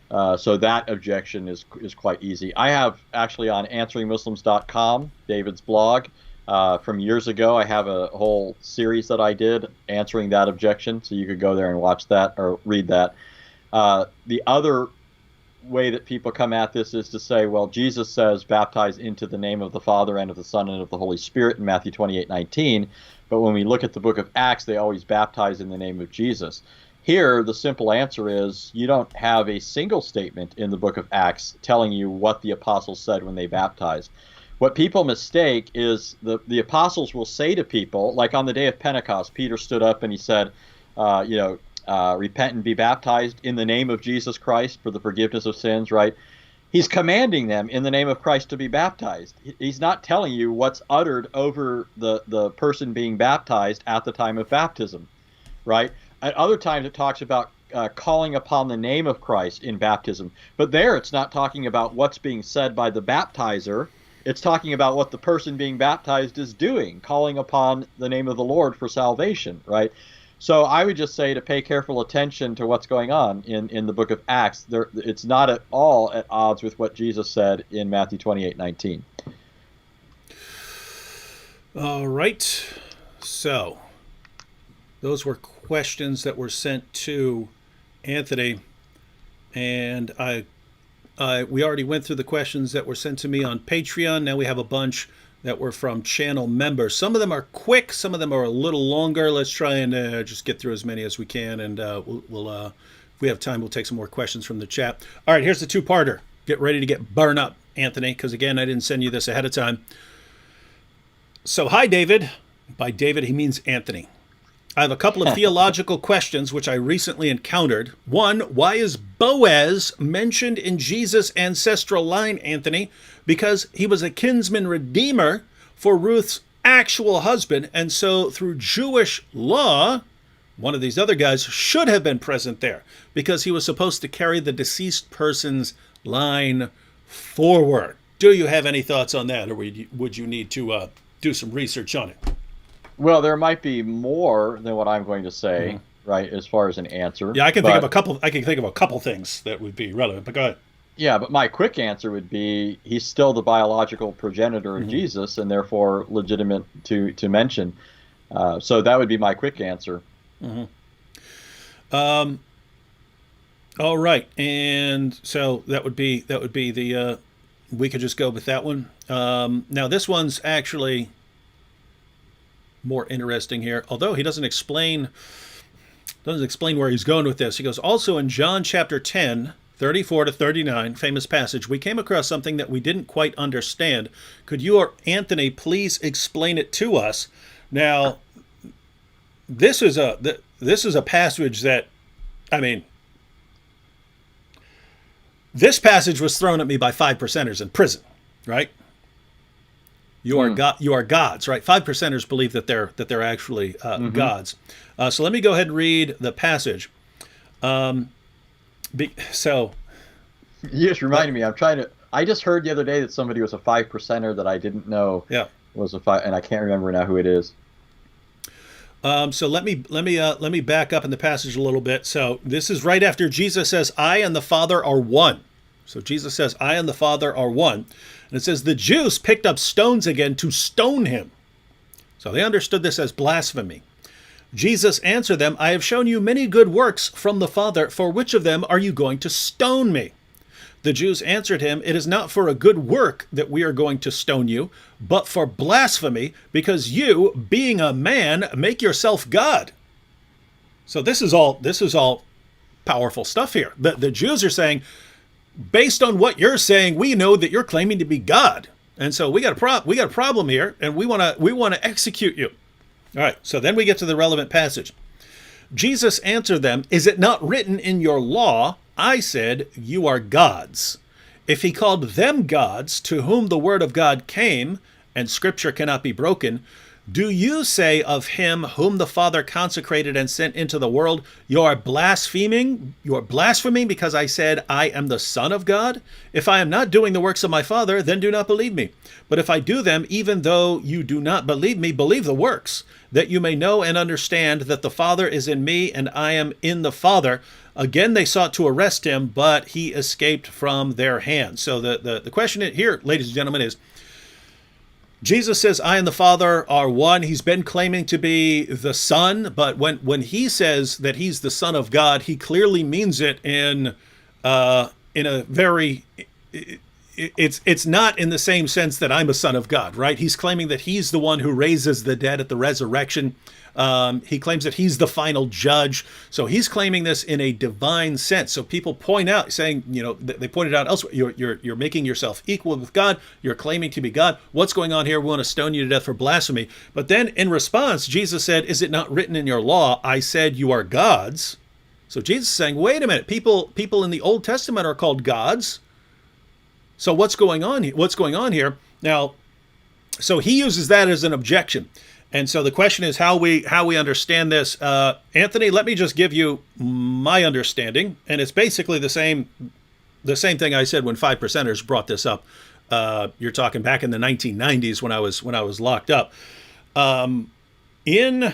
So that objection is quite easy. I have actually on answeringmuslims.com, David's blog, from years ago. I have a whole series that I did answering that objection, so you could go there and watch that or read that. The other way that people come at this is to say, well, Jesus says baptize into the name of the Father and of the Son and of the Holy Spirit in Matthew 28:19, but when we look at the book of Acts, they always baptize in the name of Jesus. Here, the simple answer is you don't have a single statement in the book of Acts telling you what the apostles said when they baptized. What people mistake is the apostles will say to people, like on the day of Pentecost, Peter stood up and he said, repent and be baptized in the name of Jesus Christ for the forgiveness of sins, right? He's commanding them in the name of Christ to be baptized. He's not telling you what's uttered over the person being baptized at the time of baptism, right? At other times it talks about calling upon the name of Christ in baptism. But there it's not talking about what's being said by the baptizer. It's talking about what the person being baptized is doing, calling upon the name of the Lord for salvation, right? So I would just say to pay careful attention to what's going on in the book of Acts. It's not at all at odds with what Jesus said in Matthew 28:19. All right. So those were questions that were sent to Anthony, and we already went through the questions that were sent to me on Patreon. Now we have a bunch that were from channel members. Some of them are quick, some of them are a little longer. Let's try and just get through as many as we can, and we'll if we have time, we'll take some more questions from the chat. All right, here's the two-parter. Get ready to get burned up, Anthony, because again, I didn't send you this ahead of time. So, hi, David. By David, he means Anthony. I have a couple of theological questions which I recently encountered. One, why is Boaz mentioned in Jesus' ancestral line, Anthony? Because he was a kinsman redeemer for Ruth's actual husband, and so through Jewish law, one of these other guys should have been present there because he was supposed to carry the deceased person's line forward. Do you have any thoughts on that, or would you need to do some research on it? Well, there might be more than what I'm going to say, right, as far as an answer. Yeah, I can think of a couple things that would be relevant, but go ahead. Yeah, but my quick answer would be he's still the biological progenitor of Jesus and therefore legitimate to mention. So that would be my quick answer. All right, and so that would be the we could just go with that one. Now this one's actually more interesting here, although he doesn't explain where he's going with this. He goes, also in John chapter 10, 34 to 39, famous passage, we came across something that we didn't quite understand. Could you or Anthony please explain it to us? Now, this is a passage that, I mean, This passage was thrown at me by 5%ers in prison, right? You are God. You are gods, right? 5%ers believe that they're actually gods. So let me go ahead and read the passage. So you just reminded me. I just heard the other day that somebody was a 5%er that I didn't know. Yeah. Was a 5, and I can't remember now who it is. So let me back up in the passage a little bit. So this is right after Jesus says, "I and the Father are one." So Jesus says, "I and the Father are one," and it says the Jews picked up stones again to stone him. So they understood this as blasphemy. Jesus answered them, "I have shown you many good works from the Father. For which of them are you going to stone me?" The Jews answered him, "It is not for a good work that we are going to stone you, but for blasphemy, because you, being a man, make yourself God." So this is all powerful stuff here. The Jews are saying, based on what you're saying, we know that you're claiming to be God, and so we got a problem here, and we want to execute you. All right. So then we get to the relevant passage. Jesus answered them, "Is it not written in your law? I said, you are gods." If he called them gods, to whom the word of God came, and scripture cannot be broken, do you say of him whom the Father consecrated and sent into the world, you are blaspheming? You are blaspheming because I said, I am the Son of God? If I am not doing the works of my Father, then do not believe me. But if I do them, even though you do not believe me, believe the works, that you may know and understand that the Father is in me and I am in the Father. Again, they sought to arrest him, but he escaped from their hands. So the question here, ladies and gentlemen, is Jesus says, "I and the Father are one." He's been claiming to be the Son, but when he says that he's the Son of God, he clearly means it in a very. It's not in the same sense that I'm a son of God, right? He's claiming that he's the one who raises the dead at the resurrection. He claims that he's the final judge. So he's claiming this in a divine sense. So people point out, saying, they pointed out elsewhere, you're making yourself equal with God. You're claiming to be God. What's going on here? We want to stone you to death for blasphemy. But then in response, Jesus said, "Is it not written in your law? I said you are gods." So Jesus is saying, wait a minute, people in the Old Testament are called gods. So what's going on here? Now, so he uses that as an objection. And so the question is how we understand this. Anthony, let me just give you my understanding. And it's basically the same thing I said when 5%ers brought this up. You're talking back in the 1990s when I was locked up. In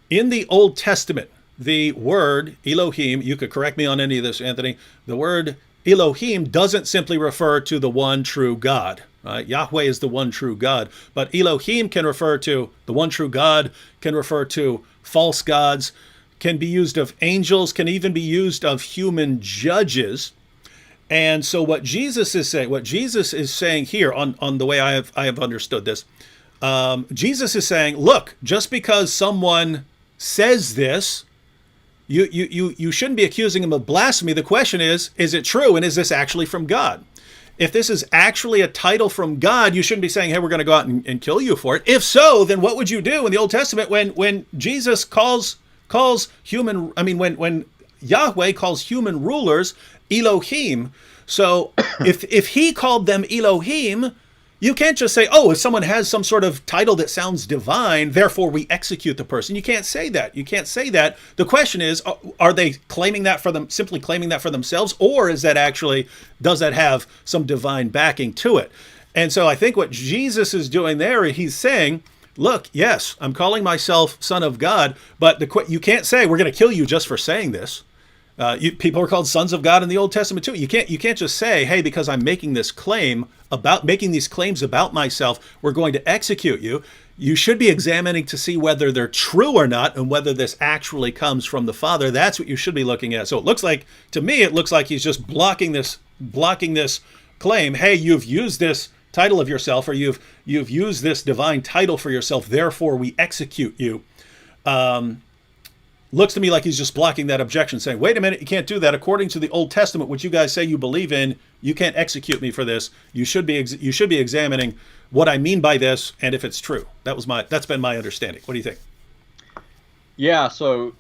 the Old Testament, the word Elohim, you could correct me on any of this, Anthony, the word Elohim doesn't simply refer to the one true God. Yahweh is the one true God, but Elohim can refer to the one true God, can refer to false gods, can be used of angels, can even be used of human judges. And so what Jesus is saying here on the way I have understood this, Jesus is saying, look, just because someone says this, you shouldn't be accusing him of blasphemy. The question is it true? And is this actually from God? If this is actually a title from God, you shouldn't be saying, hey, we're going to go out and kill you for it. If so, then what would you do in the Old Testament when Jesus when Yahweh calls human rulers Elohim? So if he called them Elohim, you can't just say, oh, if someone has some sort of title that sounds divine, therefore we execute the person. You can't say that. The question is, are they claiming that simply claiming that for themselves, or does that have some divine backing to it? And so I think what Jesus is doing there, he's saying, look, yes, I'm calling myself Son of God, but you can't say we're going to kill you just for saying this. People are called sons of God in the Old Testament too. You can't just say, hey, because I'm making these claims about myself, we're going to execute you. You should be examining to see whether they're true or not, and whether this actually comes from the Father. That's what you should be looking at. So it looks like he's just blocking this claim. Hey, you've used this title of yourself, or you've used this divine title for yourself, therefore we execute you. Looks to me like he's just blocking that objection, saying, wait a minute, you can't do that. According to the Old Testament, which you guys say you believe in, you can't execute me for this. You should be examining what I mean by this and if it's true. That's been my understanding. What do you think? Yeah, so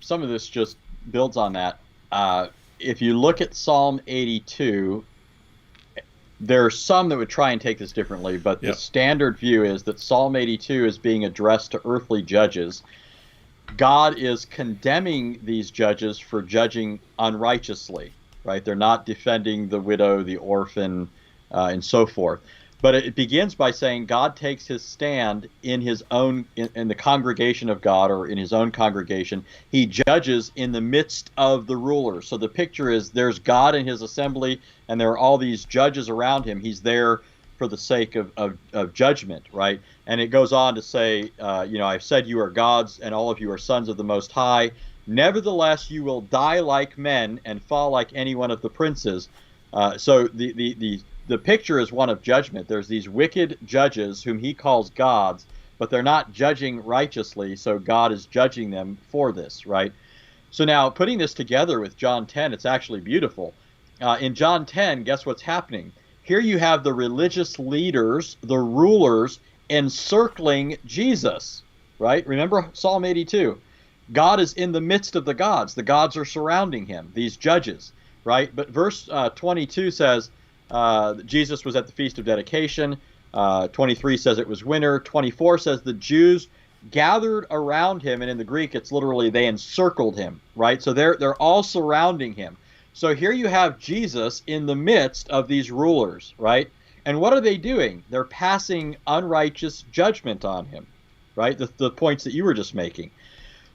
some of this just builds on that. if you look at Psalm 82, there are some that would try and take this differently, but the standard view is that Psalm 82 is being addressed to earthly judges. God is condemning these judges for judging unrighteously, right? They're not defending the widow, the orphan, and so forth. But it begins by saying God takes his stand in his own, in the congregation of God, or in his own congregation. He judges in the midst of the rulers. So the picture is there's God in his assembly, and there are all these judges around him. He's there for the sake of judgment, right? And it goes on to say, I've said you are gods, and all of you are sons of the Most High. Nevertheless, you will die like men and fall like any one of the princes. So the picture is one of judgment. There's these wicked judges whom he calls gods, but they're not judging righteously, so God is judging them for this, right? So now, putting this together with John 10, it's actually beautiful. In John 10, guess what's happening? Here you have the religious leaders, the rulers, encircling Jesus, right? Remember Psalm 82. God is in the midst of the gods. The gods are surrounding him, these judges, right? But verse 22 says, Jesus was at the Feast of Dedication. 23 says it was winter. 24 says the Jews gathered around him, and in the Greek it's literally they encircled him, right? So they're all surrounding him. So here you have Jesus in the midst of these rulers, right? And what are they doing? They're passing unrighteous judgment on him, right? The points that you were just making.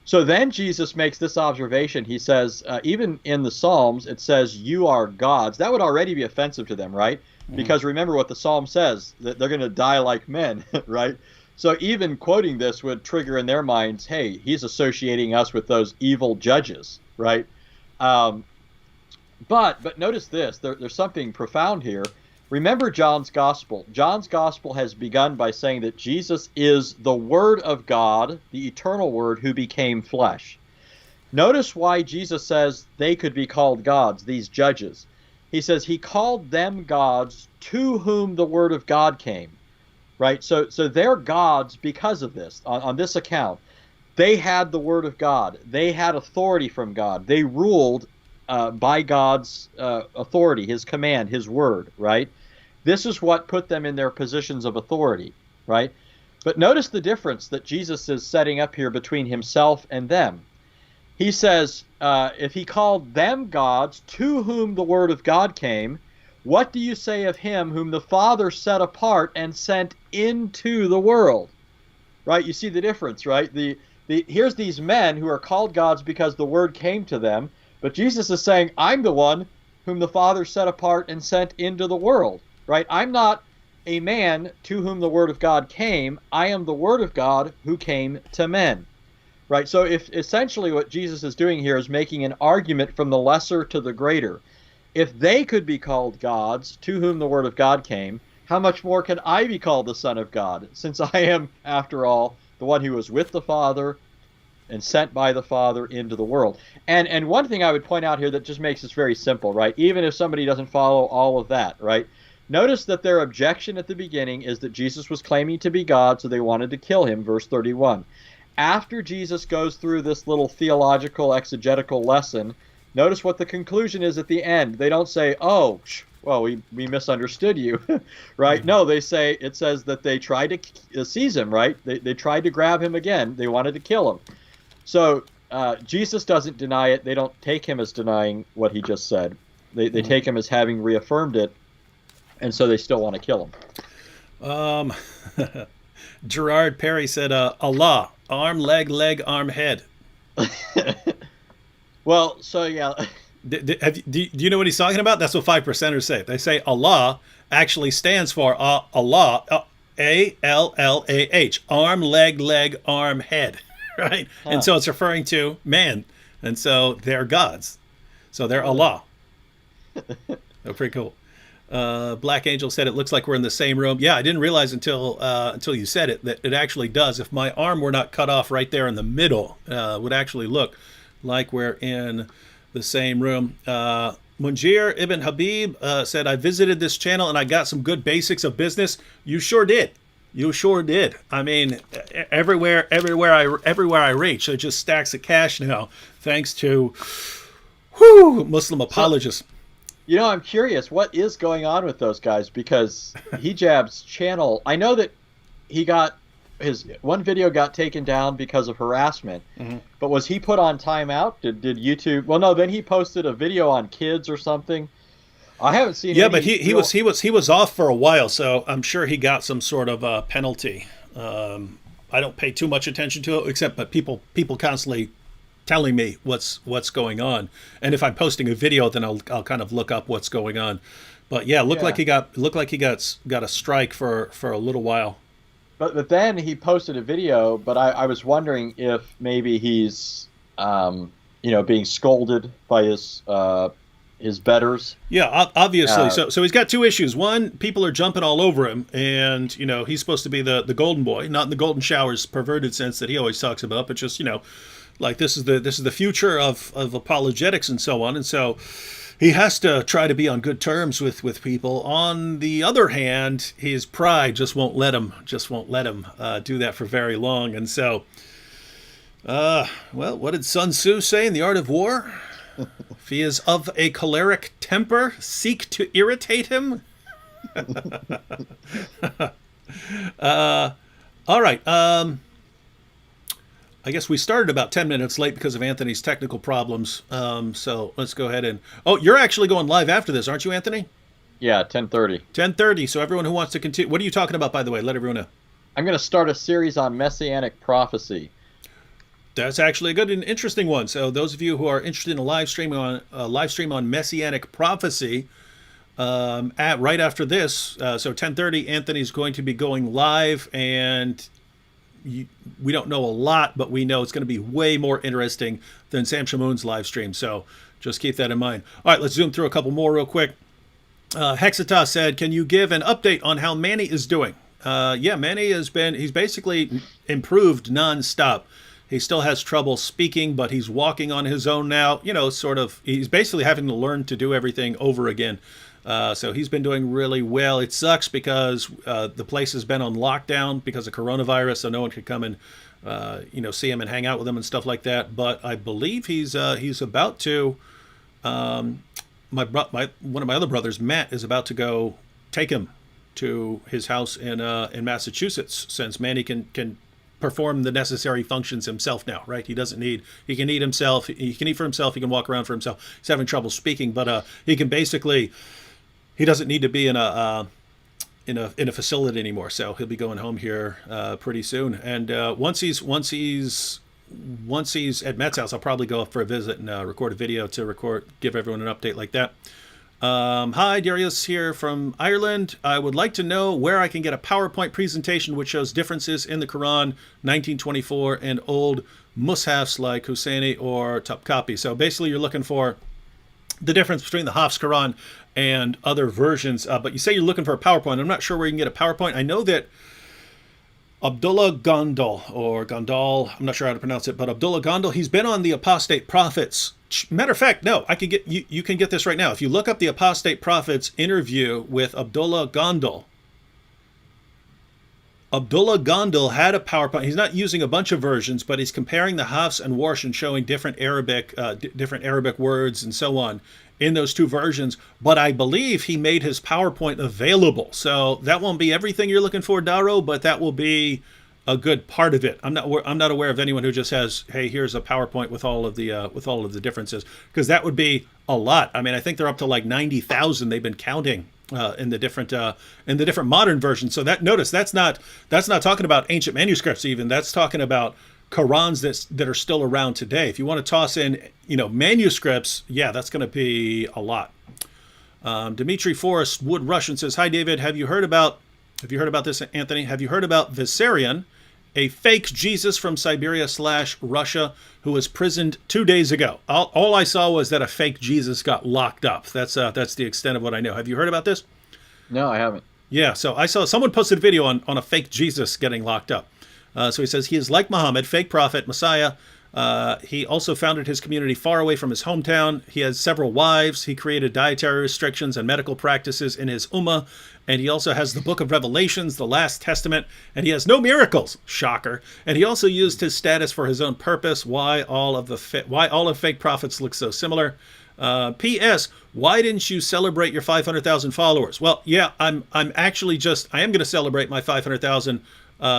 So then Jesus makes this observation. He says, even in the Psalms, it says, you are gods. That would already be offensive to them, right? Mm-hmm. Because remember what the Psalm says, that they're going to die like men, right? So even quoting this would trigger in their minds, hey, he's associating us with those evil judges, right? But notice this, there's something profound here. Remember John's Gospel. John's Gospel has begun by saying that Jesus is the Word of God, the eternal Word, who became flesh. Notice why Jesus says they could be called gods, these judges. He says he called them gods to whom the Word of God came, right? So they're gods because of this, on this account. They had the Word of God. They had authority from God. They ruled by God's authority, his command, his word, right? This is what put them in their positions of authority, right? But notice the difference that Jesus is setting up here between himself and them. He says, if he called them gods to whom the word of God came, what do you say of him whom the Father set apart and sent into the world? Right? You see the difference, right? Here's these men who are called gods because the word came to them. But Jesus is saying, I'm the one whom the Father set apart and sent into the world, right? I'm not a man to whom the Word of God came. I am the Word of God who came to men, right? So if essentially what Jesus is doing here is making an argument from the lesser to the greater. If they could be called gods to whom the Word of God came, how much more can I be called the Son of God, since I am, after all, the one who was with the Father and sent by the Father into the world. And one thing I would point out here that just makes this very simple, right? Even if somebody doesn't follow all of that, right? Notice that their objection at the beginning is that Jesus was claiming to be God, so they wanted to kill him, verse 31. After Jesus goes through this little theological, exegetical lesson, notice what the conclusion is at the end. They don't say, oh, well, we misunderstood you, right? No, it says that they tried to seize him, right? They tried to grab him again. They wanted to kill him. So Jesus doesn't deny it. They don't take him as denying what he just said. They take him as having reaffirmed it, and so they still want to kill him. Gerard Perry said, Allah, arm, leg, arm, head. Well, so yeah. Do you know what he's talking about? That's what 5%ers say. They say Allah actually stands for Allah, A-L-L-A-H, arm, leg, arm, head. Right? Huh. And so it's referring to man. And so they're gods. So they're Allah. Oh, pretty cool. Black Angel said, it looks like we're in the same room. Yeah, I didn't realize until you said it that it actually does. If my arm were not cut off right there in the middle, would actually look like we're in the same room. Munjir Ibn Habib said, I visited this channel and I got some good basics of business. You sure did. You sure did. I mean, everywhere I reach, it just stacks of cash now, thanks to Whew, Muslim apologists. So, I'm curious, what is going on with those guys? Because Hijab's channel, I know that he got his one video got taken down because of harassment, but was he put on timeout? Did YouTube? Well, no. Then he posted a video on kids or something. I haven't seen. Yeah, but he was off for a while, so I'm sure he got some sort of penalty. I don't pay too much attention to it, except but people constantly telling me what's going on, and if I'm posting a video, then I'll kind of look up what's going on. But yeah, looked like he got a strike for a little while. But then he posted a video, but I was wondering if maybe he's being scolded by his betters. Yeah, obviously. So he's got two issues. One, people are jumping all over him, and he's supposed to be the golden boy, not in the golden showers perverted sense that he always talks about, but just like this is the future of apologetics and so on. And so he has to try to be on good terms with people. On the other hand, his pride just won't let him do that for very long. And so, well, what did Sun Tzu say in The Art of War? If he is of a choleric temper, seek to irritate him. All right. I guess we started about 10 minutes late because of Anthony's technical problems. So let's go ahead and... Oh, you're actually going live after this, aren't you, Anthony? Yeah, 10:30. 10:30. So everyone who wants to continue... What are you talking about, by the way? Let everyone know. I'm going to start a series on Messianic prophecy. That's actually a good and interesting one. So those of you who are interested in a live stream on Messianic prophecy, right after this, so 10:30, Anthony's going to be going live, and we don't know a lot, but we know it's going to be way more interesting than Sam Shamoun's live stream. So just keep that in mind. All right, let's zoom through a couple more real quick. Hexatos said, can you give an update on how Manny is doing? Yeah, Manny he's basically improved nonstop. He still has trouble speaking, but he's walking on his own now. He's basically having to learn to do everything over again. So he's been doing really well. It sucks because the place has been on lockdown because of coronavirus, so no one could come and see him and hang out with him and stuff like that. But I believe he's about to. One of my other brothers, Matt, is about to go take him to his house in Massachusetts, since Manny can perform the necessary functions himself now, right? He can eat himself. He can eat for himself. He can walk around for himself. He's having trouble speaking, but he can basically. He doesn't need to be in a facility anymore, so he'll be going home here pretty soon. And once he's at Matt's house, I'll probably go up for a visit and record a video to give everyone an update like that. Hi, Darius here from Ireland. I would like to know where I can get a PowerPoint presentation which shows differences in the Quran 1924 and old mushafs like Husseini or Topkapi. So basically you're looking for the difference between the Hafs Quran and other versions. But you say you're looking for a PowerPoint. I'm not sure where you can get a PowerPoint. I know that Abdullah Gondal, I'm not sure how to pronounce it, but Abdullah Gondal, he's been on the Apostate Prophets. Matter of fact, no, I can get you can get this right now. If you look up the Apostate Prophets interview with Abdullah Gondal had a PowerPoint. He's not using a bunch of versions, but he's comparing the Hafs and Warsh and showing different Arabic words and so on in those two versions. But I believe he made his PowerPoint available. So that won't be everything you're looking for, Daro, but that will be a good part of it. I'm not aware of anyone who just has, hey, here's a PowerPoint with all of the differences, because that would be a lot. I mean, I think they're up to like 90,000. They've been counting in the different modern versions. So that's not talking about ancient manuscripts even. That's talking about Qurans that are still around today. If you want to toss in manuscripts, yeah, that's going to be a lot. Dimitri Forrest Wood Russian says, hi David, have you heard about this, Anthony? Have you heard about Vissarion, a fake Jesus from Siberia/Russia who was prisoned 2 days ago? All I saw was that a fake Jesus got locked up. That's the extent of what I know. Have you heard about this? No, I haven't. Yeah, so I saw someone posted a video on a fake Jesus getting locked up. So he says he is like Muhammad, fake prophet, Messiah. He also founded his community far away from his hometown. He has several wives. He created dietary restrictions and medical practices in his ummah. And he also has the Book of Revelations, the Last Testament, and he has no miracles. Shocker. And he also used his status for his own purpose. Why all of fake prophets look so similar. P.S. Why didn't you celebrate your 500,000 followers? Well, yeah, I'm actually I am going to celebrate my 500,000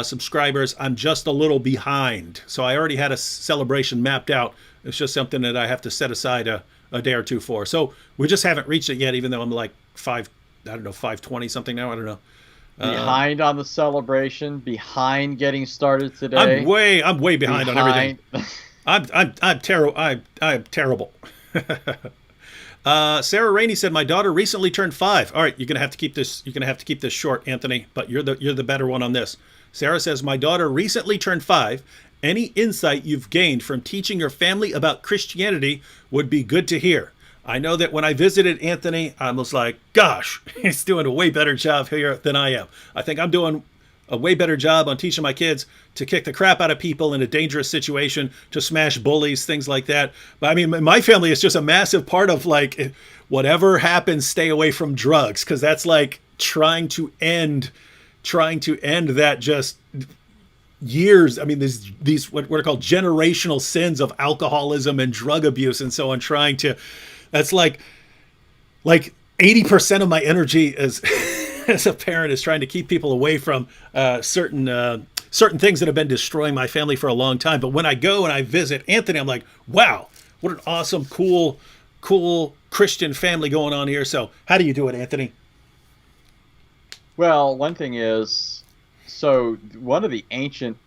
subscribers. I'm just a little behind. So I already had a celebration mapped out. It's just something that I have to set aside a day or two for. So we just haven't reached it yet, even though I'm like 520 something now. I don't know. Behind on the celebration, behind getting started today. I'm way behind on everything. I'm terrible. Sarah Rainey said, "My daughter recently turned 5." All right, you're gonna have to keep this. You're gonna have to keep this short, Anthony. But you're the better one on this. Sarah says, "My daughter recently turned 5. Any insight you've gained from teaching your family about Christianity would be good to hear. I know that when I visited Anthony, I was like, gosh, he's doing a way better job here than I am. I think I'm doing a way better job on teaching my kids to kick the crap out of people in a dangerous situation, to smash bullies, things like that. But I mean, my family is just a massive part of like, whatever happens, stay away from drugs, because that's like trying to end that just years. I mean, these what are called generational sins of alcoholism and drug abuse and so on. That's like 80% of my energy as as a parent is trying to keep people away from certain things that have been destroying my family for a long time. But when I go and I visit Anthony, I'm like, wow, what an awesome, cool Christian family going on here. So how do you do it, Anthony? Well, one thing is, so one of the ancient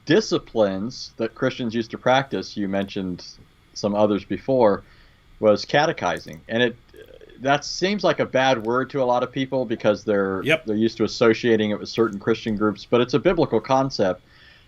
disciplines that Christians used to practice, you mentioned some others before, was catechizing. And that seems like a bad word to a lot of people because they're used to associating it with certain Christian groups, but it's a biblical concept.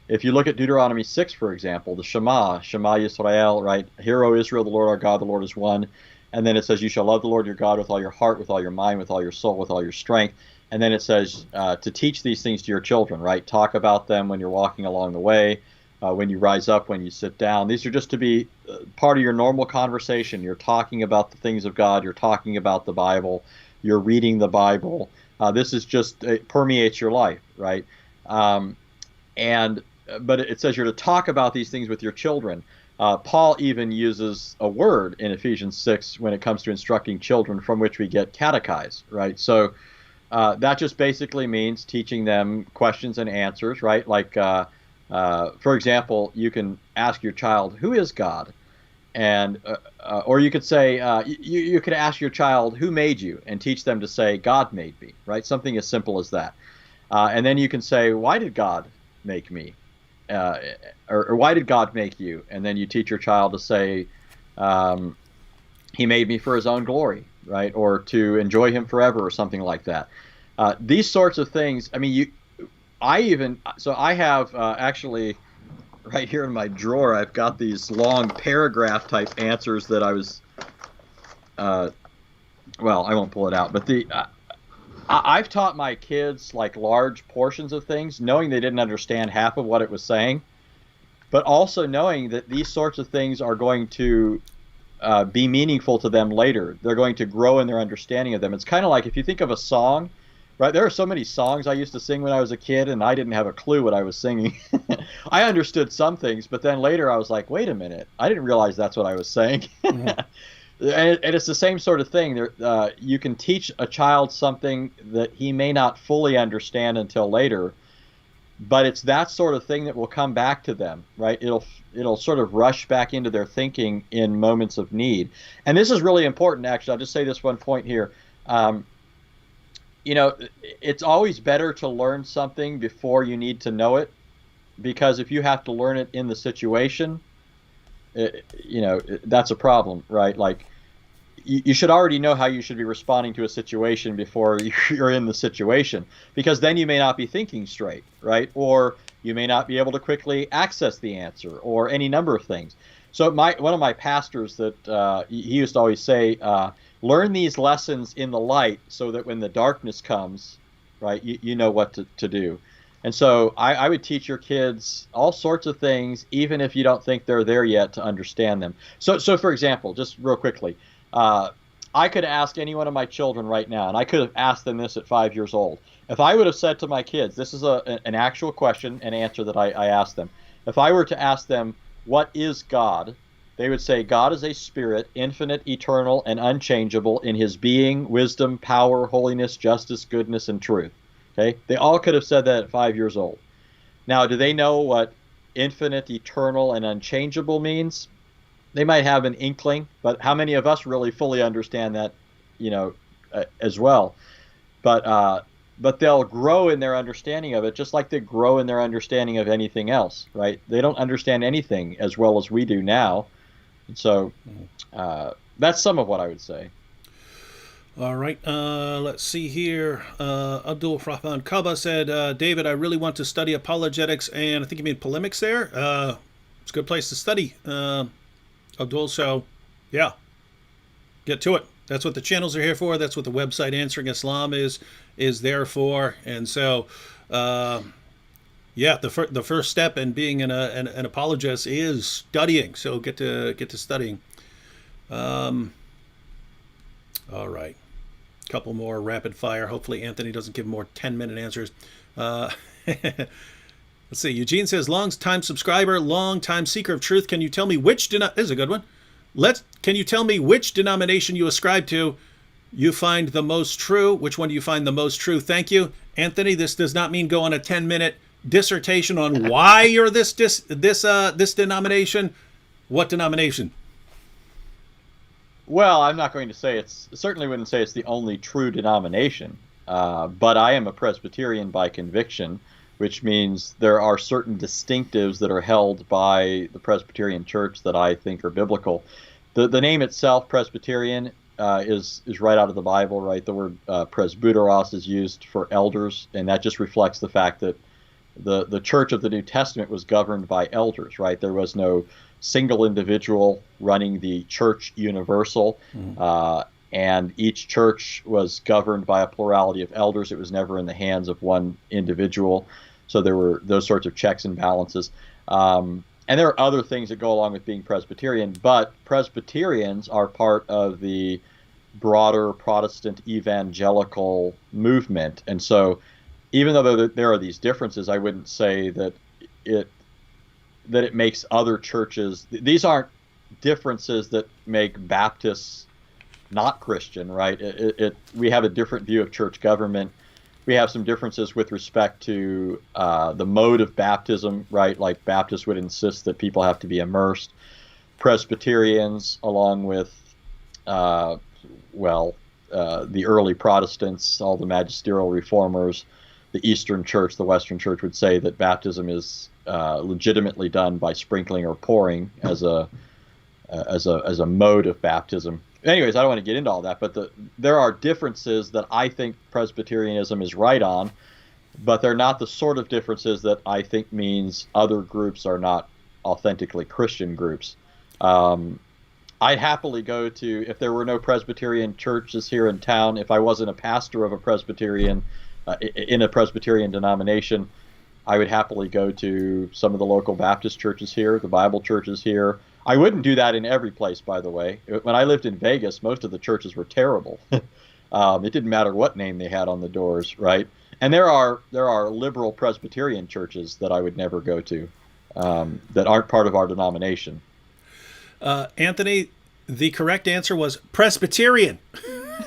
If you look at Deuteronomy 6, for example, the Shema Yisrael, right? Hear, O Israel, the Lord our God, the Lord is one. And then it says, you shall love the Lord your God with all your heart, with all your mind, with all your soul, with all your strength. And then it says to teach these things to your children, right? Talk about them when you're walking along the way, when you rise up, when you sit down. These are just to be part of your normal conversation. You're talking about the things of God. You're talking about the Bible. You're reading the Bible. This is just, it permeates your life, right? But it says you're to talk about these things with your children. Paul even uses a word in Ephesians 6 when it comes to instructing children, from which we get catechized, right? So that just basically means teaching them questions and answers, right? Like, for example, you can ask your child, who is God? And or you could say, you could ask your child, who made you? And teach them to say, God made me, right? Something as simple as that. And then you can say, why did God make me? Or why did God make you? And then you teach your child to say, he made me for his own glory, right? Or to enjoy him forever, or something like that. These sorts of things, I mean, I have actually right here in my drawer, I've got these long paragraph type answers that I was, well, I won't pull it out, but I've taught my kids like large portions of things, knowing they didn't understand half of what it was saying, but also knowing that these sorts of things are going to be meaningful to them later. They're going to grow in their understanding of them. It's kind of like if you think of a song, right? There are so many songs I used to sing when I was a kid, and I didn't have a clue what I was singing. I understood some things, but then later I was like, wait a minute, I didn't realize that's what I was saying. Mm-hmm. And it's the same sort of thing. You can teach a child something that he may not fully understand until later, but it's that sort of thing that will come back to them, right? It'll sort of rush back into their thinking in moments of need. And this is really important, actually. I'll just say this one point here. You know, it's always better to learn something before you need to know it, because if you have to learn it in the situation, that's a problem, right? Like, you should already know how you should be responding to a situation before you're in the situation, because then you may not be thinking straight, right? Or you may not be able to quickly access the answer, or any number of things. So one of my pastors that he used to always say, learn these lessons in the light so that when the darkness comes, right, you know what to do. And so I would teach your kids all sorts of things, even if you don't think they're there yet to understand them. So for example, just real quickly, I could ask any one of my children right now, and I could have asked them this at 5 years old. If I would have said to my kids, this is an actual question and answer that I asked them. If I were to ask them, what is God? They would say God is a spirit, infinite, eternal, and unchangeable in his being, wisdom, power, holiness, justice, goodness, and truth. Okay? They all could have said that at 5 years old. Now, do they know what infinite, eternal, and unchangeable means? They might have an inkling, but how many of us really fully understand that, as well? But they'll grow in their understanding of it, just like they grow in their understanding of anything else, right? They don't understand anything as well as we do now. And so that's some of what I would say. All right. Let's see here. Abdul Rahman Kaba said, David, I really want to study apologetics, and I think you mean polemics there. It's a good place to study, Abdul. So, yeah, get to it. That's what the channels are here for. That's what the website Answering Islam is there for. And so, yeah, the first step in being an apologist is studying. So get to studying. All right. A couple more rapid fire. Hopefully Anthony doesn't give more 10-minute answers. Let's see. Eugene says, long time subscriber, long time seeker of truth. Can you tell me which this is a good one. Can you tell me which denomination you ascribe to you find the most true? Which one do you find the most true? Thank you. Anthony, this does not mean go on a 10-minute dissertation on why you're this denomination. What denomination? Well, I'm not going to say certainly wouldn't say it's the only true denomination, but I am a Presbyterian by conviction, which means there are certain distinctives that are held by the Presbyterian Church that I think are biblical. The name itself, Presbyterian, is right out of the Bible, right? The word presbyteros is used for elders, and that just reflects the fact that the Church of the New Testament was governed by elders, right? There was no single individual running the church universal, and each church was governed by a plurality of elders. It was never in the hands of one individual. So there were those sorts of checks and balances. And there are other things that go along with being Presbyterian, but Presbyterians are part of the broader Protestant evangelical movement. And so even though there are these differences, I wouldn't say that it makes other churches, these aren't differences that make Baptists not Christian, right? We have a different view of church government. We have some differences with respect to the mode of baptism, right? Like Baptists would insist that people have to be immersed. Presbyterians, along with, the early Protestants, all the magisterial reformers, the Eastern Church, the Western Church would say that baptism is legitimately done by sprinkling or pouring as a mode of baptism. Anyways, I don't want to get into all that, but there are differences that I think Presbyterianism is right on, but they're not the sort of differences that I think means other groups are not authentically Christian groups. I'd happily go to, if there were no Presbyterian churches here in town, if I wasn't a pastor of a Presbyterian, in a Presbyterian denomination, I would happily go to some of the local Baptist churches here, the Bible churches here. I wouldn't do that in every place, by the way. When I lived in Vegas, most of the churches were terrible. It didn't matter what name they had on the doors, right? And there are liberal Presbyterian churches that I would never go to that aren't part of our denomination. Anthony, the correct answer was Presbyterian.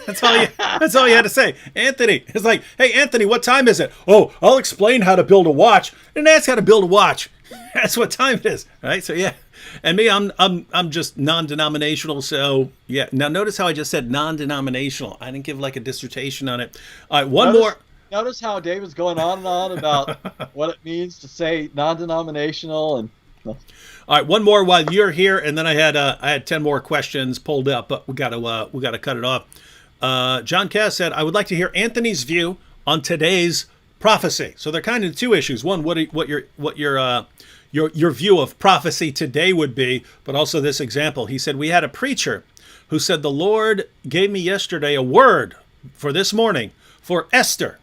That's all you had to say. Anthony. It's like, hey, Anthony, what time is it? Oh, I'll explain how to build a watch. And that's how to build a watch. That's what time it is. Right? So yeah. And me, I'm just non-denominational. So yeah. Now notice how I just said non-denominational. I didn't give like a dissertation on it. All right, more. Notice how David's going on and on about what it means to say non-denominational and. All right, one more while you're here, and then I had 10 more questions pulled up, but we got to cut it off. John Cass said, "I would like to hear Anthony's view on today's prophecy." So they're kind of two issues. One, what your view of prophecy today would be, but also this example. He said, "We had a preacher who said the Lord gave me yesterday a word for this morning for Esther."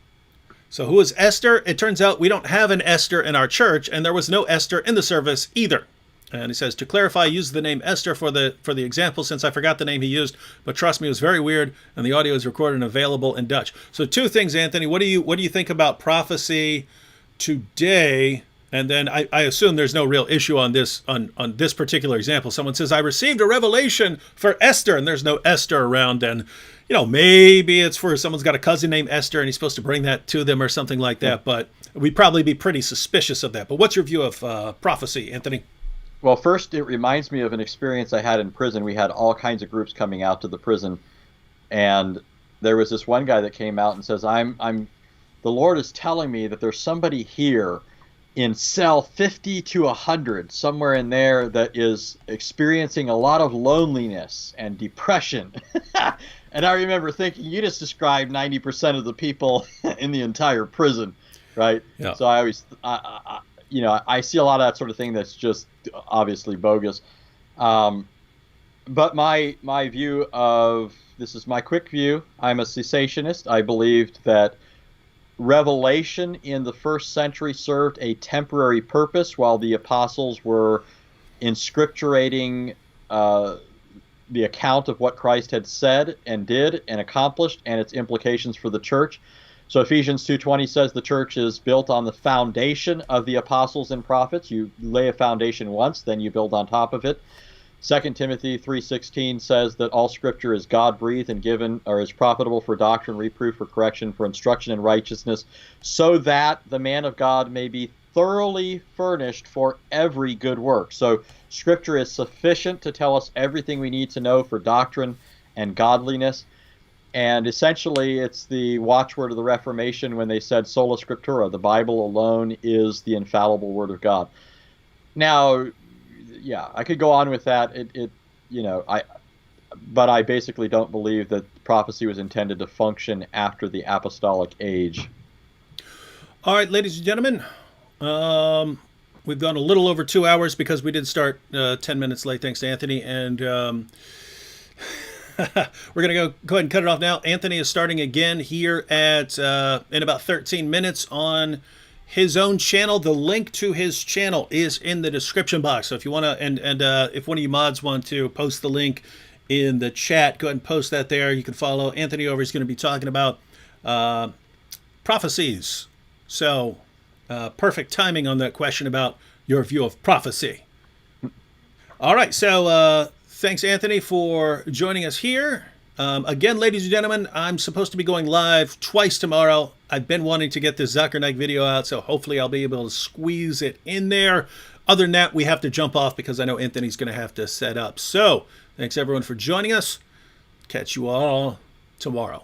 So who is Esther? It turns out we don't have an Esther in our church, and there was no Esther in the service either. And he says, to clarify, I used the name Esther for the example since I forgot the name he used, but trust me, it was very weird, and the audio is recorded and available in Dutch. So two things, Anthony. What do you think about prophecy today And then I assume there's no real issue on this particular example. Someone says, I received a revelation for Esther, and there's no Esther around. And, maybe it's for someone's got a cousin named Esther, and he's supposed to bring that to them or something like that. But we'd probably be pretty suspicious of that. But what's your view of prophecy, Anthony? Well, first, it reminds me of an experience I had in prison. We had all kinds of groups coming out to the prison, and there was this one guy that came out and says, the Lord is telling me that there's somebody here in cell 50 to 100, somewhere in there, that is experiencing a lot of loneliness and depression. And I remember thinking, you just described 90% of the people in the entire prison, right? Yeah. So I always, I see a lot of that sort of thing that's just obviously bogus. But my view of, this is my quick view, I'm a cessationist. I believed that revelation in the first century served a temporary purpose while the apostles were inscripturating the account of what Christ had said and did and accomplished and its implications for the church. So Ephesians 2:20 says the church is built on the foundation of the apostles and prophets. You lay a foundation once, then you build on top of it. 2 Timothy 3:16 says that all scripture is God-breathed and given, or is profitable for doctrine, reproof, for correction, for instruction in righteousness, so that the man of God may be thoroughly furnished for every good work. So scripture is sufficient to tell us everything we need to know for doctrine and godliness. And essentially, it's the watchword of the Reformation when they said sola scriptura, the Bible alone is the infallible word of God. Now, yeah, I could go on with that. But I basically don't believe that prophecy was intended to function after the apostolic age. All right, ladies and gentlemen, we've gone a little over 2 hours because we did start 10 minutes late, thanks to Anthony. And we're going to go ahead and cut it off now. Anthony is starting again here at in about 13 minutes on his own channel. The link to his channel is in the description box. So if you want to, and if one of you mods want to post the link in the chat, go ahead and post that there. You can follow Anthony over. He's going to be talking about prophecies. So perfect timing on that question about your view of prophecy. All right. So thanks, Anthony, for joining us here. Again, ladies and gentlemen, I'm supposed to be going live twice tomorrow. I've been wanting to get this Zuckernight video out, so hopefully I'll be able to squeeze it in there. Other than that, we have to jump off because I know Anthony's going to have to set up. So, thanks everyone for joining us. Catch you all tomorrow.